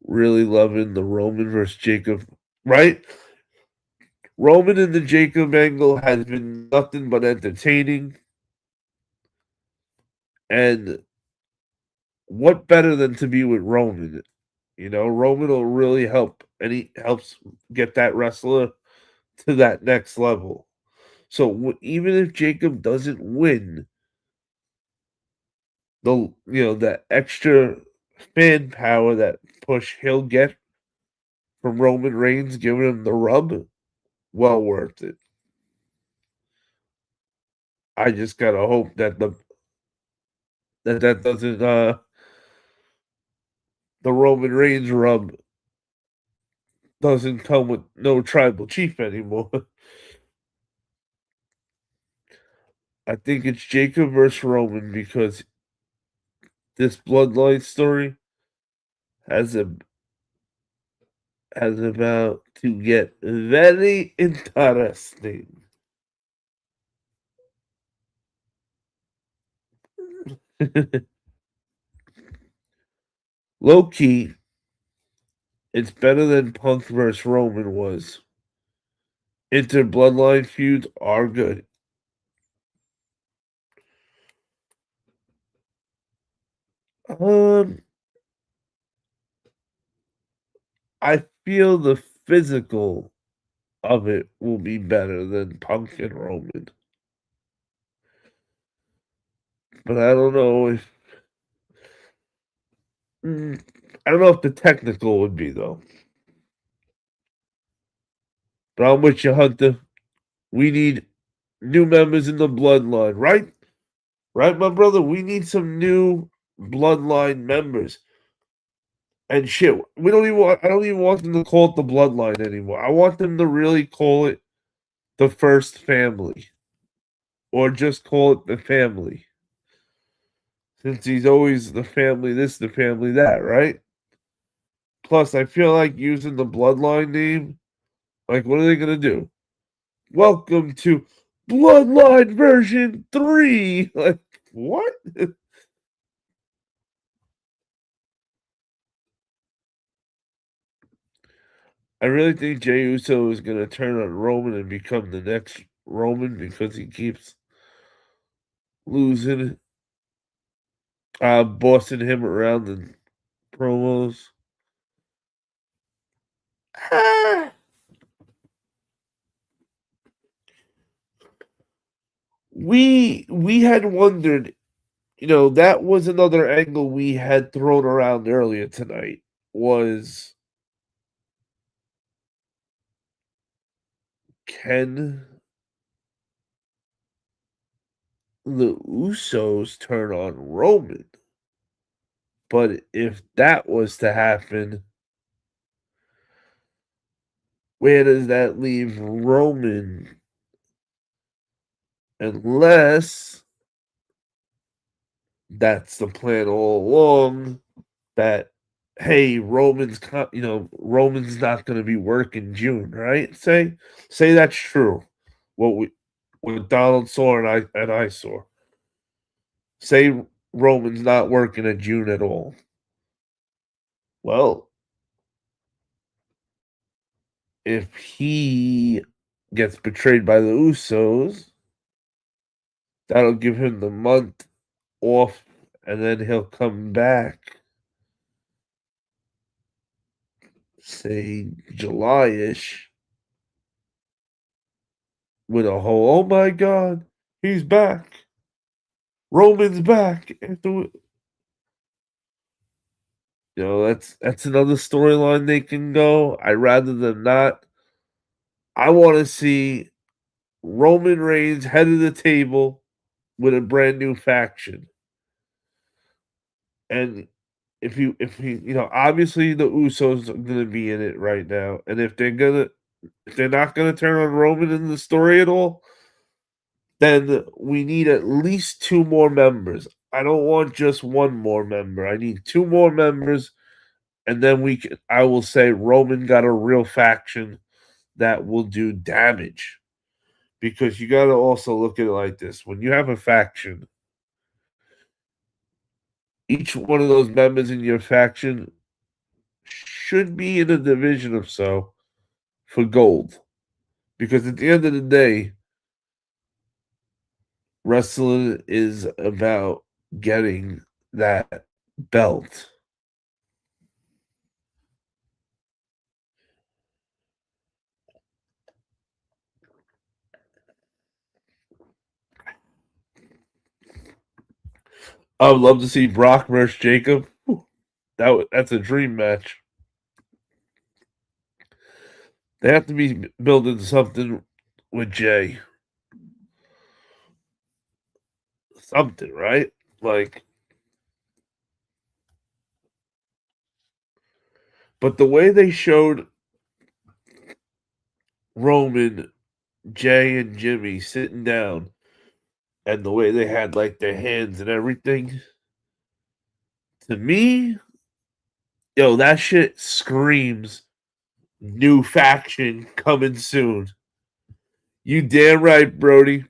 really loving the Roman versus Jacob. Right? Roman and the Jacob angle has been nothing but entertaining. And what better than to be with Roman? You know, Roman will really help, and he helps get that wrestler to that next level. So even if Jacob doesn't win, the extra fan power, that push he'll get from Roman Reigns giving him the rub, well worth it. I just gotta hope that that doesn't the Roman Reigns rub doesn't come with no tribal chief anymore. I think it's Jacob versus Roman because this bloodline story has a has about to get very interesting. Low key, it's better than Punk versus Roman was. Inter bloodline feuds are good. Um, I feel the physical of it will be better than Punk and Roman. But I don't know if I don't know if the technical would be though. But I'm with you, Hunter. We need new members in the bloodline, right? Right, my brother? We need some new bloodline members. And shit, I don't even want them to call it the bloodline anymore. I want them to really call it the first family. Or just call it the family. Since he's always the family this, the family that, right? Plus, I feel like using the bloodline name, like, what are they gonna do? Welcome to Bloodline version 3. Like, what? I really think Jey Uso is going to turn on Roman and become the next Roman because he keeps losing, bossing him around in promos. Ah, we had wondered, that was another angle we had thrown around earlier tonight. Was can the Usos turn on Roman? But if that was to happen, where does that leave Roman? Unless that's the plan all along, that hey, Roman's not going to be working June, right? Say that's true. What Donald saw and I saw. Say Roman's not working in June at all. Well, if he gets betrayed by the Usos, that'll give him the month off, and then he'll come back, say July-ish, with a whole, oh my god, he's back. Roman's back. That's another storyline they can go. I rather than not. I want to see Roman Reigns head of the table with a brand new faction. And if obviously the Usos are gonna be in it right now, and if they're not gonna turn on Roman in the story at all, then we need at least 2 more members. I don't want just 1 more member. I need 2 more members, and then I will say Roman got a real faction that will do damage. Because you got to also look at it like this. When you have a faction, each one of those members in your faction should be in a division or so for gold. Because at the end of the day, wrestling is about getting that belt. I would love to see Brock versus Jacob. That's a dream match. They have to be building something with Jay. Something, right? Like, but the way they showed Roman, Jay, and Jimmy sitting down, and the way they had like their hands and everything, to me, yo, that shit screams new faction coming soon. You damn right, Brody.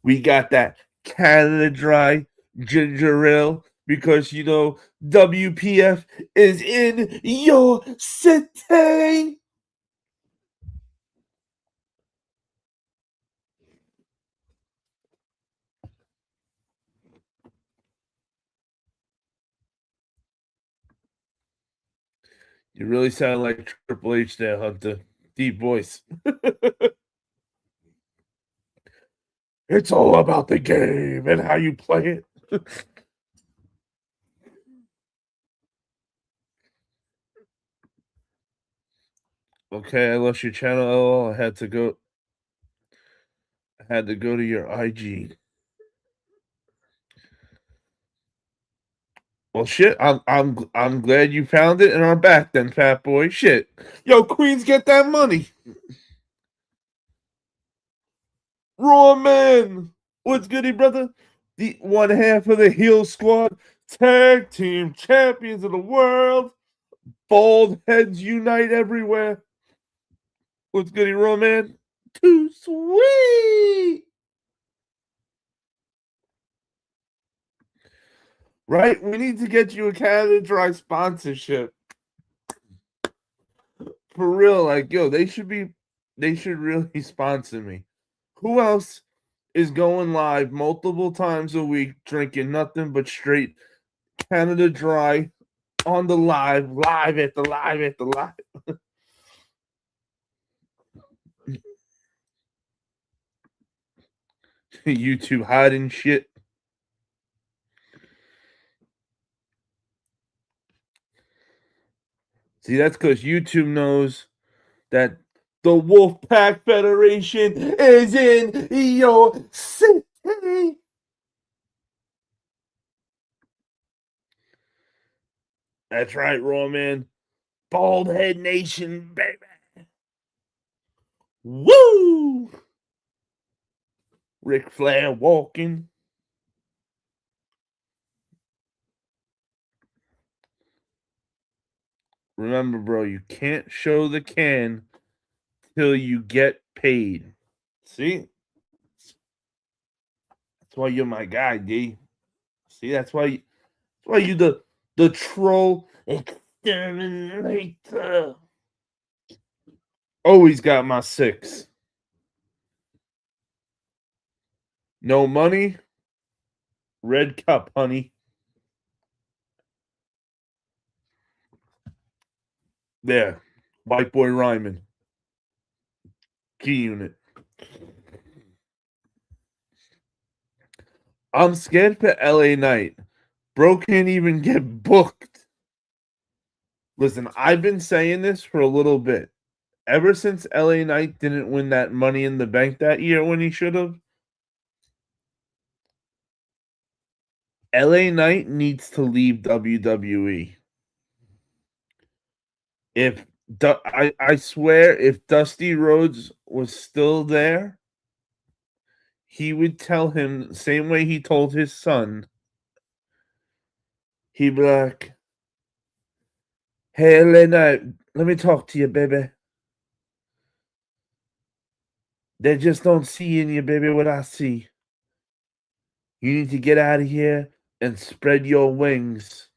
We got that Canada Dry ginger ale because WPF is in your city. You really sound like Triple H there, Hunter. Deep voice. It's all about the game and how you play it. Okay, I lost your channel. Oh, I had to go. I had to go to your IG. Well, shit. I'm glad you found it, and I'm back then, fat boy. Shit, yo, Queens, get that money. Raw man, what's goody, brother? The one half of the heel squad, tag team champions of the world. Bald heads unite everywhere. What's goody, Raw man? Too sweet. Right? We need to get you a Canada Dry sponsorship. For real, like, yo, they should really sponsor me. Who else is going live multiple times a week drinking nothing but straight Canada Dry on the live at the live. YouTube hiding shit. See, that's because YouTube knows that the Wolfpack Federation is in your city. That's right, Roman. Bald Head Nation, baby. Woo! Ric Flair walking. Remember, bro, you can't show the can till you get paid. See? That's why you're my guy, D. See, that's why you the troll exterminator. Always got my 6. No money, red cup, honey. There. White boy Ryman. Key unit. I'm scared for LA Knight. Bro can't even get booked. Listen, I've been saying this for a little bit. Ever since LA Knight didn't win that Money in the Bank that year when he should have, LA Knight needs to leave WWE. If I swear, if Dusty Rhodes was still there, he would tell him the same way he told his son. He'd be like, "Hey, LA Knight, let me talk to you, baby. They just don't see in you, baby, what I see. You need to get out of here and spread your wings."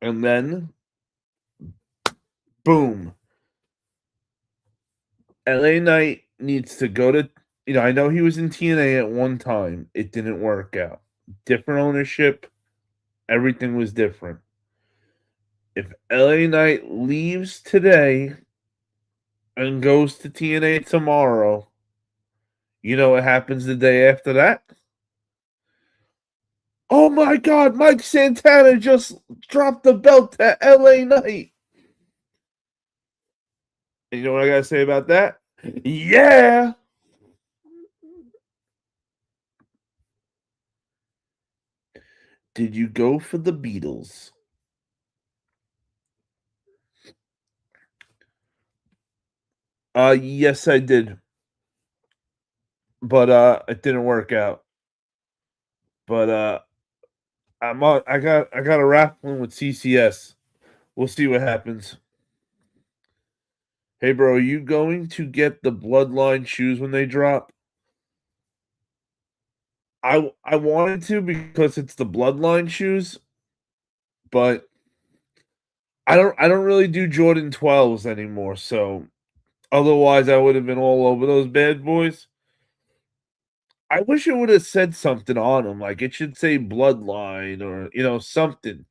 And then, boom. LA Knight needs to go to, I know he was in TNA at one time. It didn't work out. Different ownership, everything was different. If LA Knight leaves today and goes to TNA tomorrow, you know what happens the day after that? Oh my God, Mike Santana just dropped the belt to LA Knight. And you know what I got to say about that? Yeah. Did you go for the Beatles? Yes, I did. But it didn't work out. But I got a raffling with CCS. We'll see what happens. Hey bro, are you going to get the Bloodline shoes when they drop? I wanted to because it's the Bloodline shoes, but I don't really do Jordan 12s anymore, so otherwise I would have been all over those bad boys. I wish it would have said something on them, like it should say Bloodline or something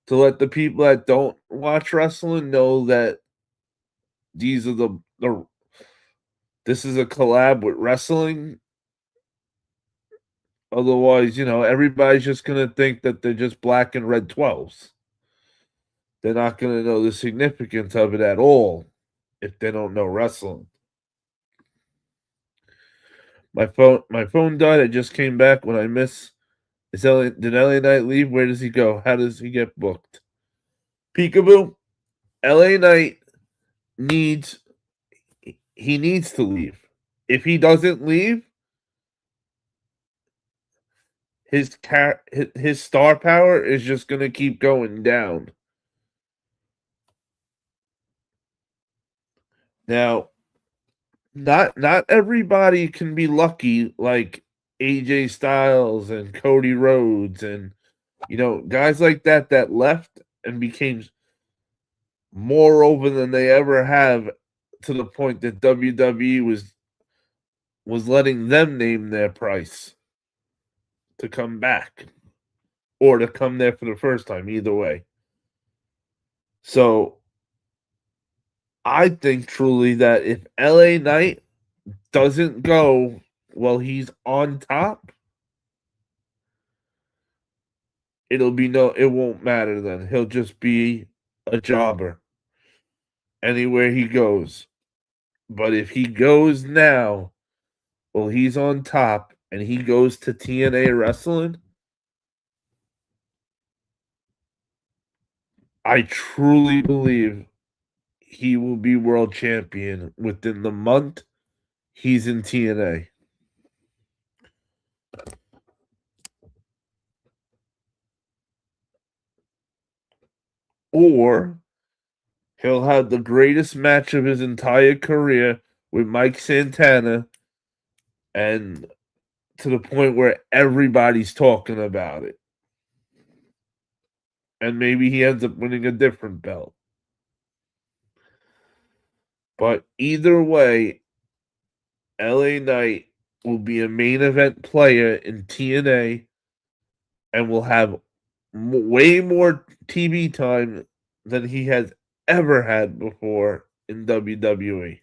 to let the people that don't watch wrestling know that these are the this is a collab with wrestling. Otherwise, everybody's just gonna think that they're just black and red 12s. They're not gonna know the significance of it at all if they don't know wrestling. My phone died. I just came back when I miss. Did LA Knight leave? Where does he go? How does he get booked? Peekaboo. LA Knight needs he needs to leave. If he doesn't leave, his star power is just gonna keep going down. Now, not everybody can be lucky like AJ Styles and Cody Rhodes and guys like that left and became more over than they ever have, to the point that WWE was letting them name their price to come back or to come there for the first time, either way. So I think truly that if LA Knight doesn't go while he's on top, it won't matter then. He'll just be a jobber anywhere he goes. But if he goes now, well, he's on top and he goes to TNA wrestling, I truly believe he will be world champion within the month he's in TNA. Or he'll have the greatest match of his entire career with Mike Santana, and to the point where everybody's talking about it. And maybe he ends up winning a different belt. But either way, LA Knight will be a main event player in TNA and will have way more TV time than he has ever had before in WWE.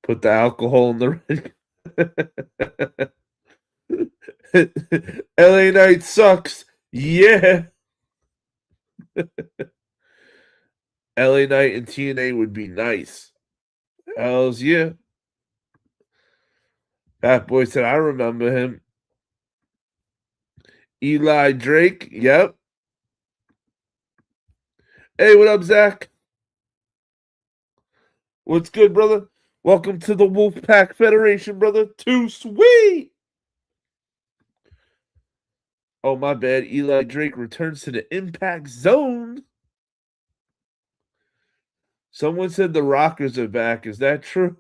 Put the alcohol in the red. LA Knight sucks. Yeah. LA Knight and TNA would be nice. Hells yeah. That boy said, I remember him. Eli Drake. Yep. Hey, what up, Zach? What's good, brother? Welcome to the Wolfpack Federation, brother. Too sweet. Oh, my bad. Eli Drake returns to the impact zone. Someone said the Rockers are back. Is that true?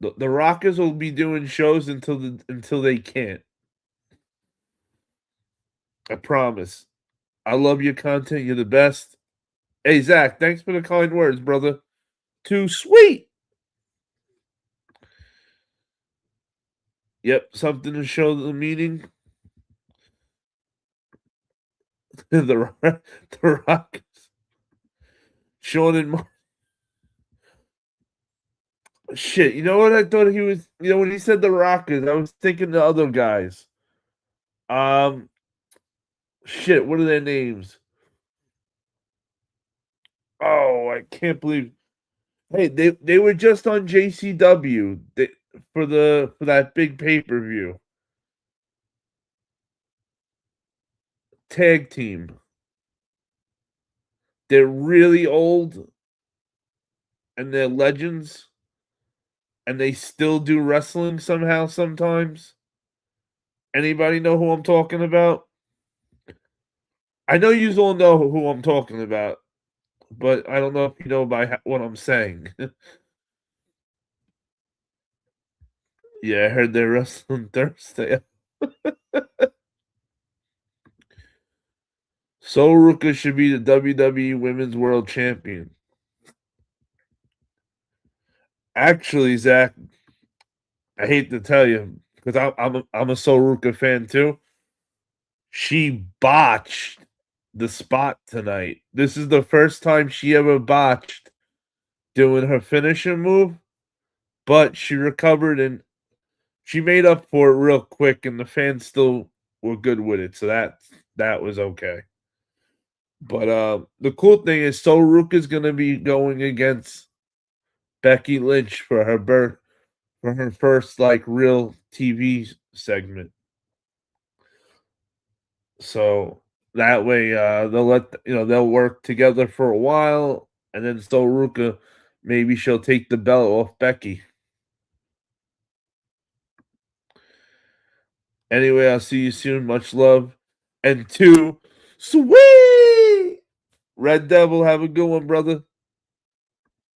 The Rockers will be doing shows until they can't. I promise. I love your content. You're the best. Hey, Zach, thanks for the kind words, brother. Too sweet. Yep, something to show the meaning. the Rockers. Sean and Mark. Shit, you know what I thought he was? You know, when he said the Rockers, I was thinking the other guys. Um, shit, what are their names? Oh, I can't believe. Hey, they were just on JCW for that big pay-per-view tag team. They're really old and they're legends and they still do wrestling somehow sometimes. Anybody know who I'm talking about? I know you all know who I'm talking about, but I don't know if you know by what I'm saying. Yeah, I heard they're wrestling Thursday. Sol Ruka should be the WWE Women's World Champion. Actually, Zach, I hate to tell you because I'm a Sol Ruka fan too. She botched the spot tonight. This is the first time she ever botched doing her finisher move, but she recovered and she made up for it real quick, and the fans still were good with it, so that was okay. But the cool thing is, Sol Ruka's gonna be going against Becky Lynch for her first like real TV segment. So that way, they'll work together for a while, and then Sol Ruka, maybe she'll take the belt off Becky. Anyway, I'll see you soon. Much love. And two, sweet Red Devil, have a good one, brother.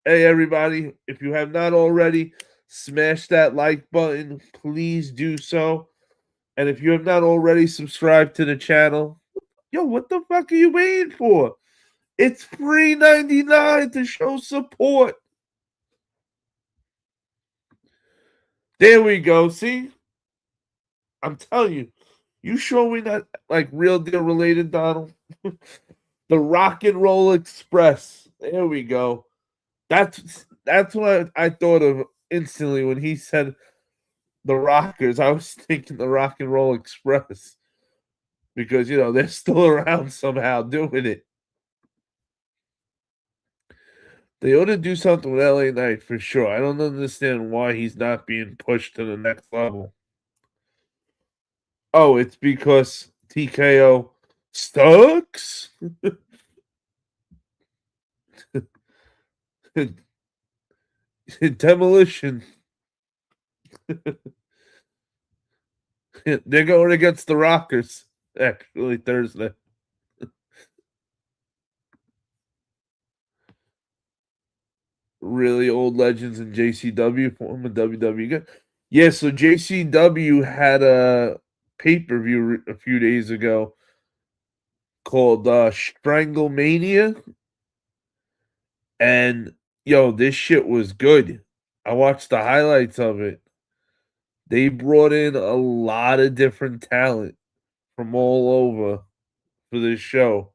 Hey, everybody, if you have not already, smash that like button. Please do so. And if you have not already subscribed to the channel, yo, what the fuck are you waiting for? It's free 99 to show support. There we go. See? I'm telling you. You show me that like real deal related, Donald. The Rock and Roll Express. There we go. That's what I thought of instantly when he said the Rockers. I was thinking the Rock and Roll Express because they're still around somehow doing it. They ought to do something with LA Knight for sure. I don't understand why he's not being pushed to the next level. Oh, it's because TKO sucks. Demolition. They're going against the Rockers actually Thursday. Really old legends in JCW, former WWE. Yeah, so JCW had a pay-per-view a few days ago called Stranglemania. And yo, this shit was good. I watched the highlights of it. They brought in a lot of different talent from all over for this show.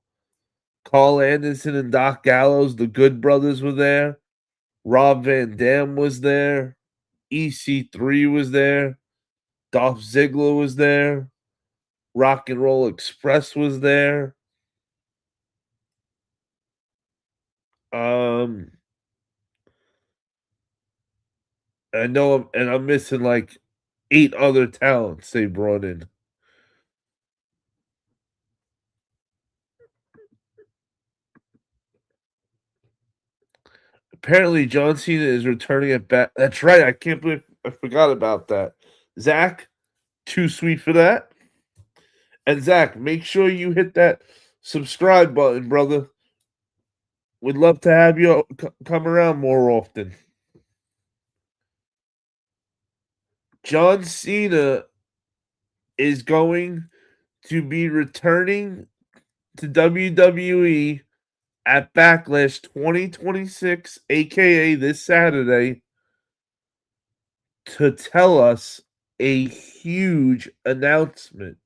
Carl Anderson and Doc Gallows, the Good Brothers were there. Rob Van Dam was there. EC3 was there. Dolph Ziggler was there. Rock and Roll Express was there. Um, I know, and I'm missing like 8 other talents they brought in. Apparently, John Cena is returning it back. That's right. I can't believe I forgot about that. Zach, too sweet for that. And Zach, make sure you hit that subscribe button, brother. We'd love to have you come around more often. John Cena is going to be returning to WWE at Backlash 2026, aka this Saturday, to tell us a huge announcement.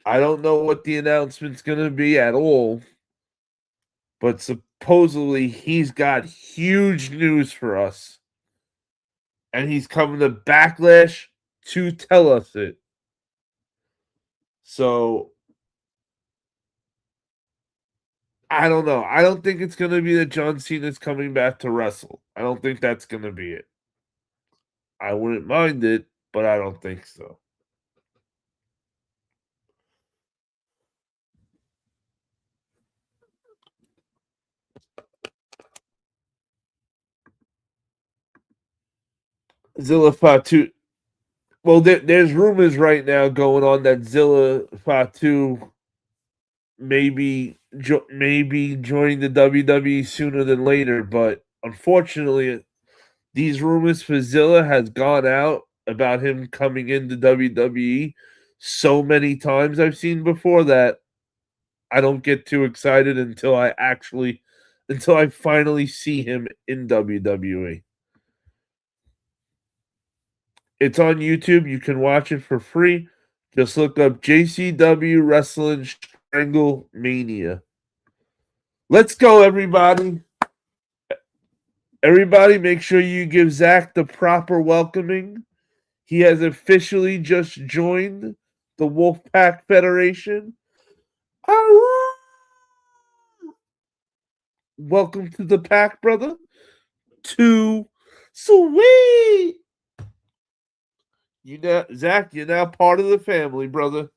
I don't know what the announcement's going to be at all, but supposedly he's got huge news for us. And he's coming to Backlash to tell us it. So I don't know. I don't think it's going to be that John Cena's coming back to wrestle. I don't think that's going to be it. I wouldn't mind it, but I don't think so. Zilla Fatu. Well, there's rumors right now going on that Zilla Fatu maybe joining the WWE sooner than later, but unfortunately, these rumors for Zilla has gone out about him coming into WWE so many times I've seen before that I don't get too excited until I finally see him in WWE. It's on YouTube. You can watch it for free. Just look up JCW Wrestling Strangle Mania. Let's go, everybody. Everybody, make sure you give Zach the proper welcoming. He has officially just joined the Wolfpack Federation. Welcome to the pack, brother. Too sweet. Zach, you're now part of the family, brother.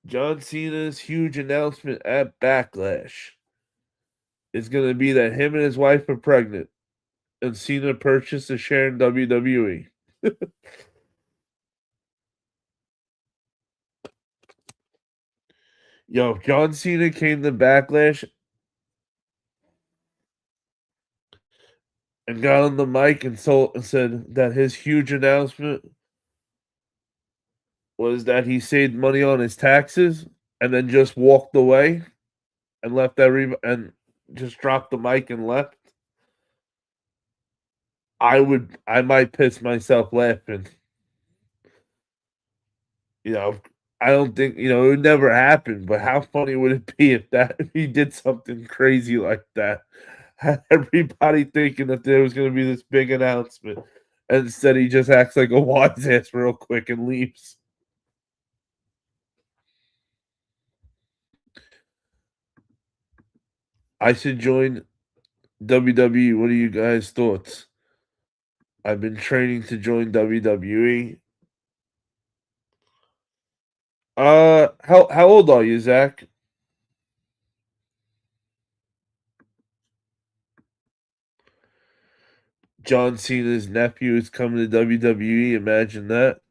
John Cena's huge announcement at Backlash is going to be that him and his wife are pregnant, and Cena purchased a share in WWE. Yo, if John Cena came to Backlash and got on the mic and said that his huge announcement was that he saved money on his taxes and then just walked away and left and just dropped the mic and left, I might piss myself laughing. You know, I don't think it would never happen, but how funny would it be if he did something crazy like that? Had everybody thinking that there was going to be this big announcement, and instead he just acts like a wise ass real quick and leaves. I should join WWE. What are you guys' thoughts? I've been training to join WWE. How old are you, Zach? John Cena's nephew is coming to WWE. Imagine that.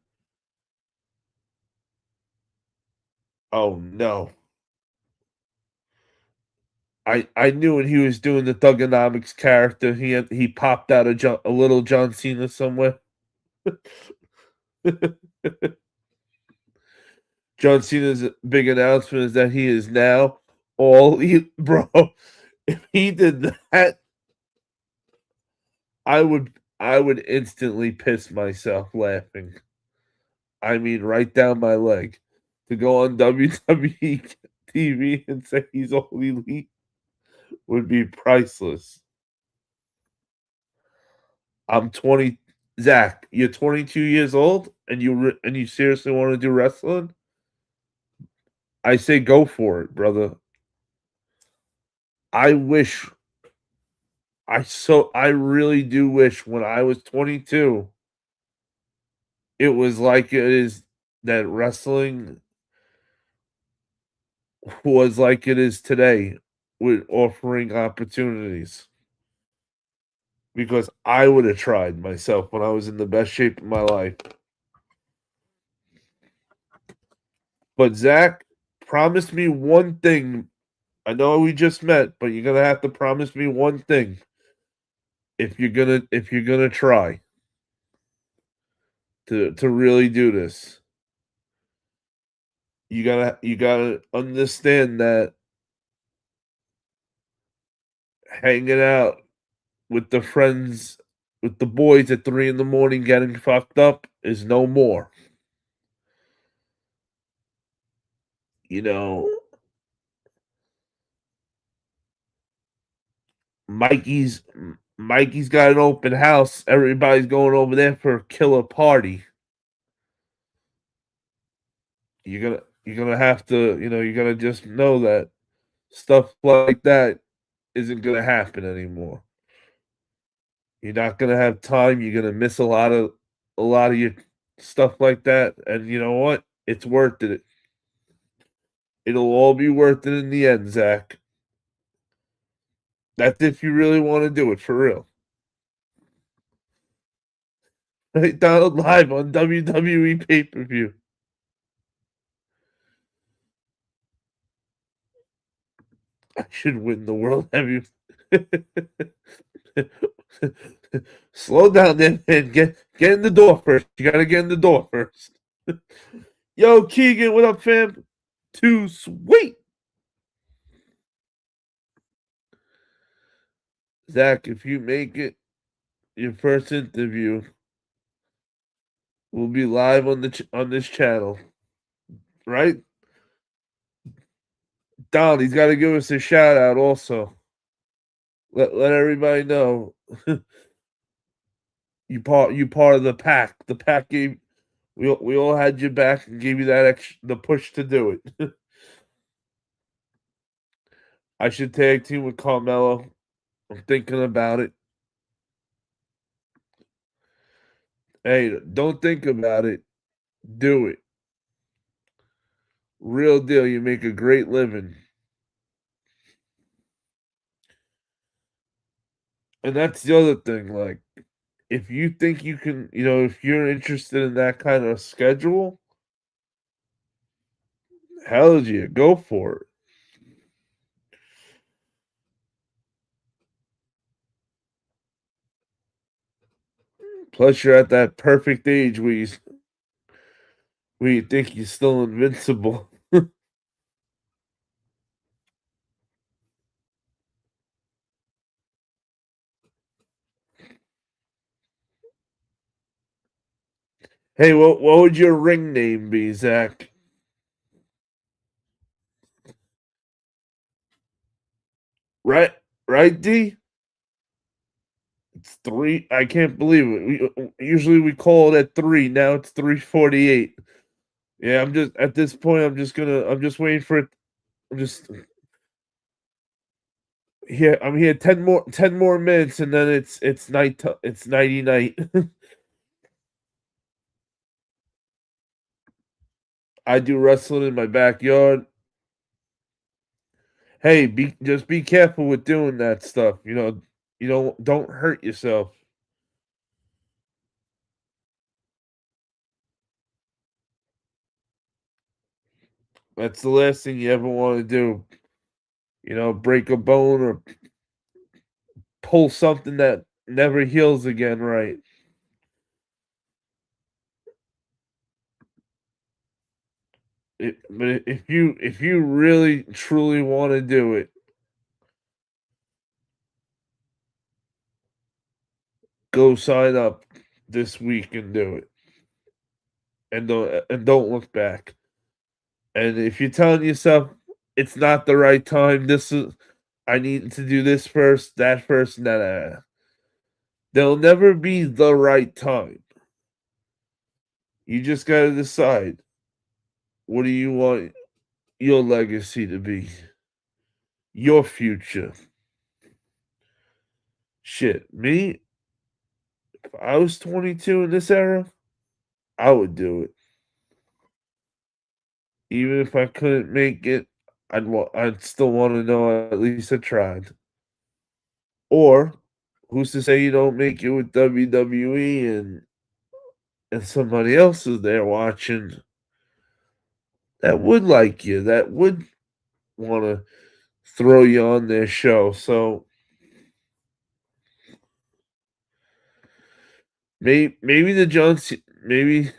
Oh no. I knew when he was doing the Thugonomics character, he popped out a little John Cena somewhere. John Cena's big announcement is that he is now bro. If he did that, I would instantly piss myself laughing. I mean, right down my leg. To go on WWE TV and say he's all elite would be priceless. I'm 20. Zach, you're 22 years old, and you seriously want to do wrestling? I say go for it, brother. I wish I really do wish when I was 22, it was like it is that wrestling was like it is today with offering opportunities because I would have tried myself when I was in the best shape of my life. But Zach, promise me one thing. I know we just met, but you're gonna have to promise me one thing if you're gonna try to really do this. You gotta understand that hanging out with the friends with the boys at 3 in the morning getting fucked up is no more. You know, Mikey's Mikey's got an open house. Everybody's going over there for a killer party. You're gonna have to, you gotta just know that stuff like that isn't gonna happen anymore. You're not gonna have time. You're gonna miss a lot of your stuff like that. And you know what? It's worth it. It'll all be worth it in the end, Zach. That's if you really want to do it for real. Right, Donald live on WWE pay-per-view. I should win the world heavy. Slow down there, man. Get in the door first. You gotta get in the door first. Yo, Keegan, what up, fam? Too sweet. Zach, if you make it, your first interview will be live on this channel, right? Don, he's got to give us a shout out also. Let everybody know you part of the pack. The pack gave we all had your back and gave you that the push to do it. I should tag team with Carmelo. I'm thinking about it. Hey, don't think about it. Do it. Real deal. You make a great living. And that's the other thing. Like, if you think you can, if you're interested in that kind of schedule, hell yeah, go for it. Plus, you're at that perfect age where you think you're still invincible. Hey, what would your ring name be, Zach? Right, right, D. It's three. I can't believe it. Usually we call it at 3. Now it's 3:48. Yeah, I'm just at this point. I'm just waiting for it. I'm just here. I'm here 10 more minutes, and then it's night. It's nighty night. I do wrestling in my backyard. Hey, just be careful with doing that stuff. Don't hurt yourself. That's the last thing you ever want to do. Break a bone or pull something that never heals again, right? But if you really truly want to do it, go sign up this week and do it, and don't look back. And if you're telling yourself it's not the right time, I need to do this first, that first, nah. There'll never be the right time. You just gotta decide, what do you want? your legacy to be? Your future? Shit, me, if I was 22 in this era, I would do it. Even if I couldn't make it, I'd still wanna know at least I tried. Or, who's to say you don't make it with WWE and somebody else is there watching that would like you, that would wanna throw you on their show, so maybe the maybe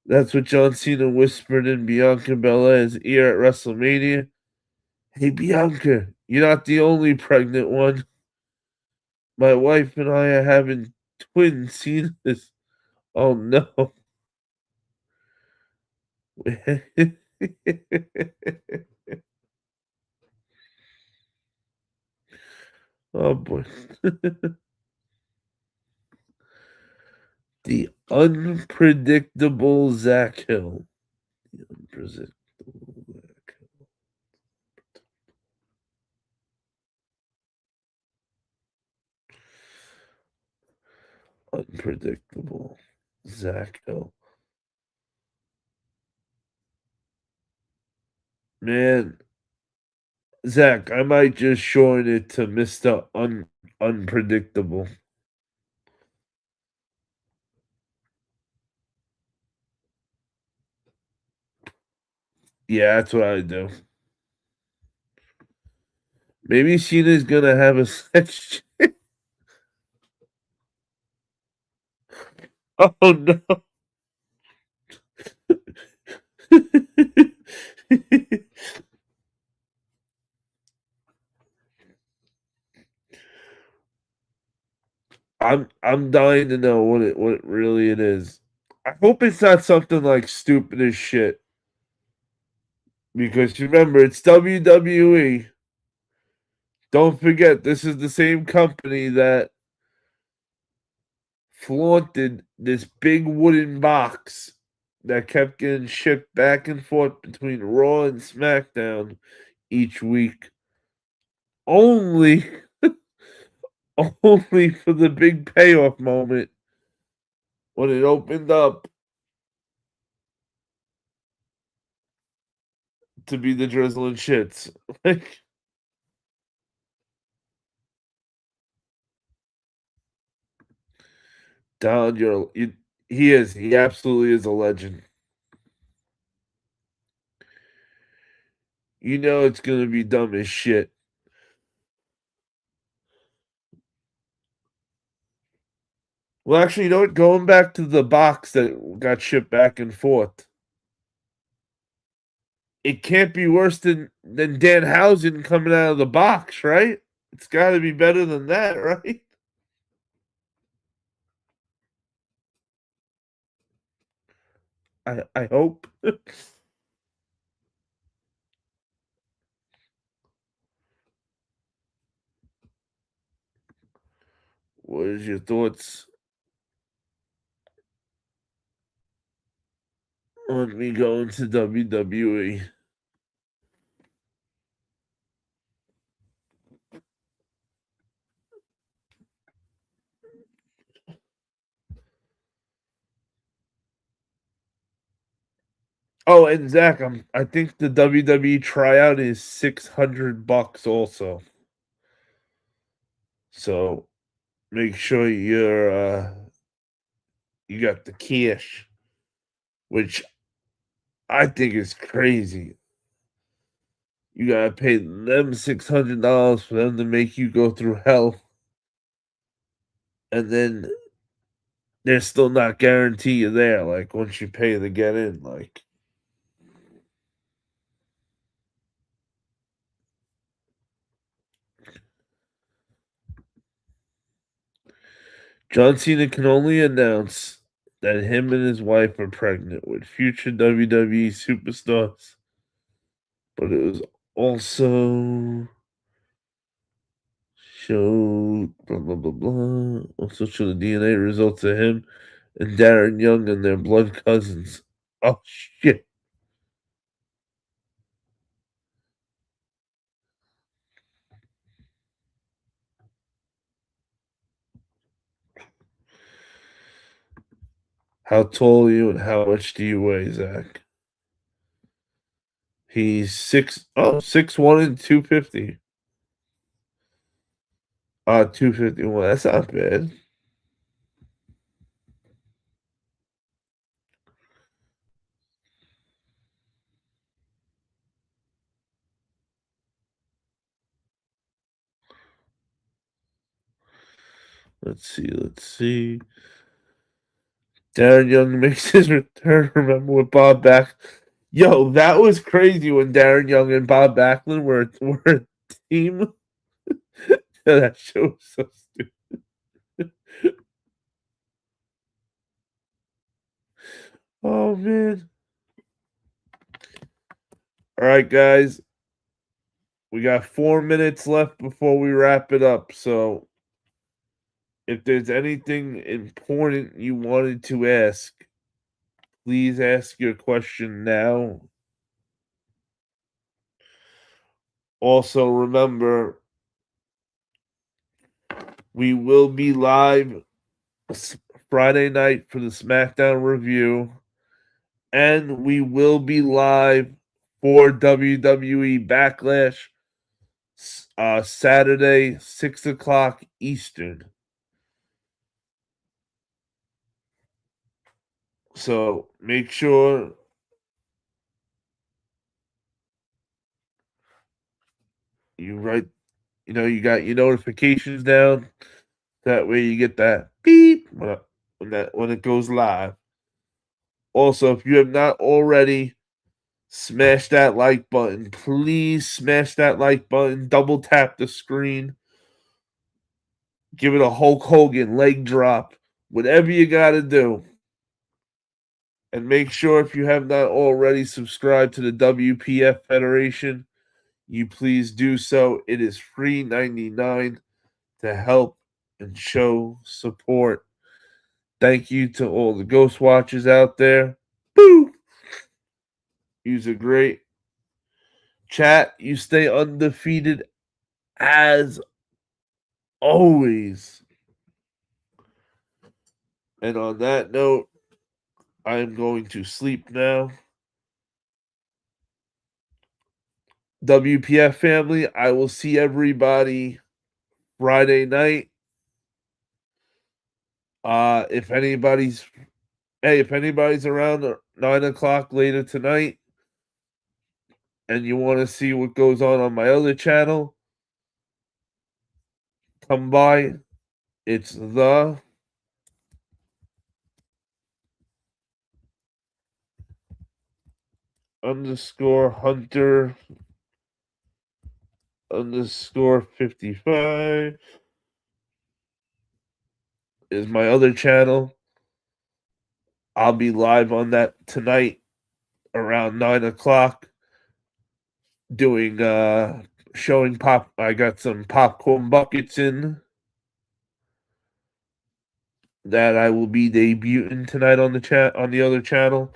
that's what John Cena whispered in Bianca Belair's ear at WrestleMania. "Hey, Bianca, you're not the only pregnant one. My wife and I are having twin Cenas." Oh, no. Oh, boy. The unpredictable Zach Hill. The unpredictable Zach Unpredictable Zach Hill. Man, Zach, I might just shorten it to Mr. Unpredictable. Yeah, that's what I do. Maybe Cena's gonna have a sex. Oh no. I'm dying to know what really it is. I hope it's not something like stupid as shit. Because remember, it's WWE. Don't forget, this is the same company that flaunted this big wooden box that kept getting shipped back and forth between Raw and SmackDown each week. Only only for the big payoff moment when it opened up to be the drizzling shits. Like, Don, he is. He absolutely is a legend. You know it's gonna be dumb as shit. Well, actually, you know what? Going back to the box that got shipped back and forth, it can't be worse than Danhausen coming out of the box, right? It's got to be better than that, right? I hope. What is your thoughts on me going to WWE? Oh, and Zach, I think the WWE tryout is $600 also. So make sure you got the cash, which I think is crazy. You gotta pay them $600 for them to make you go through hell, and then they're still not guarantee you there. Like once you pay to get in, like John Cena can only announce that him and his wife are pregnant with future WWE superstars, but it was also showed blah blah blah blah. Also showed the DNA results of him and Darren Young and their blood cousins. Oh shit! How tall are you and how much do you weigh, Zach? He's 6'1" and 250. 251. That's not bad. Let's see. Darren Young makes his return. Remember with Bob Back? Yo, that was crazy when Darren Young and Bob Backlund were a team. That show was so stupid. Oh man. All right, guys. We got 4 minutes left before we wrap it up. So if there's anything important you wanted to ask, please ask your question now. Also, remember, we will be live Friday night for the SmackDown review, and we will be live for WWE Backlash Saturday, 6 o'clock Eastern. So make sure you write, you got your notifications down. That way you get that beep when it goes live. Also, if you have not already, smash that like button. Please smash that like button. Double tap the screen. Give it a Hulk Hogan leg drop. Whatever you got to do. And make sure if you have not already subscribed to the WPF Federation, you please do so. It is free 99 to help and show support. Thank you to all the Ghost Watchers out there. Boo! You're great. Chat, you stay undefeated as always. And on that note, I am going to sleep now. WPF family, I will see everybody Friday night. If anybody's around 9 o'clock later tonight and you want to see what goes on my other channel, come by. It's the _Hunter _55 is my other channel. I'll be live on that tonight around 9 o'clock doing showing pop. I got some popcorn buckets in that I will be debuting tonight on the other channel.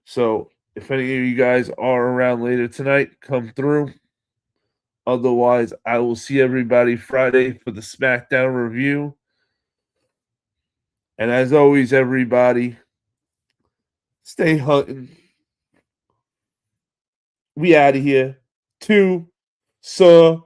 So if any of you guys are around later tonight, come through. Otherwise, I will see everybody Friday for the SmackDown review. And as always, everybody, stay hunting. We out of here. 2 Sir